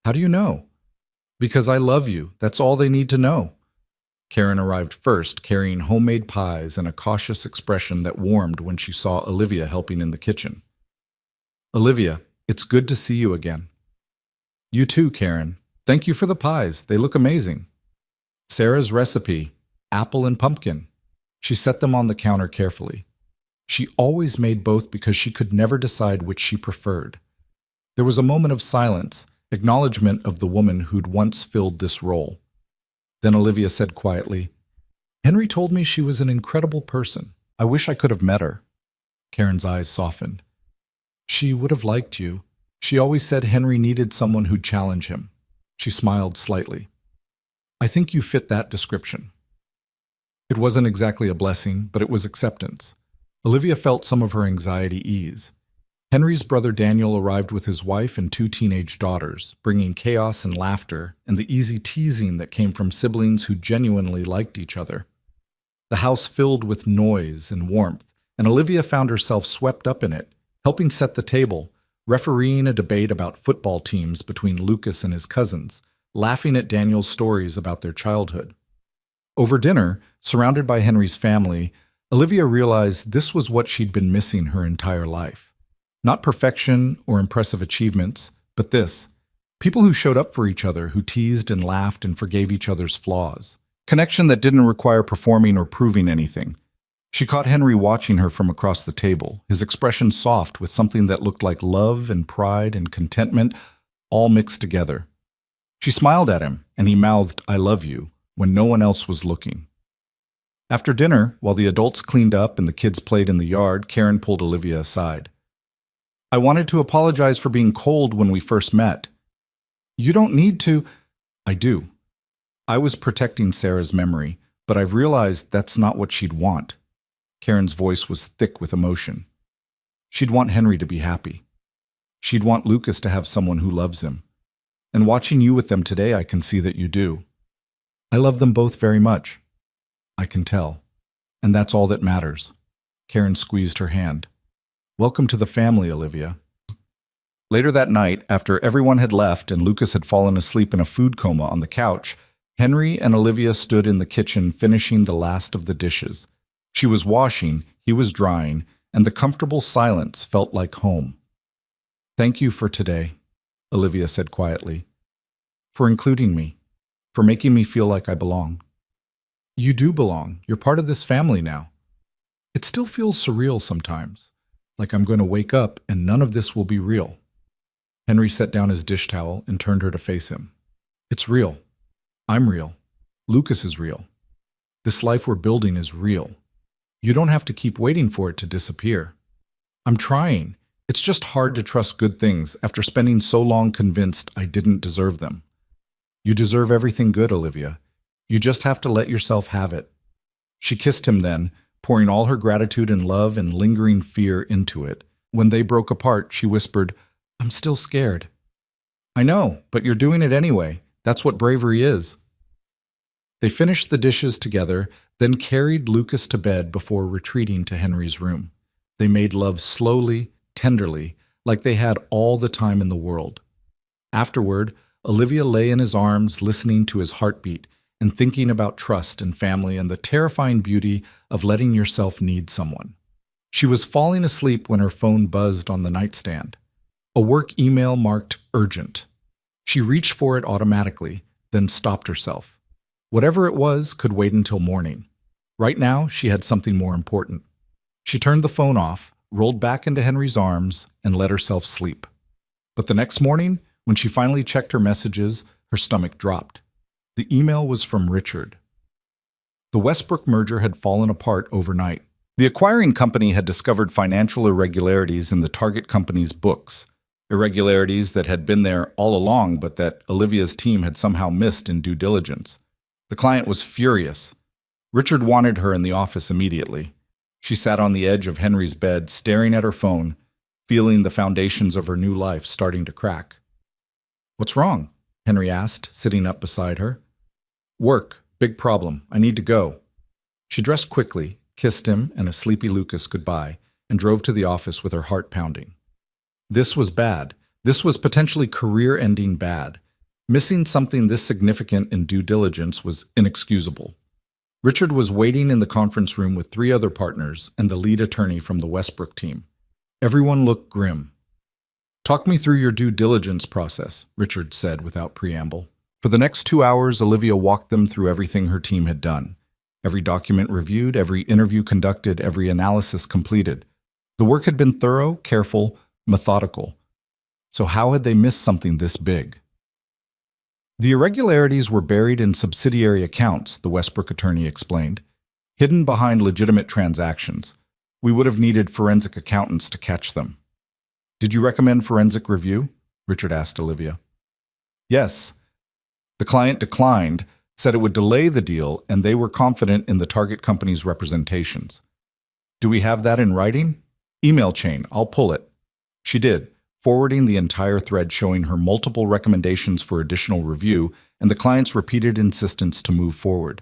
"How do you know?" "Because I love you. That's all they need to know." Karen arrived first, carrying homemade pies and a cautious expression that warmed when she saw Olivia helping in the kitchen. "Olivia, it's good to see you again." "You too, Karen. Thank you for the pies. They look amazing." "Sarah's recipe, apple and pumpkin." She set them on the counter carefully. She always made both because she could never decide which she preferred. There was a moment of silence, acknowledgement of the woman who'd once filled this role. Then Olivia said quietly, "Henry told me she was an incredible person. I wish I could have met her." Karen's eyes softened. "She would have liked you. She always said Henry needed someone who'd challenge him." She smiled slightly. "I think you fit that description." It wasn't exactly a blessing, but it was acceptance. Olivia felt some of her anxiety ease. Henry's brother Daniel arrived with his wife and 2 teenage daughters, bringing chaos and laughter and the easy teasing that came from siblings who genuinely liked each other. The house filled with noise and warmth, and Olivia found herself swept up in it, helping set the table, refereeing a debate about football teams between Lucas and his cousins, laughing at Daniel's stories about their childhood. Over dinner, surrounded by Henry's family, Olivia realized this was what she'd been missing her entire life. Not perfection or impressive achievements, but this. People who showed up for each other, who teased and laughed and forgave each other's flaws. Connection that didn't require performing or proving anything. She caught Henry watching her from across the table, his expression soft with something that looked like love and pride and contentment, all mixed together. She smiled at him, and he mouthed, "I love you," when no one else was looking. After dinner, while the adults cleaned up and the kids played in the yard, Karen pulled Olivia aside. "I wanted to apologize for being cold when we first met." "You don't need to." "I do. I was protecting Sarah's memory, but I've realized that's not what she'd want." Karen's voice was thick with emotion. She'd want Henry to be happy. She'd want Lucas to have someone who loves him. And watching you with them today, I can see that you do. I love them both very much. I can tell. And that's all that matters. Karen squeezed her hand. "Welcome to the family, Olivia." Later that night, after everyone had left and Lucas had fallen asleep in a food coma on the couch, Henry and Olivia stood in the kitchen finishing the last of the dishes. She was washing, he was drying, and the comfortable silence felt like home. "Thank you for today," Olivia said quietly. "For including me, for making me feel like I belong." "You do belong. You're part of this family now." "It still feels surreal sometimes, like I'm going to wake up and none of this will be real." Henry set down his dish towel and turned her to face him. "It's real. I'm real. Lucas is real. This life we're building is real. You don't have to keep waiting for it to disappear." "I'm trying. It's just hard to trust good things after spending so long convinced I didn't deserve them." "You deserve everything good, Olivia. You just have to let yourself have it." She kissed him then, pouring all her gratitude and love and lingering fear into it. When they broke apart, she whispered, "I'm still scared." "I know, but you're doing it anyway. That's what bravery is." They finished the dishes together, then carried Lucas to bed before retreating to Henry's room. They made love slowly, tenderly, like they had all the time in the world. Afterward, Olivia lay in his arms, listening to his heartbeat and thinking about trust and family and the terrifying beauty of letting yourself need someone. She was falling asleep when her phone buzzed on the nightstand. A work email marked urgent. She reached for it automatically, then stopped herself. Whatever it was could wait until morning. Right now, she had something more important. She turned the phone off, rolled back into Henry's arms, and let herself sleep. But the next morning, when she finally checked her messages, her stomach dropped. The email was from Richard. The Westbrook merger had fallen apart overnight. The acquiring company had discovered financial irregularities in the target company's books, irregularities that had been there all along but that Olivia's team had somehow missed in due diligence. The client was furious. Richard wanted her in the office immediately. She sat on the edge of Henry's bed, staring at her phone, feeling the foundations of her new life starting to crack. "What's wrong?" Henry asked, sitting up beside her. "Work. Big problem. I need to go." She dressed quickly, kissed him and a sleepy Lucas goodbye, and drove to the office with her heart pounding. This was bad. This was potentially career-ending bad. Missing something this significant in due diligence was inexcusable. Richard was waiting in the conference room with 3 other partners and the lead attorney from the Westbrook team. Everyone looked grim. "Talk me through your due diligence process," Richard said without preamble. For the next 2 hours, Olivia walked them through everything her team had done. Every document reviewed, every interview conducted, every analysis completed. The work had been thorough, careful, methodical. So how had they missed something this big? "The irregularities were buried in subsidiary accounts," the Westbrook attorney explained, "hidden behind legitimate transactions. We would have needed forensic accountants to catch them." "Did you recommend forensic review?" Richard asked Olivia. "Yes. The client declined, said it would delay the deal, and they were confident in the target company's representations." "Do we have that in writing?" "Email chain. I'll pull it." She did, forwarding the entire thread showing her multiple recommendations for additional review and the client's repeated insistence to move forward.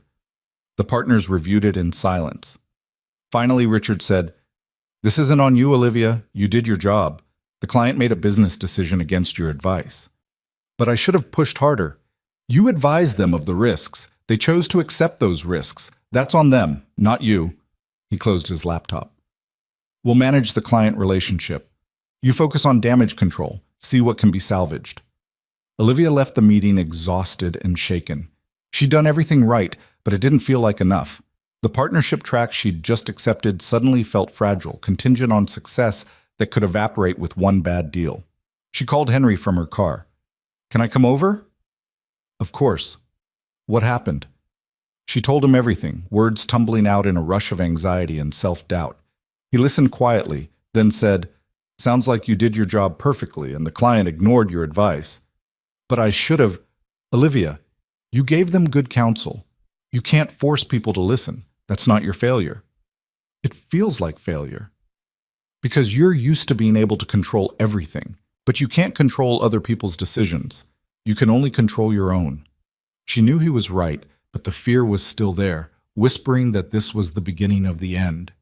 The partners reviewed it in silence. Finally, Richard said, "This isn't on you, Olivia. You did your job. The client made a business decision against your advice." "But I should have pushed harder." "You advised them of the risks. They chose to accept those risks. That's on them, not you." He closed his laptop. "We'll manage the client relationship. You focus on damage control. See what can be salvaged." Olivia left the meeting exhausted and shaken. She'd done everything right, but it didn't feel like enough. The partnership track she'd just accepted suddenly felt fragile, contingent on success that could evaporate with one bad deal. She called Henry from her car. "Can I come over?" Of course. What happened? She told him everything, words tumbling out in a rush of anxiety and self-doubt. He listened quietly, then said, "Sounds like you did your job perfectly and the client ignored your advice. But I should have. Olivia, you gave them good counsel. You can't force people to listen. That's not your failure." "It feels like failure." "Because you're used to being able to control everything, but you can't control other people's decisions. You can only control your own." She knew he was right, but the fear was still there, whispering that this was the beginning of the end,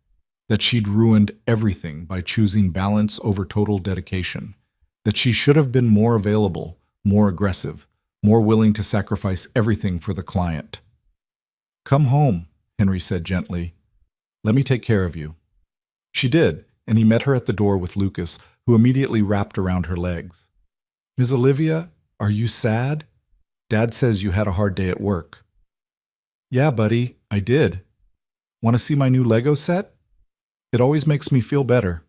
that she'd ruined everything by choosing balance over total dedication, that she should have been more available, more aggressive, more willing to sacrifice everything for the client. "Come home," Henry said gently. "Let me take care of you." She did, and he met her at the door with Lucas, who immediately wrapped around her legs. "Miss Olivia, are you sad? Dad says you had a hard day at work." "Yeah, buddy, I did. Want to see my new Lego set? It always makes me feel better."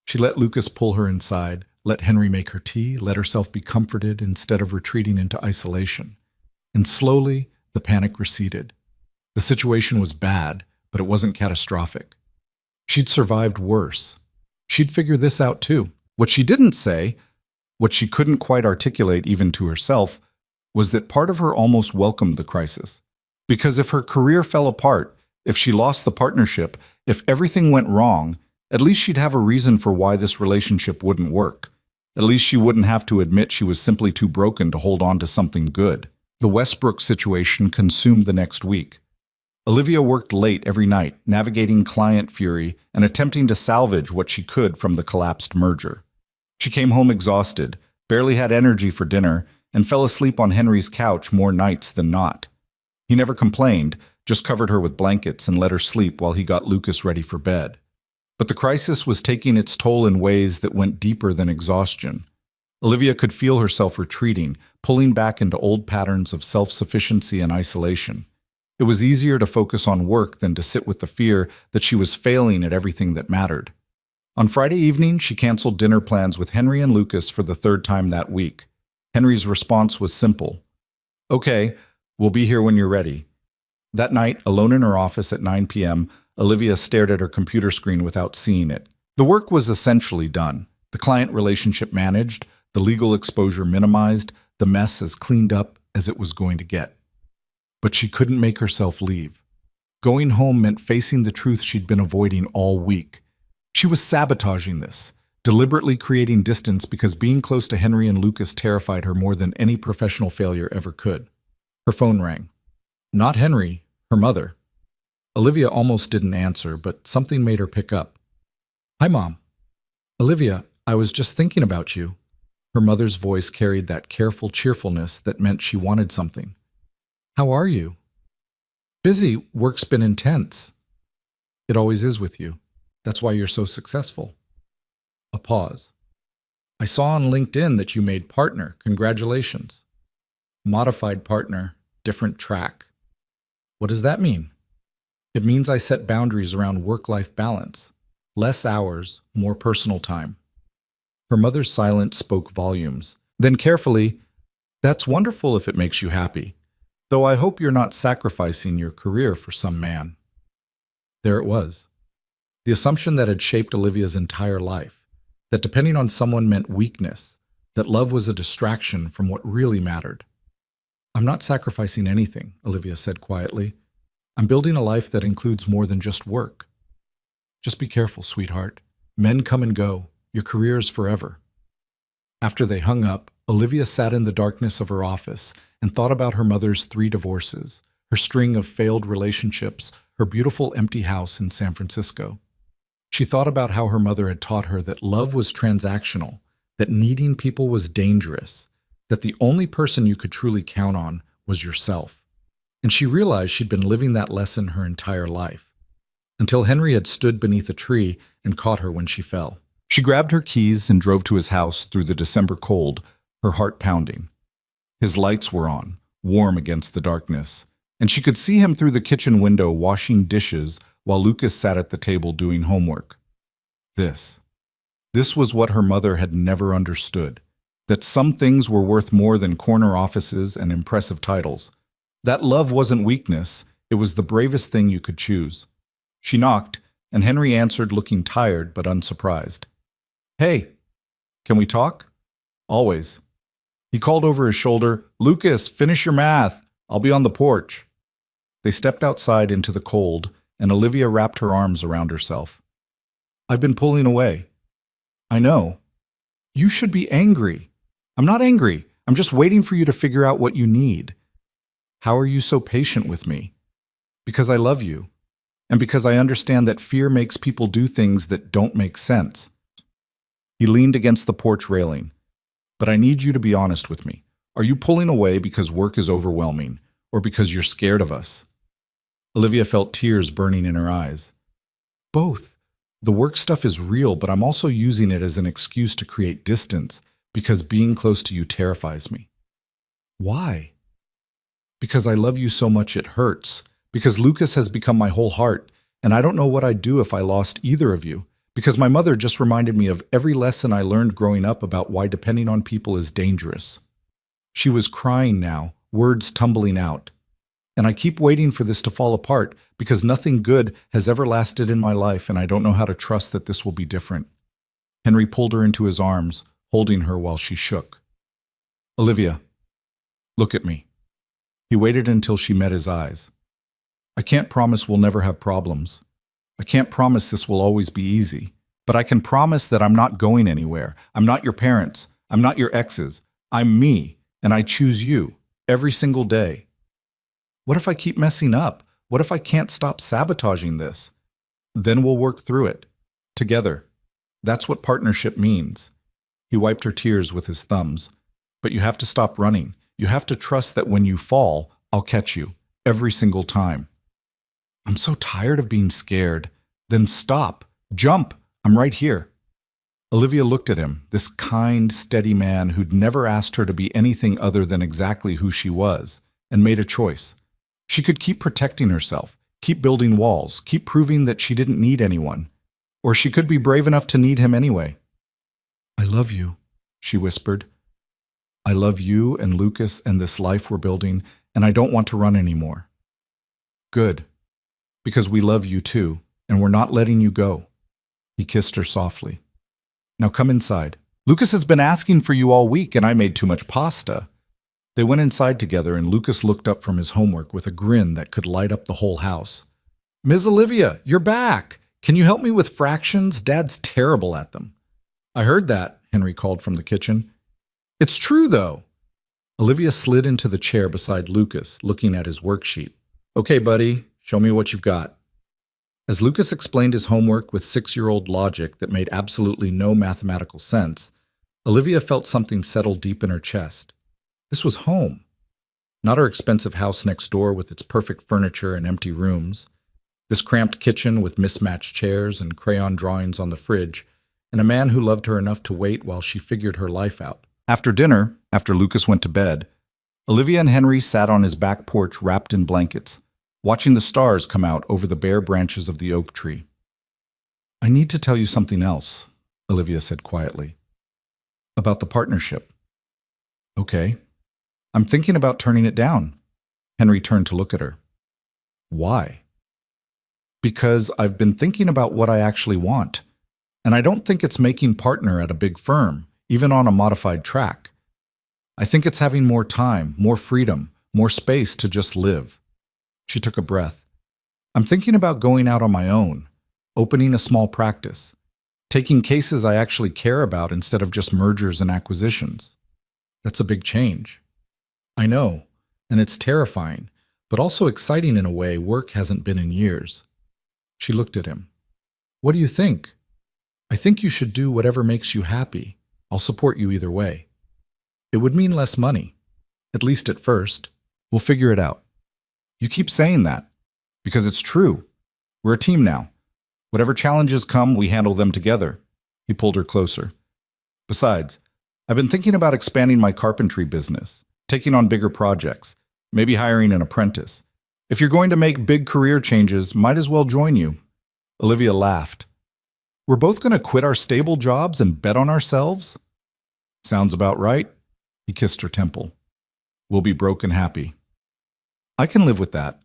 She let Lucas pull her inside, let Henry make her tea, let herself be comforted instead of retreating into isolation. And slowly, the panic receded. The situation was bad, but it wasn't catastrophic. She'd survived worse. She'd figure this out too. What she didn't say, what she couldn't quite articulate even to herself, was that part of her almost welcomed the crisis. Because if her career fell apart, if she lost the partnership, if everything went wrong, at least she'd have a reason for why this relationship wouldn't work. At least she wouldn't have to admit she was simply too broken to hold on to something good. The Westbrook situation consumed the next week. Olivia worked late every night, navigating client fury and attempting to salvage what she could from the collapsed merger. She came home exhausted, barely had energy for dinner, and fell asleep on Henry's couch more nights than not. He never complained, just covered her with blankets and let her sleep while he got Lucas ready for bed. But the crisis was taking its toll in ways that went deeper than exhaustion. Olivia could feel herself retreating, pulling back into old patterns of self-sufficiency and isolation. It was easier to focus on work than to sit with the fear that she was failing at everything that mattered. On Friday evening, she canceled dinner plans with Henry and Lucas for the third time that week. Henry's response was simple. "Okay, we'll be here when you're ready." That night, alone in her office at 9 p.m., Olivia stared at her computer screen without seeing it. The work was essentially done. The client relationship managed, the legal exposure minimized, the mess as cleaned up as it was going to get. But she couldn't make herself leave. Going home meant facing the truth she'd been avoiding all week. She was sabotaging this, deliberately creating distance because being close to Henry and Lucas terrified her more than any professional failure ever could. Her phone rang. Not Henry, her mother. Olivia almost didn't answer, but something made her pick up. "Hi, Mom." "Olivia, I was just thinking about you." Her mother's voice carried that careful cheerfulness that meant she wanted something. "How are you?" "Busy. Work's been intense." "It always is with you. That's why you're so successful." A pause. "I saw on LinkedIn that you made partner. Congratulations." "Modified partner, different track." "What does that mean?" "It means I set boundaries around work-life balance. Less hours, more personal time." Her mother's silence spoke volumes. Then carefully, "That's wonderful if it makes you happy. Though I hope you're not sacrificing your career for some man." There it was. The assumption that had shaped Olivia's entire life, that depending on someone meant weakness, that love was a distraction from what really mattered. "I'm not sacrificing anything," Olivia said quietly. "I'm building a life that includes more than just work." "Just be careful, sweetheart. Men come and go. Your career is forever." After they hung up, Olivia sat in the darkness of her office and thought about her mother's 3 divorces, her string of failed relationships, her beautiful empty house in San Francisco. She thought about how her mother had taught her that love was transactional, that needing people was dangerous, that the only person you could truly count on was yourself. And she realized she'd been living that lesson her entire life, until Henry had stood beneath a tree and caught her when she fell. She grabbed her keys and drove to his house through the December cold, her heart pounding. His lights were on, warm against the darkness, and she could see him through the kitchen window washing dishes while Lucas sat at the table doing homework. This was what her mother had never understood. that some things were worth more than corner offices and impressive titles. That love wasn't weakness, it was the bravest thing you could choose. She knocked, and Henry answered looking tired but unsurprised. "Hey, can we talk?" "Always." He called over his shoulder, "Lucas, finish your math. I'll be on the porch." They stepped outside into the cold, and Olivia wrapped her arms around herself. "I've been pulling away." "I know." "You should be angry." "I'm not angry. I'm just waiting for you to figure out what you need." "How are you so patient with me?" "Because I love you. And because I understand that fear makes people do things that don't make sense." He leaned against the porch railing. "But I need you to be honest with me. Are you pulling away because work is overwhelming, or because you're scared of us?" Olivia felt tears burning in her eyes. "Both. The work stuff is real, but I'm also using it as an excuse to create distance, because being close to you terrifies me." "Why?" "Because I love you so much it hurts. Because Lucas has become my whole heart, and I don't know what I'd do if I lost either of you. Because my mother just reminded me of every lesson I learned growing up about why depending on people is dangerous." She was crying now, words tumbling out. "And I keep waiting for this to fall apart because nothing good has ever lasted in my life, and I don't know how to trust that this will be different." Henry pulled her into his arms, holding her while she shook. "Olivia, look at me." He waited until she met his eyes. "I can't promise we'll never have problems. I can't promise this will always be easy. But I can promise that I'm not going anywhere. I'm not your parents. I'm not your exes. I'm me, and I choose you every single day. What if I keep messing up? What if I can't stop sabotaging this? Then we'll work through it. Together. That's what partnership means." He wiped her tears with his thumbs. "But you have to stop running. You have to trust that when you fall, I'll catch you. Every single time." "I'm so tired of being scared." "Then stop. Jump. I'm right here." Olivia looked at him, this kind, steady man who'd never asked her to be anything other than exactly who she was, and made a choice. She could keep protecting herself, keep building walls, keep proving that she didn't need anyone. Or she could be brave enough to need him anyway. "I love you," she whispered. "I love you and Lucas and this life we're building, and I don't want to run anymore." "Good. Because we love you too, and we're not letting you go." He kissed her softly. "Now come inside. Lucas has been asking for you all week, and I made too much pasta." They went inside together, and Lucas looked up from his homework with a grin that could light up the whole house. "Ms. Olivia, you're back. Can you help me with fractions? Dad's terrible at them." "I heard that," Henry called from the kitchen. "It's true, though." Olivia slid into the chair beside Lucas, looking at his worksheet. "Okay, buddy, show me what you've got." As Lucas explained his homework with 6-year-old logic that made absolutely no mathematical sense, Olivia felt something settle deep in her chest. This was home. Not her expensive house next door with its perfect furniture and empty rooms. This cramped kitchen with mismatched chairs and crayon drawings on the fridge, and a man who loved her enough to wait while she figured her life out. After dinner, after Lucas went to bed, Olivia and Henry sat on his back porch wrapped in blankets, watching the stars come out over the bare branches of the oak tree. "I need to tell you something else," Olivia said quietly. "About the partnership." "Okay." "I'm thinking about turning it down." Henry turned to look at her. "Why?" "Because I've been thinking about what I actually want, and I don't think it's making partner at a big firm, even on a modified track. I think it's having more time, more freedom, more space to just live." She took a breath. "I'm thinking about going out on my own, opening a small practice, taking cases I actually care about instead of just mergers and acquisitions." "That's a big change." "I know, and it's terrifying, but also exciting in a way work hasn't been in years." She looked at him. "What do you think?" "I think you should do whatever makes you happy. I'll support you either way. It would mean less money, at least at first. We'll figure it out." "You keep saying that, because it's true. We're a team now. Whatever challenges come, we handle them together." He pulled her closer. "Besides, I've been thinking about expanding my carpentry business, taking on bigger projects, maybe hiring an apprentice. If you're going to make big career changes, might as well join you." Olivia laughed. "We're both going to quit our stable jobs and bet on ourselves?" Sounds about right. He kissed her temple. We'll be broken happy. I can live with that.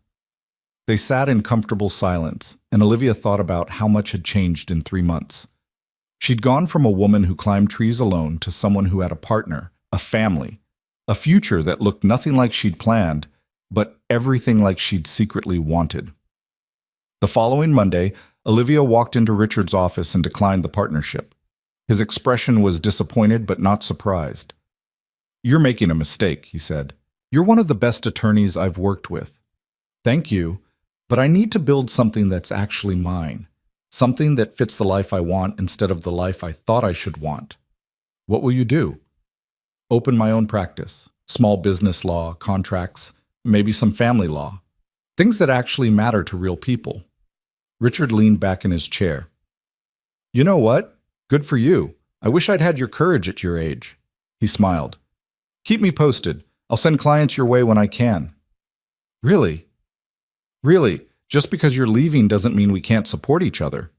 They sat in comfortable silence, and Olivia thought about how much had changed in 3 months. She'd gone from a woman who climbed trees alone to someone who had a partner, a family, a future that looked nothing like she'd planned, but everything like she'd secretly wanted. The following Monday, Olivia walked into Richard's office and declined the partnership. His expression was disappointed but not surprised. "You're making a mistake," he said. "You're one of the best attorneys I've worked with." "Thank you, but I need to build something that's actually mine. Something that fits the life I want instead of the life I thought I should want." "What will you do?" "Open my own practice. Small business law, contracts, maybe some family law. Things that actually matter to real people." Richard leaned back in his chair. "You know what? Good for you. I wish I'd had your courage at your age." He smiled. "Keep me posted. I'll send clients your way when I can." "Really? Really? Just because you're leaving doesn't mean we can't support each other."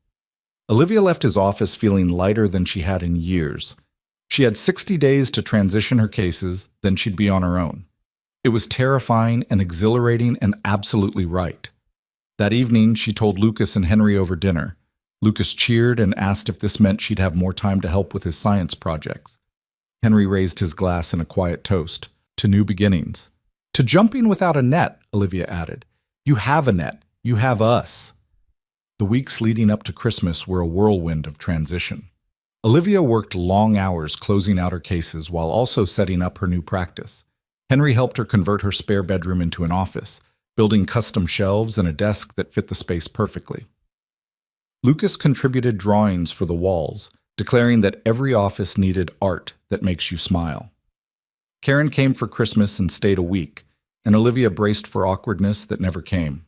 Olivia left his office feeling lighter than she had in years. She had 60 days to transition her cases, then she'd be on her own. It was terrifying and exhilarating and absolutely right. That evening, she told Lucas and Henry over dinner. Lucas cheered and asked if this meant she'd have more time to help with his science projects. Henry raised his glass in a quiet toast. "To new beginnings." "To jumping without a net," Olivia added. "You have a net. You have us." The weeks leading up to Christmas were a whirlwind of transition. Olivia worked long hours closing out her cases while also setting up her new practice. Henry helped her convert her spare bedroom into an office, building custom shelves and a desk that fit the space perfectly. Lucas contributed drawings for the walls, declaring that every office needed art that makes you smile. Karen came for Christmas and stayed a week, and Olivia braced for awkwardness that never came.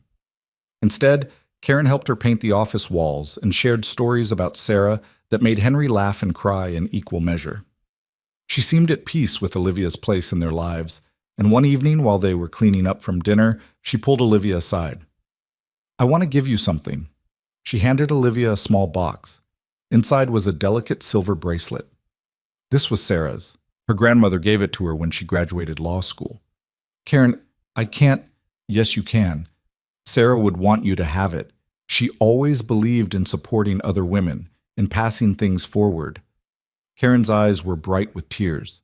Instead, Karen helped her paint the office walls and shared stories about Sarah that made Henry laugh and cry in equal measure. She seemed at peace with Olivia's place in their lives, and one evening while they were cleaning up from dinner, she pulled Olivia aside. "I want to give you something." She handed Olivia a small box. Inside was a delicate silver bracelet. This was Sarah's. Her grandmother gave it to her when she graduated law school. "Karen, I can't—" "Yes, you can. Sarah would want you to have it. She always believed in supporting other women, in passing things forward." Karen's eyes were bright with tears.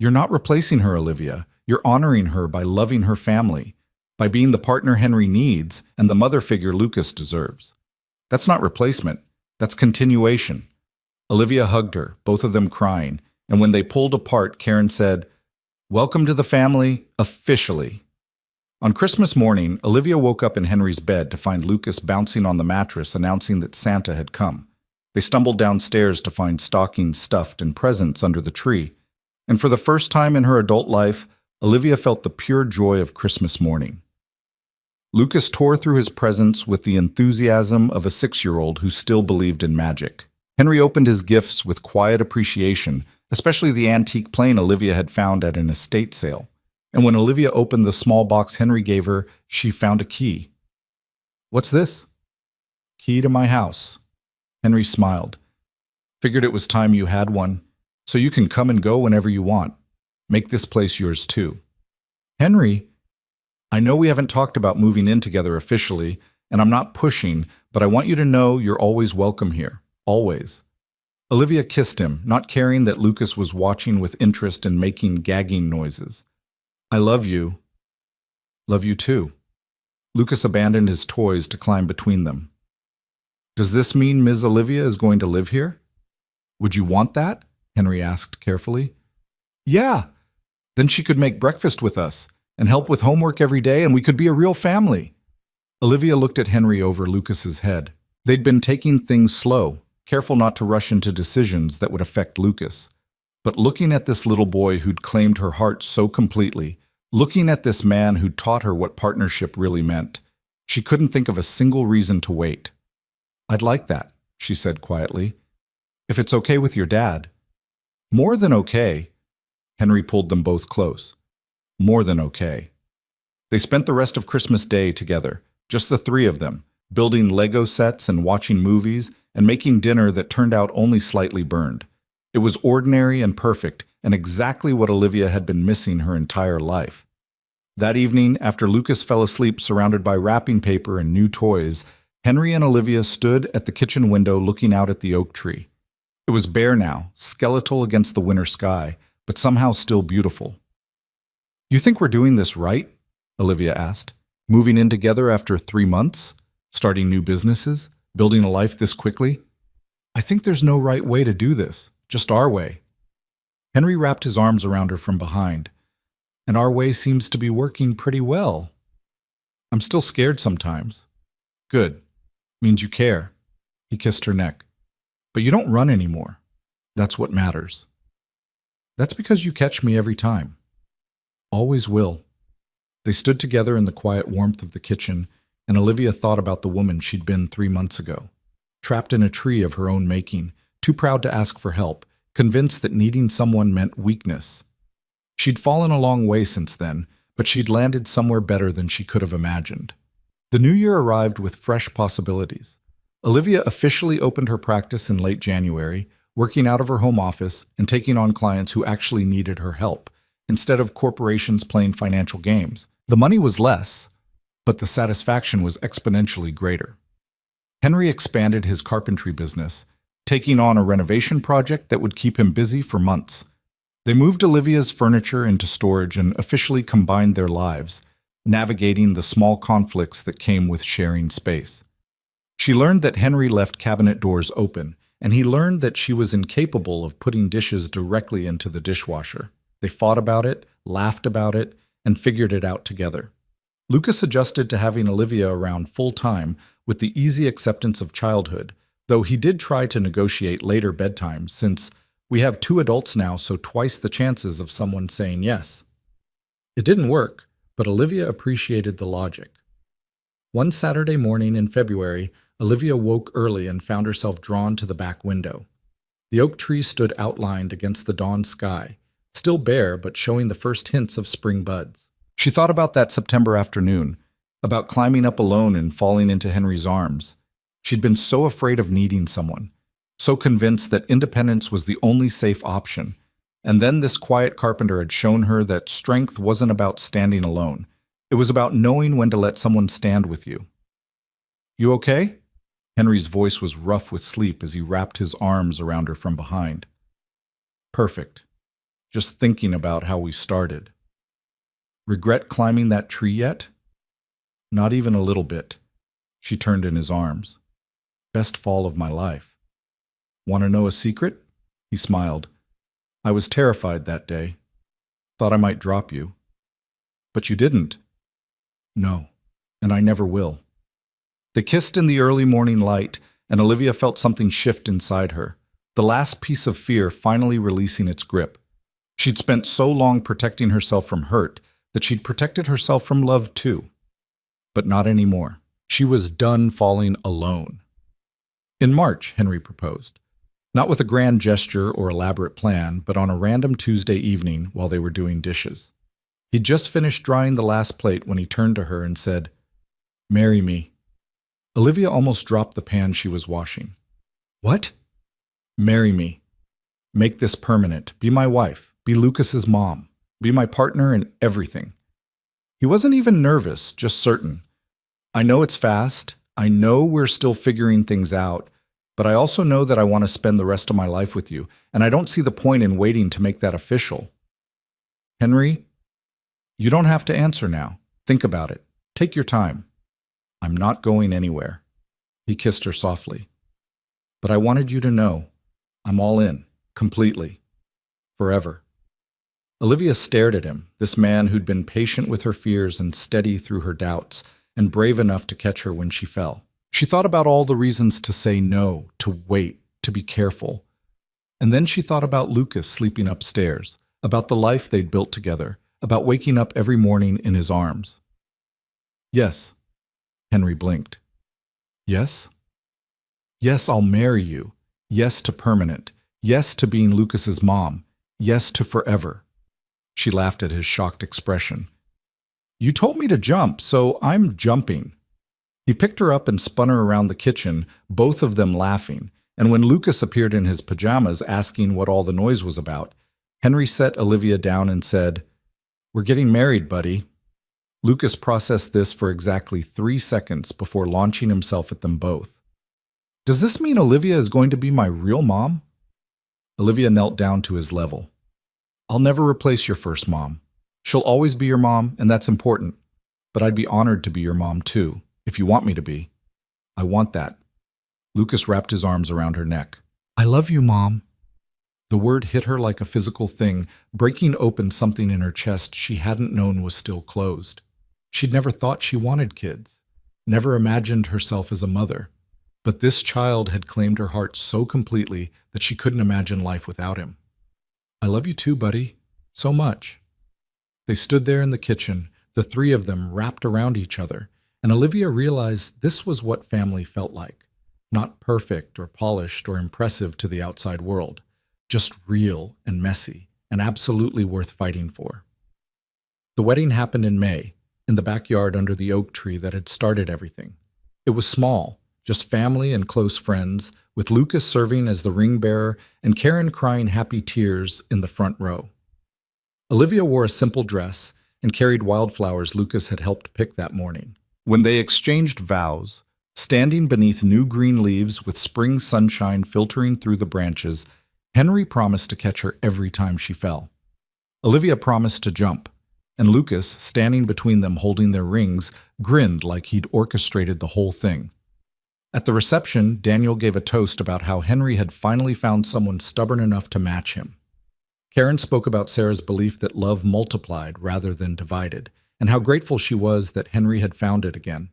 "You're not replacing her, Olivia. You're honoring her by loving her family, by being the partner Henry needs and the mother figure Lucas deserves. That's not replacement. That's continuation." Olivia hugged her, both of them crying, and when they pulled apart, Karen said, "Welcome to the family, officially." On Christmas morning, Olivia woke up in Henry's bed to find Lucas bouncing on the mattress announcing that Santa had come. They stumbled downstairs to find stockings stuffed and presents under the tree. And for the first time in her adult life, Olivia felt the pure joy of Christmas morning. Lucas tore through his presents with the enthusiasm of a 6-year-old who still believed in magic. Henry opened his gifts with quiet appreciation, especially the antique plane Olivia had found at an estate sale. And when Olivia opened the small box Henry gave her, she found a key. "What's this?" "Key to my house." Henry smiled. "Figured it was time you had one, so you can come and go whenever you want. Make this place yours too." "Henry, I know we haven't talked about moving in together officially, and I'm not pushing, but I want you to know you're always welcome here. Always." Olivia kissed him, not caring that Lucas was watching with interest and making gagging noises. "I love you." "Love you too." Lucas abandoned his toys to climb between them. "Does this mean Ms. Olivia is going to live here?" "Would you want that?" Henry asked carefully. "Yeah. Then she could make breakfast with us and help with homework every day, and we could be a real family." Olivia looked at Henry over Lucas's head. They'd been taking things slow, careful not to rush into decisions that would affect Lucas. But looking at this little boy who'd claimed her heart so completely, looking at this man who'd taught her what partnership really meant, she couldn't think of a single reason to wait. "I'd like that," she said quietly. "If it's okay with your dad." "More than okay." Henry pulled them both close. "More than okay." They spent the rest of Christmas Day together, just the three of them, building Lego sets and watching movies and making dinner that turned out only slightly burned. It was ordinary and perfect, and exactly what Olivia had been missing her entire life. That evening, after Lucas fell asleep surrounded by wrapping paper and new toys, Henry and Olivia stood at the kitchen window looking out at the oak tree. It was bare now, skeletal against the winter sky, but somehow still beautiful. "You think we're doing this right?" Olivia asked. "Moving in together after 3 months? Starting new businesses? Building a life this quickly?" "I think there's no right way to do this, just our way." Henry wrapped his arms around her from behind. "And our way seems to be working pretty well." "I'm still scared sometimes." "Good. Means you care." He kissed her neck. "But you don't run anymore. That's what matters." "That's because you catch me every time." "Always will." They stood together in the quiet warmth of the kitchen, and Olivia thought about the woman she'd been 3 months ago, trapped in a tree of her own making, too proud to ask for help, convinced that needing someone meant weakness. She'd fallen a long way since then, but she'd landed somewhere better than she could have imagined. The new year arrived with fresh possibilities. Olivia officially opened her practice in late January, working out of her home office and taking on clients who actually needed her help, instead of corporations playing financial games. The money was less, but the satisfaction was exponentially greater. Henry expanded his carpentry business, taking on a renovation project that would keep him busy for months. They moved Olivia's furniture into storage and officially combined their lives, navigating the small conflicts that came with sharing space. She learned that Henry left cabinet doors open, and he learned that she was incapable of putting dishes directly into the dishwasher. They fought about it, laughed about it, and figured it out together. Lucas adjusted to having Olivia around full-time with the easy acceptance of childhood, though he did try to negotiate later bedtimes since we have 2 adults now, so twice the chances of someone saying yes. It didn't work, but Olivia appreciated the logic. One Saturday morning in February, Olivia woke early and found herself drawn to the back window. The oak tree stood outlined against the dawn sky, still bare but showing the first hints of spring buds. She thought about that September afternoon, about climbing up alone and falling into Henry's arms. She'd been so afraid of needing someone, so convinced that independence was the only safe option. And then this quiet carpenter had shown her that strength wasn't about standing alone. It was about knowing when to let someone stand with you. "You okay?" Henry's voice was rough with sleep as he wrapped his arms around her from behind. "Perfect. Just thinking about how we started." "Regret climbing that tree yet?" "Not even a little bit." She turned in his arms. "Best fall of my life." "Want to know a secret?" He smiled. "I was terrified that day. Thought I might drop you." "But you didn't." "No, and I never will." They kissed in the early morning light, and Olivia felt something shift inside her, the last piece of fear finally releasing its grip. She'd spent so long protecting herself from hurt that she'd protected herself from love too. But not anymore. She was done falling alone. In March, Henry proposed. Not with a grand gesture or elaborate plan, but on a random Tuesday evening while they were doing dishes. He'd just finished drying the last plate when he turned to her and said, "Marry me." Olivia almost dropped the pan she was washing. "What?" "Marry me. Make this permanent. Be my wife. Be Lucas's mom. Be my partner in everything." He wasn't even nervous, just certain. "I know it's fast. I know we're still figuring things out. But I also know that I want to spend the rest of my life with you, and I don't see the point in waiting to make that official." "Henry, you don't have to answer now. Think about it. Take your time." "I'm not going anywhere." He kissed her softly. "But I wanted you to know. I'm all in, completely. Forever." Olivia stared at him, this man who'd been patient with her fears and steady through her doubts, and brave enough to catch her when she fell. She thought about all the reasons to say no, to wait, to be careful. And then she thought about Lucas sleeping upstairs, about the life they'd built together, about waking up every morning in his arms. "Yes." Henry blinked. "Yes?" "Yes, I'll marry you. Yes to permanent. Yes to being Lucas's mom. Yes to forever." She laughed at his shocked expression. "You told me to jump, so I'm jumping." He picked her up and spun her around the kitchen, both of them laughing, and when Lucas appeared in his pajamas asking what all the noise was about, Henry set Olivia down and said, "We're getting married, buddy." Lucas processed this for exactly 3 seconds before launching himself at them both. "Does this mean Olivia is going to be my real mom?" Olivia knelt down to his level. "I'll never replace your first mom. She'll always be your mom, and that's important. But I'd be honored to be your mom too, if you want me to be. I want that." Lucas wrapped his arms around her neck. "I love you, Mom." The word hit her like a physical thing, breaking open something in her chest she hadn't known was still closed. She'd never thought she wanted kids, never imagined herself as a mother. But this child had claimed her heart so completely that she couldn't imagine life without him. "I love you too, buddy. So much." They stood there in the kitchen, the three of them wrapped around each other, and Olivia realized this was what family felt like. Not perfect or polished or impressive to the outside world, just real and messy and absolutely worth fighting for. The wedding happened in May, in the backyard under the oak tree that had started everything. It was small, just family and close friends, with Lucas serving as the ring bearer and Karen crying happy tears in the front row. Olivia wore a simple dress and carried wildflowers Lucas had helped pick that morning. When they exchanged vows, standing beneath new green leaves with spring sunshine filtering through the branches, Henry promised to catch her every time she fell. Olivia promised to jump, and Lucas, standing between them holding their rings, grinned like he'd orchestrated the whole thing. At the reception, Daniel gave a toast about how Henry had finally found someone stubborn enough to match him. Karen spoke about Sarah's belief that love multiplied rather than divided, and how grateful she was that Henry had found it again.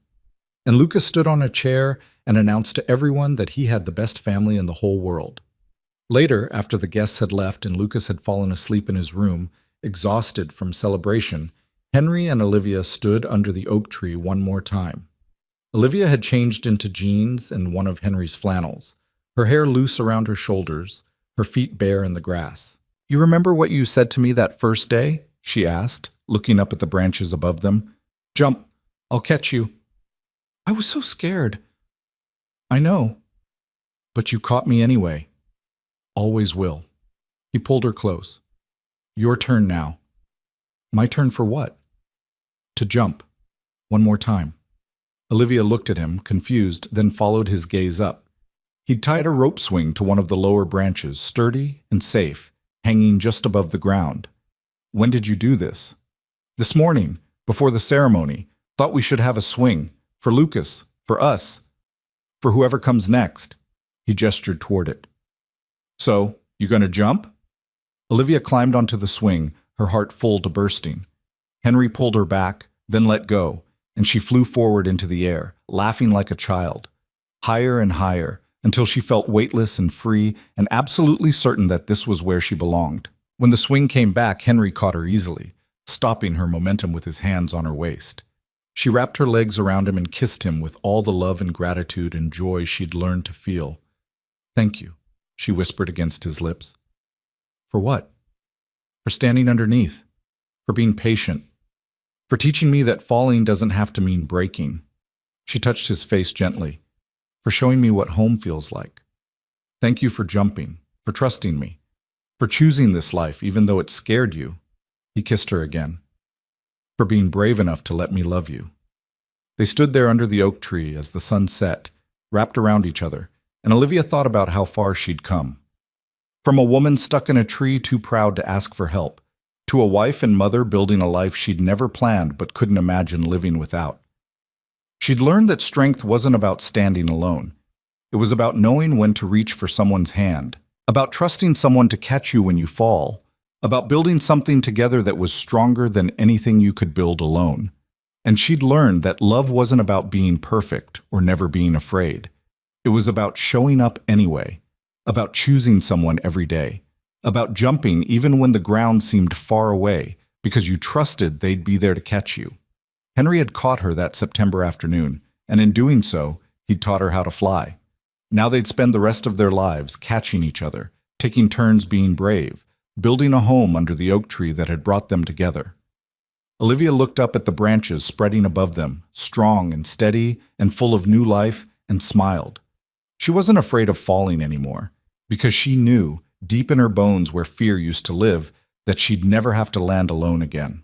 And Lucas stood on a chair and announced to everyone that he had the best family in the whole world. Later, after the guests had left and Lucas had fallen asleep in his room, exhausted from celebration, Henry and Olivia stood under the oak tree one more time. Olivia had changed into jeans and one of Henry's flannels, her hair loose around her shoulders, her feet bare in the grass. "You remember what you said to me that first day?" she asked, looking up at the branches above them. "Jump, I'll catch you." "I was so scared." "I know, but you caught me anyway. Always will." He pulled her close. "Your turn now." "My turn for what?" "To jump. One more time." Olivia looked at him, confused, then followed his gaze up. He'd tied a rope swing to one of the lower branches, sturdy and safe, hanging just above the ground. "When did you do this?" "This morning, before the ceremony. Thought we should have a swing. For Lucas, for us, for whoever comes next." He gestured toward it. "So, you gonna jump?" Olivia climbed onto the swing, her heart full to bursting. Henry pulled her back, then let go, and she flew forward into the air, laughing like a child. Higher and higher, until she felt weightless and free and absolutely certain that this was where she belonged. When the swing came back, Henry caught her easily, stopping her momentum with his hands on her waist. She wrapped her legs around him and kissed him with all the love and gratitude and joy she'd learned to feel. "Thank you," she whispered against his lips. "For what?" "For standing underneath, for being patient, for teaching me that falling doesn't have to mean breaking." She touched his face gently. "For showing me what home feels like. Thank you for jumping, for trusting me, for choosing this life even though it scared you." He kissed her again. "For being brave enough to let me love you." They stood there under the oak tree as the sun set, wrapped around each other, and Olivia thought about how far she'd come. From a woman stuck in a tree too proud to ask for help, to a wife and mother building a life she'd never planned but couldn't imagine living without. She'd learned that strength wasn't about standing alone. It was about knowing when to reach for someone's hand, about trusting someone to catch you when you fall, about building something together that was stronger than anything you could build alone. And she'd learned that love wasn't about being perfect or never being afraid. It was about showing up anyway, about choosing someone every day, about jumping even when the ground seemed far away because you trusted they'd be there to catch you. Henry had caught her that September afternoon, and in doing so, he'd taught her how to fly. Now they'd spend the rest of their lives catching each other, taking turns being brave, building a home under the oak tree that had brought them together. Olivia looked up at the branches spreading above them, strong and steady and full of new life, and smiled. She wasn't afraid of falling anymore, because she knew, deep in her bones where fear used to live, that she'd never have to land alone again.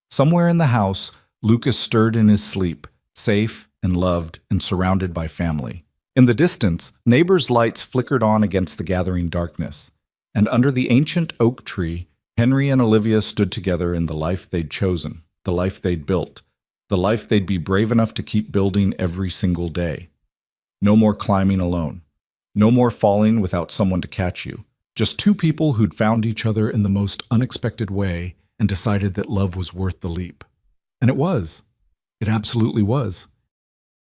Somewhere in the house, Lucas stirred in his sleep, safe and loved and surrounded by family. In the distance, neighbors' lights flickered on against the gathering darkness, and under the ancient oak tree, Henry and Olivia stood together in the life they'd chosen, the life they'd built, the life they'd be brave enough to keep building every single day. No more climbing alone. No more falling without someone to catch you. Just two people who'd found each other in the most unexpected way and decided that love was worth the leap. And it was. It absolutely was.